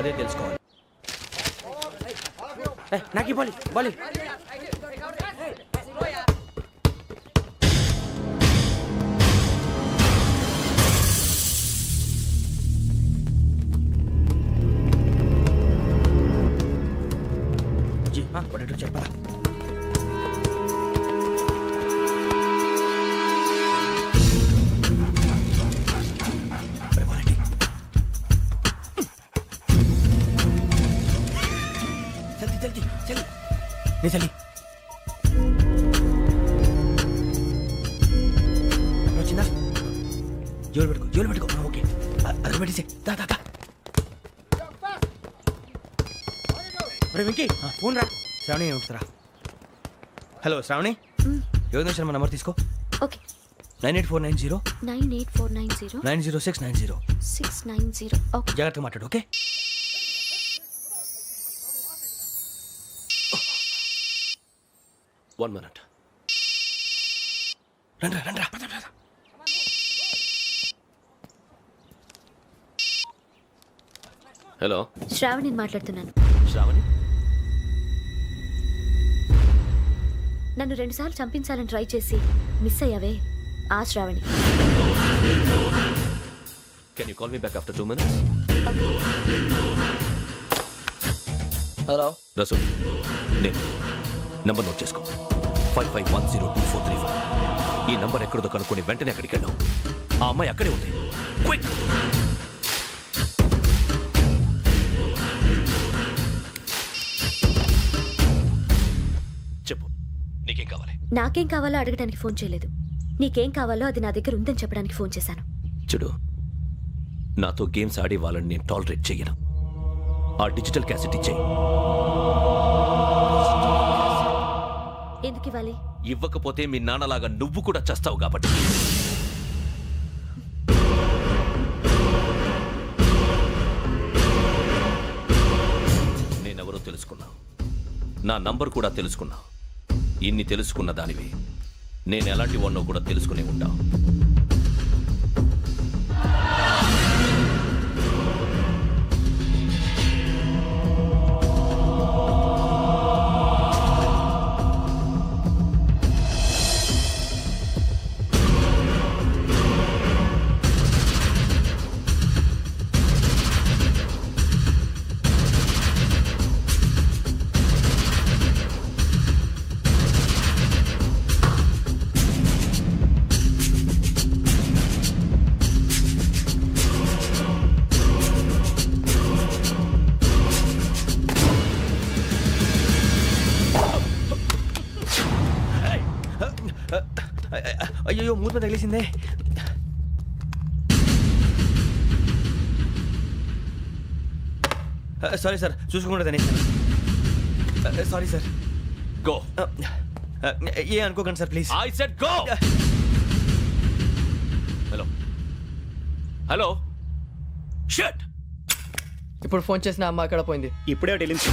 అదే తెలుసుకోవాలి. నాకు బాలి బాలి పడేటో చెప్పరా? చలి వచ్చిందా? జోలు పెట్టుకో. ఓకే, అది పెట్టేసి వెంకీ ఫోన్ రా. శ్రావణి ఏమిటిరా? హలో శ్రావణి, యోగేంద్ర శర్మ నంబర్ తీసుకో. ఓకే. 98490 98490 90690. 690. ఓకే, జాగ్రత్తగా మాట్లాడు. ఓకే. One minute. రండ్రా. హలో, శ్రావణిని మాట్లాడుతున్నాను. శ్రావణి, నన్ను 2 సార్లు చంపించాలని ట్రై చేసి మిస్ అయ్యావే, ఆ Sravani. Can you call me back after 2 minutes? Hello Rasu, నేను నంబర్ నోట్ చేసుకో. 55102435. ఈ నంబర్ ఎక్కడదో కనుక్కొని వెంటనే అక్కడికి వెళ్ళాం. ఆ అమ్మాయి అక్కడే ఉంది. క్విక్! చెప్పు, నీకేం కావాలి? నాకేం కావాలో అడగడానికి ఫోన్ చేయలేదు. నీకేం కావాలో అది నా దగ్గర ఉందని చెప్పడానికి ఫోన్ చేశాను. చూడు, నాతో గేమ్స్ ఆడే వాళ్ళని నేను టాలరేట్ చేయను. ఆ డిజిటల్ క్యాసెట్ ఇచ్చేయి. ఎందుకు ఇవ్వాలి? ఇవ్వకపోతే మీ నాన్నలాగా నువ్వు కూడా చస్తావు కాబట్టి. నేనెవరో తెలుసుకున్నావు, నా నంబర్ కూడా తెలుసుకున్నావు. ఇన్ని తెలుసుకున్న దానివి నేను ఎలాంటి వాడినో కూడా తెలుసుకునే ఉంటావు. అయ్యో, మూత తగిలేసిందే. సారీ సార్, చూసుకోకుండా తినేసాను. Sorry sir. గో. ఏ అనుకోకండి sir, please. I said go. Hello hello, shut. ఇప్పుడు ఫోన్ చేసిన అమ్మ అక్కడ పోయింది. ఇప్పుడే వెళ్ళింది.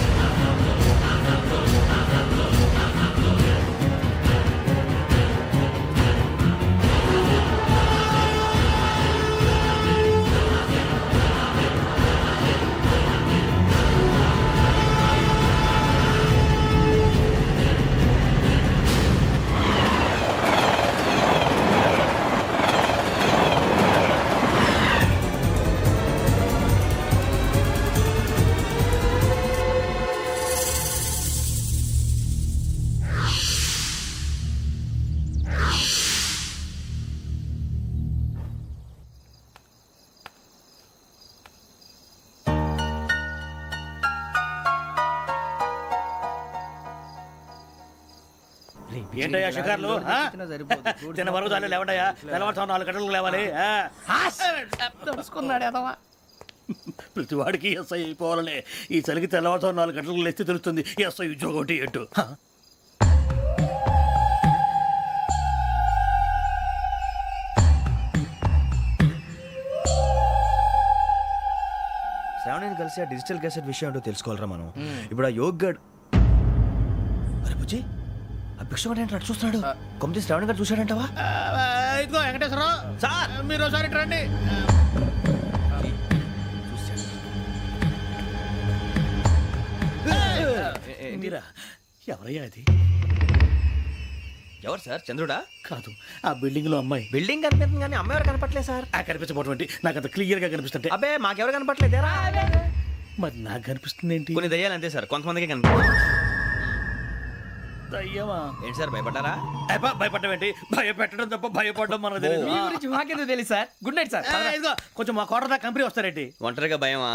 ఏంటయ్యా షికార్లు? తిన్న వరకు దాన్ని లేవండయ్యా. తెల్లవారుతాం 4 గంటలకు లేవాలి. తెలుసుకున్నాడు ఎదవా. ప్రతి వాడికి ఎస్ఐ అయిపోవాలనే ఈ చలికి తెల్లవారుతాం 4 గంటలకు లేస్తే తెలుస్తుంది ఎస్ఐ ఉద్యోగం ఒకటి ఏంటో. శ్రావణిని కలిసి ఆ డిజిటల్ క్యాసెట్ విషయం ఏంటో తెలుసుకోవాలరా మనం. ఇప్పుడు ఆ యోగ్ గడ్ అరే బుజ్జి ఆ భిక్షం ఏంటో అటు చూస్తున్నాడు. కొమ్మిది శ్రావణి గారు చూశాడంటావా? ఇదిగో వెంకటేశ్వరరావు సార్, మీరు ఒకసారి ఇటు రండి. మీరా? ఎవరయ్యా అది? ఎవరు సార్? చంద్రుడా? కాదు, ఆ బిల్డింగ్ లో అమ్మాయి. బిల్డింగ్ కనిపిస్తుంది కానీ అమ్మాయి ఎవరు కనపట్లేదు సార్. కనిపించబోటువంటి నాకు అంత క్లియర్ గా కనిపిస్తుంటే. అబ్బే మాకెవరు కనపట్లేదేరా? మరి నాకు కనిపిస్తుంది ఏంటి? కొన్ని దయ్యాలు అంతే సార్, కొంతమందికి కనిపిస్తుంది. దయ్యమా? ఏంటి సార్ భయపడ్డారా? భయపడడం ఏంటి? భయపెట్టడం తప్ప భయపడడం మనకు తెలియదు. మీ గురించి మాకెందుకు తెలుసు సార్. Good night sir. ఇదిగో కొంచెం మా కోట దాకా కంపెనీ వస్తారేంటి? ఒంటరిగా భయమా?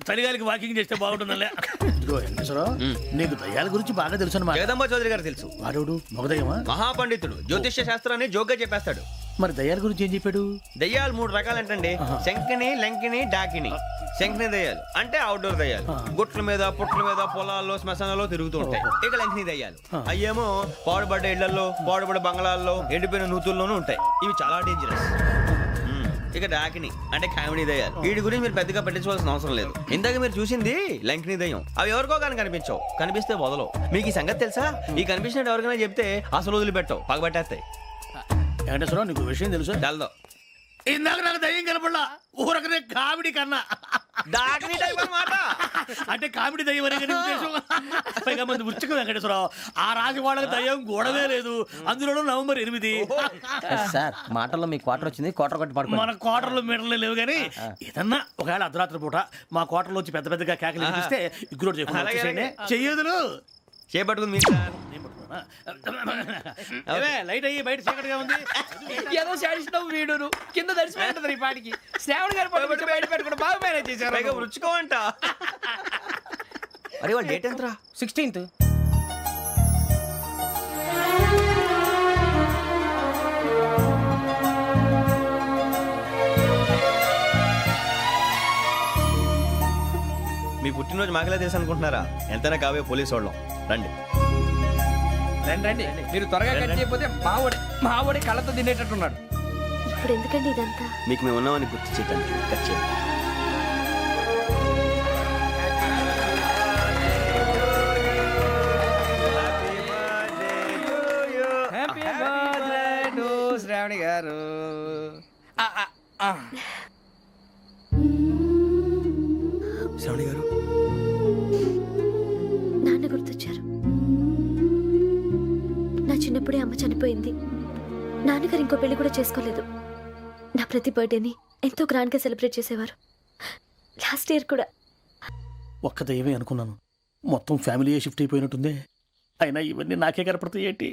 చలిగాలికి వాకింగ్ చేస్తే బాగుంటుందిలే. ఇదిగో వెంకటేశ్వరరావు, నీకు దయ్యాల గురించి బాగా తెలుసు అన్నమాట. జగదంబ చౌదరి గారు తెలుసు. వాడు మగదయ్యమా? మహాపండితుడు, జ్యోతిష్య శాస్త్రాన్ని జోగ్గా చెప్పేస్తాడు. మరి దయ్యాల గురించి ఏం చెప్పాడు? దయ్యాలు 3 రకాలంటండి. శంకిని, లంకిని, డాకిని. శంకిని దయ్యాలు అంటే అవుట్డోర్ దయ్యాలు, గుట్ల మీద పుట్ల మీద పొలాల్లో శ్మశానాల్లో తిరుగుతూ ఉంటాయి. ఇక లంకిని దయ్యాలు అయ్యేమో పాడుబడ్డ ఇళ్లలో, పాడుబడ్డ బంగ్లాల్లో, ఎండిపోయిన నూతుల్లోనూ ఉంటాయి. ఇవి చాలా డేంజరస్. ఇక డాకిని అంటే కామెడీ దయ్యాలు. వీటి గురించి మీరు పెద్దగా పట్టించుకోవాల్సిన అవసరం లేదు. ఇందాక మీరు చూసింది లంకిని దయ్యం. అవి ఎవరికో కానీ కనిపించవు, కనిపిస్తే వదలవు. మీకు ఈ సంగతి తెలుసా? ఈ కనిపించినట్టు ఎవరికైనా చెప్తే అసలు వదిలిపెట్టవు, పగబట్టేస్తాయి. వెంకటేశ్వరరావు, నీకు విషయం తెలుసు? తెలదో. ఇందాక నాకు దయ్యం కనపడలా, ఊరకనే కామెడీ కన్నా. డాకిని టైప్ అన్నమాట. అంటే కామెడీ దయ్యం అనే ఉద్దేశం. పైగా మంది ఉచ్చక వెంకటేశ్వరరావు, ఆ రాజు వాళ్ళకి దయ్యం గొడవే లేదు. అందులో నవంబర్ 8. సార్ మాటల్లో మీ క్వార్టర్ వచ్చింది, క్వార్టర్ కొట్టి పడుకో. మన క్వార్టర్లో మీటర్లు లేవు కానీ ఏదన్నా ఒకవేళ అర్ధరాత్రి పూట మా క్వార్టర్లో వచ్చి పెద్ద పెద్దగా కేకలు ఇస్తే ఇగ్గురు చెయ్యదులు చేపట్టుకుంది మీరు సార్. లైట్ అయ్యి బయట చీకటిగా ఉంది. ఏదో శాడిస్తావు వీడును కింద దర్శనం ఈ పాటికి. శ్రావణ్ గారు బయట పెట్టుకుంటే బాగా మేనేజ్ చేశారు. రుచుకోవంట. అరే వాళ్ళ డేట్ ఎంతరా? 16th. మీ పుట్టినరోజు మాకలే తెలుసు అనుకుంటున్నారా? ఎంతైనా కావే పోలీసు వాళ్ళం. రండి రండి. మీరు త్వరగా కట్ చేయకపోతే మావోడి కళ్ళతో తినేటట్టున్నాడు. ఇప్పుడు ఎందుకండి ఇదంతా? మీకు మేము ఉన్నామని గుర్తు చేయడానికి కట్ చేయండి. శ్రావణి గారు శ్రావణి గారు నాన్న గుర్తొచ్చారు. నా చిన్నప్పుడే అమ్మ చనిపోయింది. నాన్నగారు ఇంకో పెళ్లి కూడా చేసుకోలేదు. నా ప్రతి బర్త్డేని ఎంతో గ్రాండ్గా సెలబ్రేట్ చేసేవారు. లాస్ట్ ఇయర్ కూడా. ఒక్క దయ్యమే అనుకున్నాను, మొత్తం ఫ్యామిలీ షిఫ్ట్ అయిపోయినట్టుంది. అయినా ఇవన్నీ నాకే కనపడతాయి ఏంటి?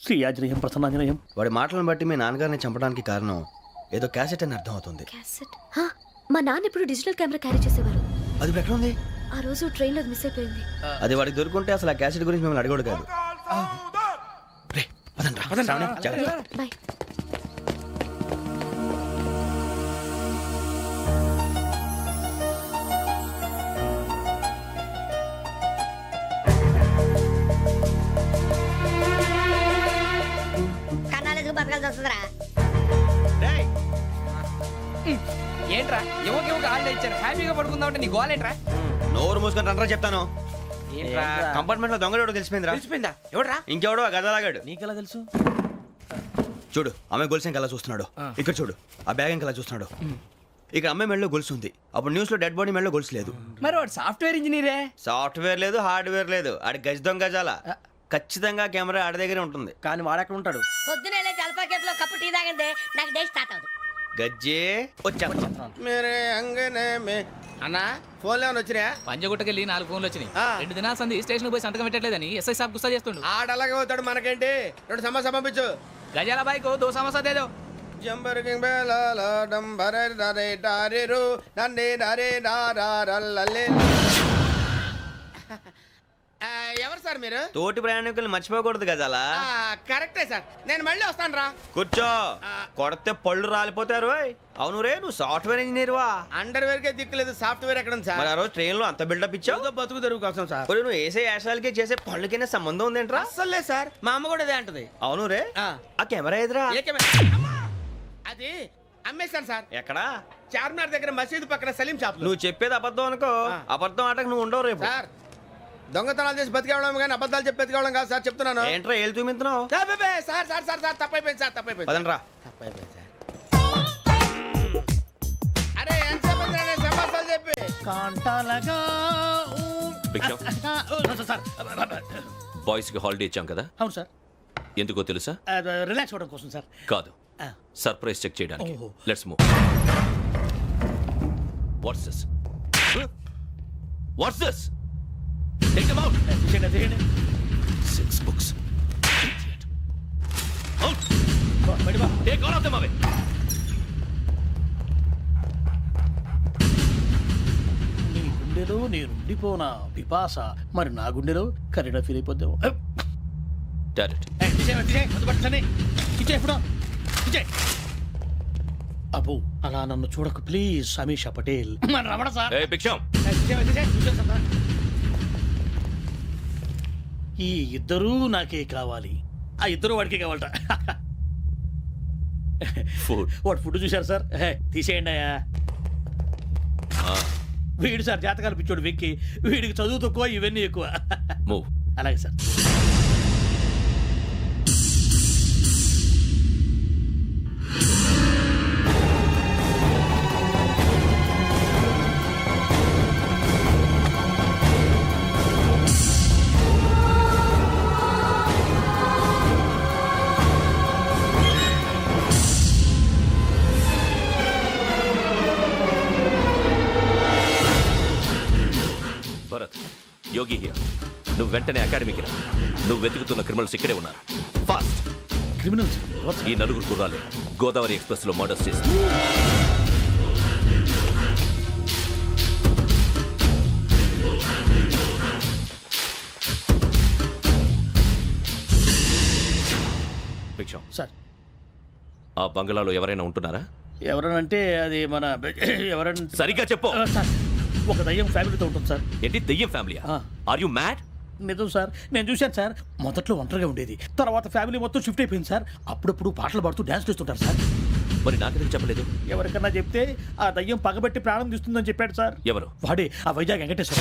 శ్రీ ఆంజనేయం ప్రసన్నాంజనేయం. వాడి మాటలను బట్టి మీ నాన్నగారిని చంపడానికి కారణం ఏదో క్యాసెట్ అని అర్థం అవుతుంది. క్యాసెట్? మా నాన్న ఇప్పుడు డిజిటల్ కెమెరా క్యారీ చేసేవారు. అది ఎక్కడ ఉంది? ఆ రోజు ట్రైన్లో మిస్ అయిపోయింది. అది వాడికి దొరుకుంటే అసలు ఆ క్యాసెట్ గురించి మిమ్మల్ని అడగడు కాదు. బాయ్. కన్నాలకు బతకాల్సి వస్తుందిరా. ఏంట్రా ఎవరికి ఆళ్ళు ఇచ్చారు, హ్యాపీగా పడుకుందాం అంటే నీ గోల్ ఏంట్రా? నోరు మూసుకొని రండ్రా చెప్తాను. ఏంట్రా కంపార్ట్మెంట్ లో దొంగడు తెలిసిపోయిందా? ఎవడ్రా? ఇంకెవడో ఆ గదలాగాడు. నీకెలా తెలుసు? చూడు, ఆమె గొలుసు ఇంకలా చూస్తున్నాడు. ఇక్కడ చూడు, ఆ బ్యాగ్ ఇంకలా చూస్తున్నాడు. ఇక అమ్మాయి మెడలో గొలుసు ఉంది. అప్పుడు న్యూస్ లో డెడ్ బాడీ మెడలో గొలుసు లేదు. మరి వాడు సాఫ్ట్వేర్ ఇంజనీరే. సాఫ్ట్వేర్ లేదు, హార్డ్వేర్ లేదు. ఆడి గజ దొంగ గజాల. ఖచ్చితంగా కెమెరా ఆడి దగ్గరే ఉంటుంది. కానీ వాడెక్కడ ఉంటాడు? పొద్దునే జలపా కేఫ్ లో కప్పు టీ తాగిందే నాకు డే స్టార్ట్ అవుతుంది. గజ్జే వచ్చా మేరే అంగనే మే. అన్నా ఫోన్లో ఏమైనా వచ్చినా? పంజగుట్టకెళ్ళి 4 ఫోన్లు వచ్చినాయి. 2 దినాల సంది స్టేషన్ పోయి సంతకం పెట్టలేదని ఎస్ఐ సాబ్ గుస్తా చేస్తుండు. ఆడలాగే పోతాడు, మనకేంటి? 2 సమస్య పంపించు. గజాల బైక్ 2 సమస్య దేదో. జంబరకింగ్ బేలాల డంబర దరే దారిరు నన్నే నరే నారల్లలే. ఎవరు సార్ మీరు? తోటి ప్రయాణికులు మర్చిపోకూడదు గజాల. కరెక్టే సార్, నేను మళ్ళీ వస్తాను రా. కూర్చో, కొడితే పళ్ళు రాలిపోతారు. అవును రే, నువ్వు సాఫ్ట్వేర్ ఇంజనీర్ వా? అండర్వేర్ కే దిక్కులేదు, సాఫ్ట్వేర్ ఎక్కడ ఉంది సార్? మరి ఆ రోజు ట్రైన్ లో అంత బిల్డప్ ఇచ్చావు. బతుకు తెరుగు కోసం సార్. నువ్వు వేసే యాశాలకి చేసే పళ్ళకైనా సంబంధం ఉందేంట్రా? అస్సలు లేదు సార్, మా అమ్మ కూడా అదే అంటది. అవును రే, ఆ కెమెరా ఎదురా? అది అమ్మేశాను సార్. ఎక్కడా? చార్మినార్ దగ్గర మసీదు పక్కన సలీం షాప్ నువ్వు చెప్పేది అబద్ధం అనుకో, అబద్ధం ఆటకు నువ్వు ఉండవు రేపు. సార్ దొంగతనాలు చేసి బతికేవడం కానీ అబద్ధాలు చెప్పి బతికేవడం కాదు సార్, చెప్తున్నాను. ఏంట్రా ఏళ్ళు చూపించినావు? సార్ సార్ సార్ సార్ తప్పైపోయింది సార్, తప్పైపోయింది. పదండ్రా. తప్పైపోయింది సార్. అరే ఎంతసేపు అయిందిరా సమాసాలు చెప్పి కాంటాలగా సార్. బాయ్స్ కి హాలిడే ఇచ్చాం కదా, అవును సార్. ఎందుకో తెలుసా? రిలాక్స్ అవ్వడం కోసం సార్. కాదు, సర్ప్రైజ్ చెక్ చేయడానికి. ఓహో. Let's move. What's this? What's this? Take them out. తీయండి. 6 books. Out. Take all of them away. నీ గుండెలో నేనుండిపోనా పిపాస, మరి నా గుండెలో కరీడా ఫీల్ అయిపోద్దాము. Direct. అబ్బో అలా నన్ను చూడకు ప్లీజ్, సమీషా పటేల్. మన రమణ సార్. Hey, Biksham. ఈ ఇద్దరూ నాకే కావాలి, ఆ ఇద్దరు వాడికే కావాలట. Food. వాడు ఫుడ్ చూశారు సార్, తీసేయండి అయ్యా. వీడు సార్ జాతకాలు పిచ్చోడు వెక్కి, వీడికి చదువు తక్కువ ఇవన్నీ ఎక్కువ. Move. అలాగే సార్. Bharat, Yogi here. నువ్వు వెంటనే అకాడమీకి రా. నువ్వు వెతుకుతున్న క్రిమినల్స్ ఇక్కడే ఉన్నారు. ఫాస్ట్. క్రిమినల్స్? ఈ నలుగురు కుర్రాలే గోదావరి ఎక్స్ప్రెస్ లో మర్డర్స్ చేసి. భిక్షం సార్, ఆ బంగ్లాలో ఎవరైనా ఉంటున్నారా? ఎవరనంటే అది మన ఎవరంటే సరిగ్గా చెప్పు. సార్, ఒక దయ్యం ఫ్యామిలీతో ఉంటుంది సార్. ఏంటి దెయ్యం ఫ్యామిలీ? Are you mad? నిజం సార్, నేను చూశాను సార్. మొదట్లో ఒంటరిగా ఉండేది, తర్వాత ఫ్యామిలీ మొత్తం షిఫ్ట్ అయిపోయింది సార్. అప్పుడప్పుడు పాటలు పాడుతూ డ్యాన్స్ చేస్తుంటారు సార్. మరి నాకెందుకు చెప్పలేదు? ఎవరికన్నా చెప్తే ఆ దయ్యం పగబెట్టి ప్రాణం తీస్తుందని చెప్పాడు సార్. ఎవరు? వాడే ఆ వైజాగ్ వెంకటేశ్వర.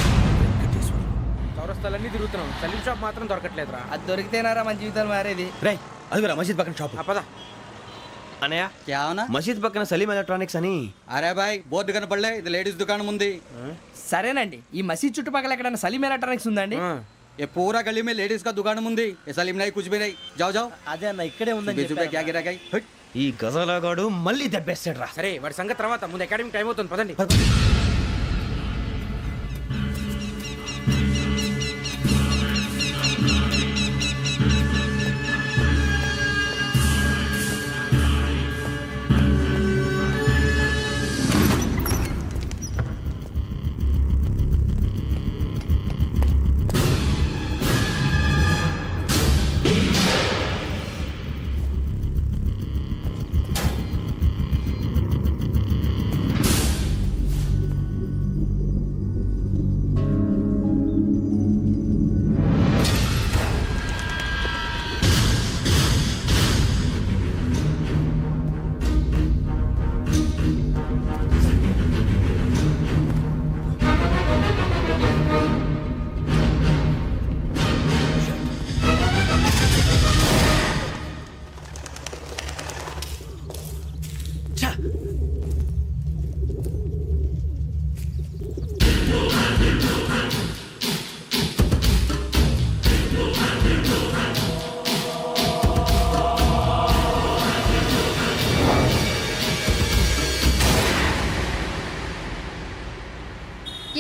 చౌరస్తాలన్నీ తిరుగుతున్నాం, సలీం షాప్ మాత్రం దొరకట్లేదురా. అది దొరికితేనారా మన జీవితాలు మారేది. రేయ్, అదిగురా మసీద్ పక్కన షాప్. పద. అనయ్య, क्या होना? మసీద్ పక్కన సలీం ఎలక్ట్రానిక్స్ అని. అరే బాయ్ బోర్డు కనపడలే, ఇది లేడీస్ దుకాణం ఉంది. సరేనండి, ఈ మసీద్ చుట్టుపక్కల ఎక్కడైనా సలీం ఎలక్ట్రానిక్స్ ఉందండి? ये पूरा गली में लेडीज का दुकान मुंदी, ये सलीम नहीं कुछ भी नहीं. जाओ जाओ. అదే అన్న ఇక్కడే ఉందని बीस रुपए क्या गिरा गई? ఈ గజాలగాడు మళ్ళీ దెబ్బేస్తాడు రా. సరే వాడి సంగతి తర్వాత, ముందు అకాడమిక్ టైం అవుతుంది, పదండి.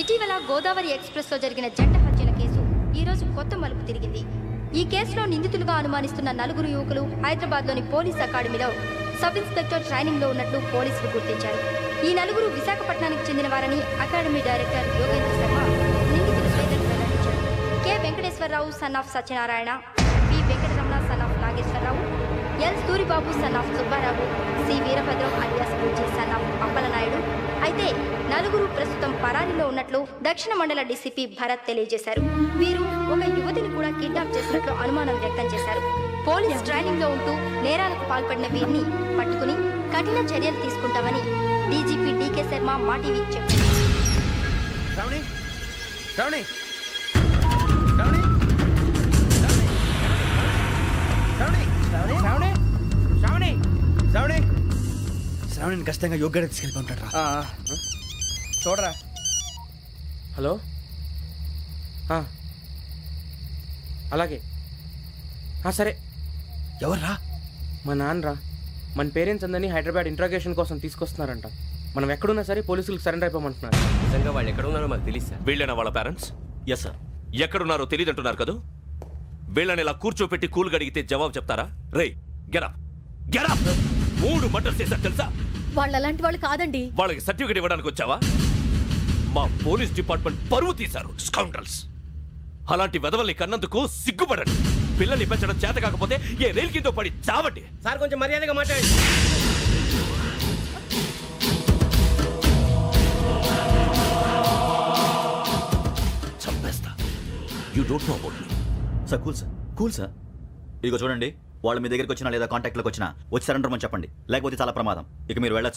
ఇటీవల గోదావరి ఎక్స్ప్రెస్ లో జరిగిన జంట హత్యల కేసు ఈ రోజు కొత్త మలుపు తిరిగింది. ఈ కేసులో నిందితులుగా అనుమానిస్తున్న నలుగురు యువకులు హైదరాబాద్ లోని పోలీస్ అకాడమీలో సబ్ ఇన్స్పెక్టర్ ట్రైనింగ్ లో ఉన్నట్లు పోలీసులు గుర్తించారు. ఈ నలుగురు విశాఖపట్నానికి చెందిన వారని అకాడమీ డైరెక్టర్ యోగేంద్ర శర్మ నిందితుల పేర్లను వెల్లడించారు. K Venkateswararao son of Satyanarayana, P Venkataramana son of Nageswararao, L Suribabu son of Subbarao, C Veerabhadram alias Bujji son of Appalanaidu. అయితే నలుగురు ప్రస్తుతం పరారీలో ఉన్నట్లు దక్షిణ మండల డీసీపీ భరత్ తెలియజేశారు. వీరు ఒక యువతిని కూడా కిడ్నాప్ చేసినట్లు అనుమానం వ్యక్తం చేశారు. పోలీస్ ట్రైనింగ్ లో ఉంటూ నేరాలకు పాల్పడిన వీరిని పట్టుకుని కఠిన చర్యలు తీసుకుంటామని డీజీపీ డి పీకే శర్మ మా టీవీకి చెప్పారు. శ్రావణి శ్రావణి శ్రావణి శ్రావణి శ్రావణి శ్రావణి శ్రావణి శ్రావణిని ఖచ్చితంగా యోగ్యత తీసుకెళ్ళి ఉంటాడు రా. చూడరా. హలో అలాగే సరే. ఎవర్రా? మా నాన్నరా. మన పేరెంట్స్ అందరినీ హైదరాబాద్ ఇంట్రాగేషన్ కోసం తీసుకొస్తున్నారంట. మనం ఎక్కడున్నా సరే పోలీసులకు సరెండర్ అయిపోమంటున్నారు. నిజంగా వాళ్ళు ఎక్కడ ఉన్నారో మాకు తెలియదు సార్. వీళ్ళేనా వాళ్ళ పేరెంట్స్? Yes sir. ఎక్కడున్నారో తెలియదంటున్నారు కదా. వీళ్ళని ఇలా కూర్చోపెట్టి కూల్ గడిగితే జవాబు చెప్తారా? రే గెటప్ గెటప్. 3 మర్డర్స్ చేశారు తెలుసా? వాళ్ళు అలాంటి వాళ్ళు కాదండి. వాళ్ళకి సర్టిఫికేట్ ఇవ్వడానికి వచ్చావా? మా పోలీస్ డిపార్ట్మెంట్ పరువు తీశారు స్కౌండ్రల్స్. అలాంటి వెధవల్ని కన్నందుకు సిగ్గుపడండి. పిల్లల్ని పెంచడం చేత కాకపోతే ఏ రైలు కింద పడి చావండి. సార్ కొంచెం మర్యాదగా మాట్లాడండి. చంపేస్తా. You don't know about me. Sir cool sir. ఇదిగో చూడండి, వాళ్ళు మీ దగ్గరికి వచ్చినా లేదా కాంటాక్ట్లోకి వచ్చినా వచ్చి సరెండర్ అని చెప్పండి, లేకపోతే చాలా ప్రమాదం. ఇక మీరు వెళ్ళొచ్చు.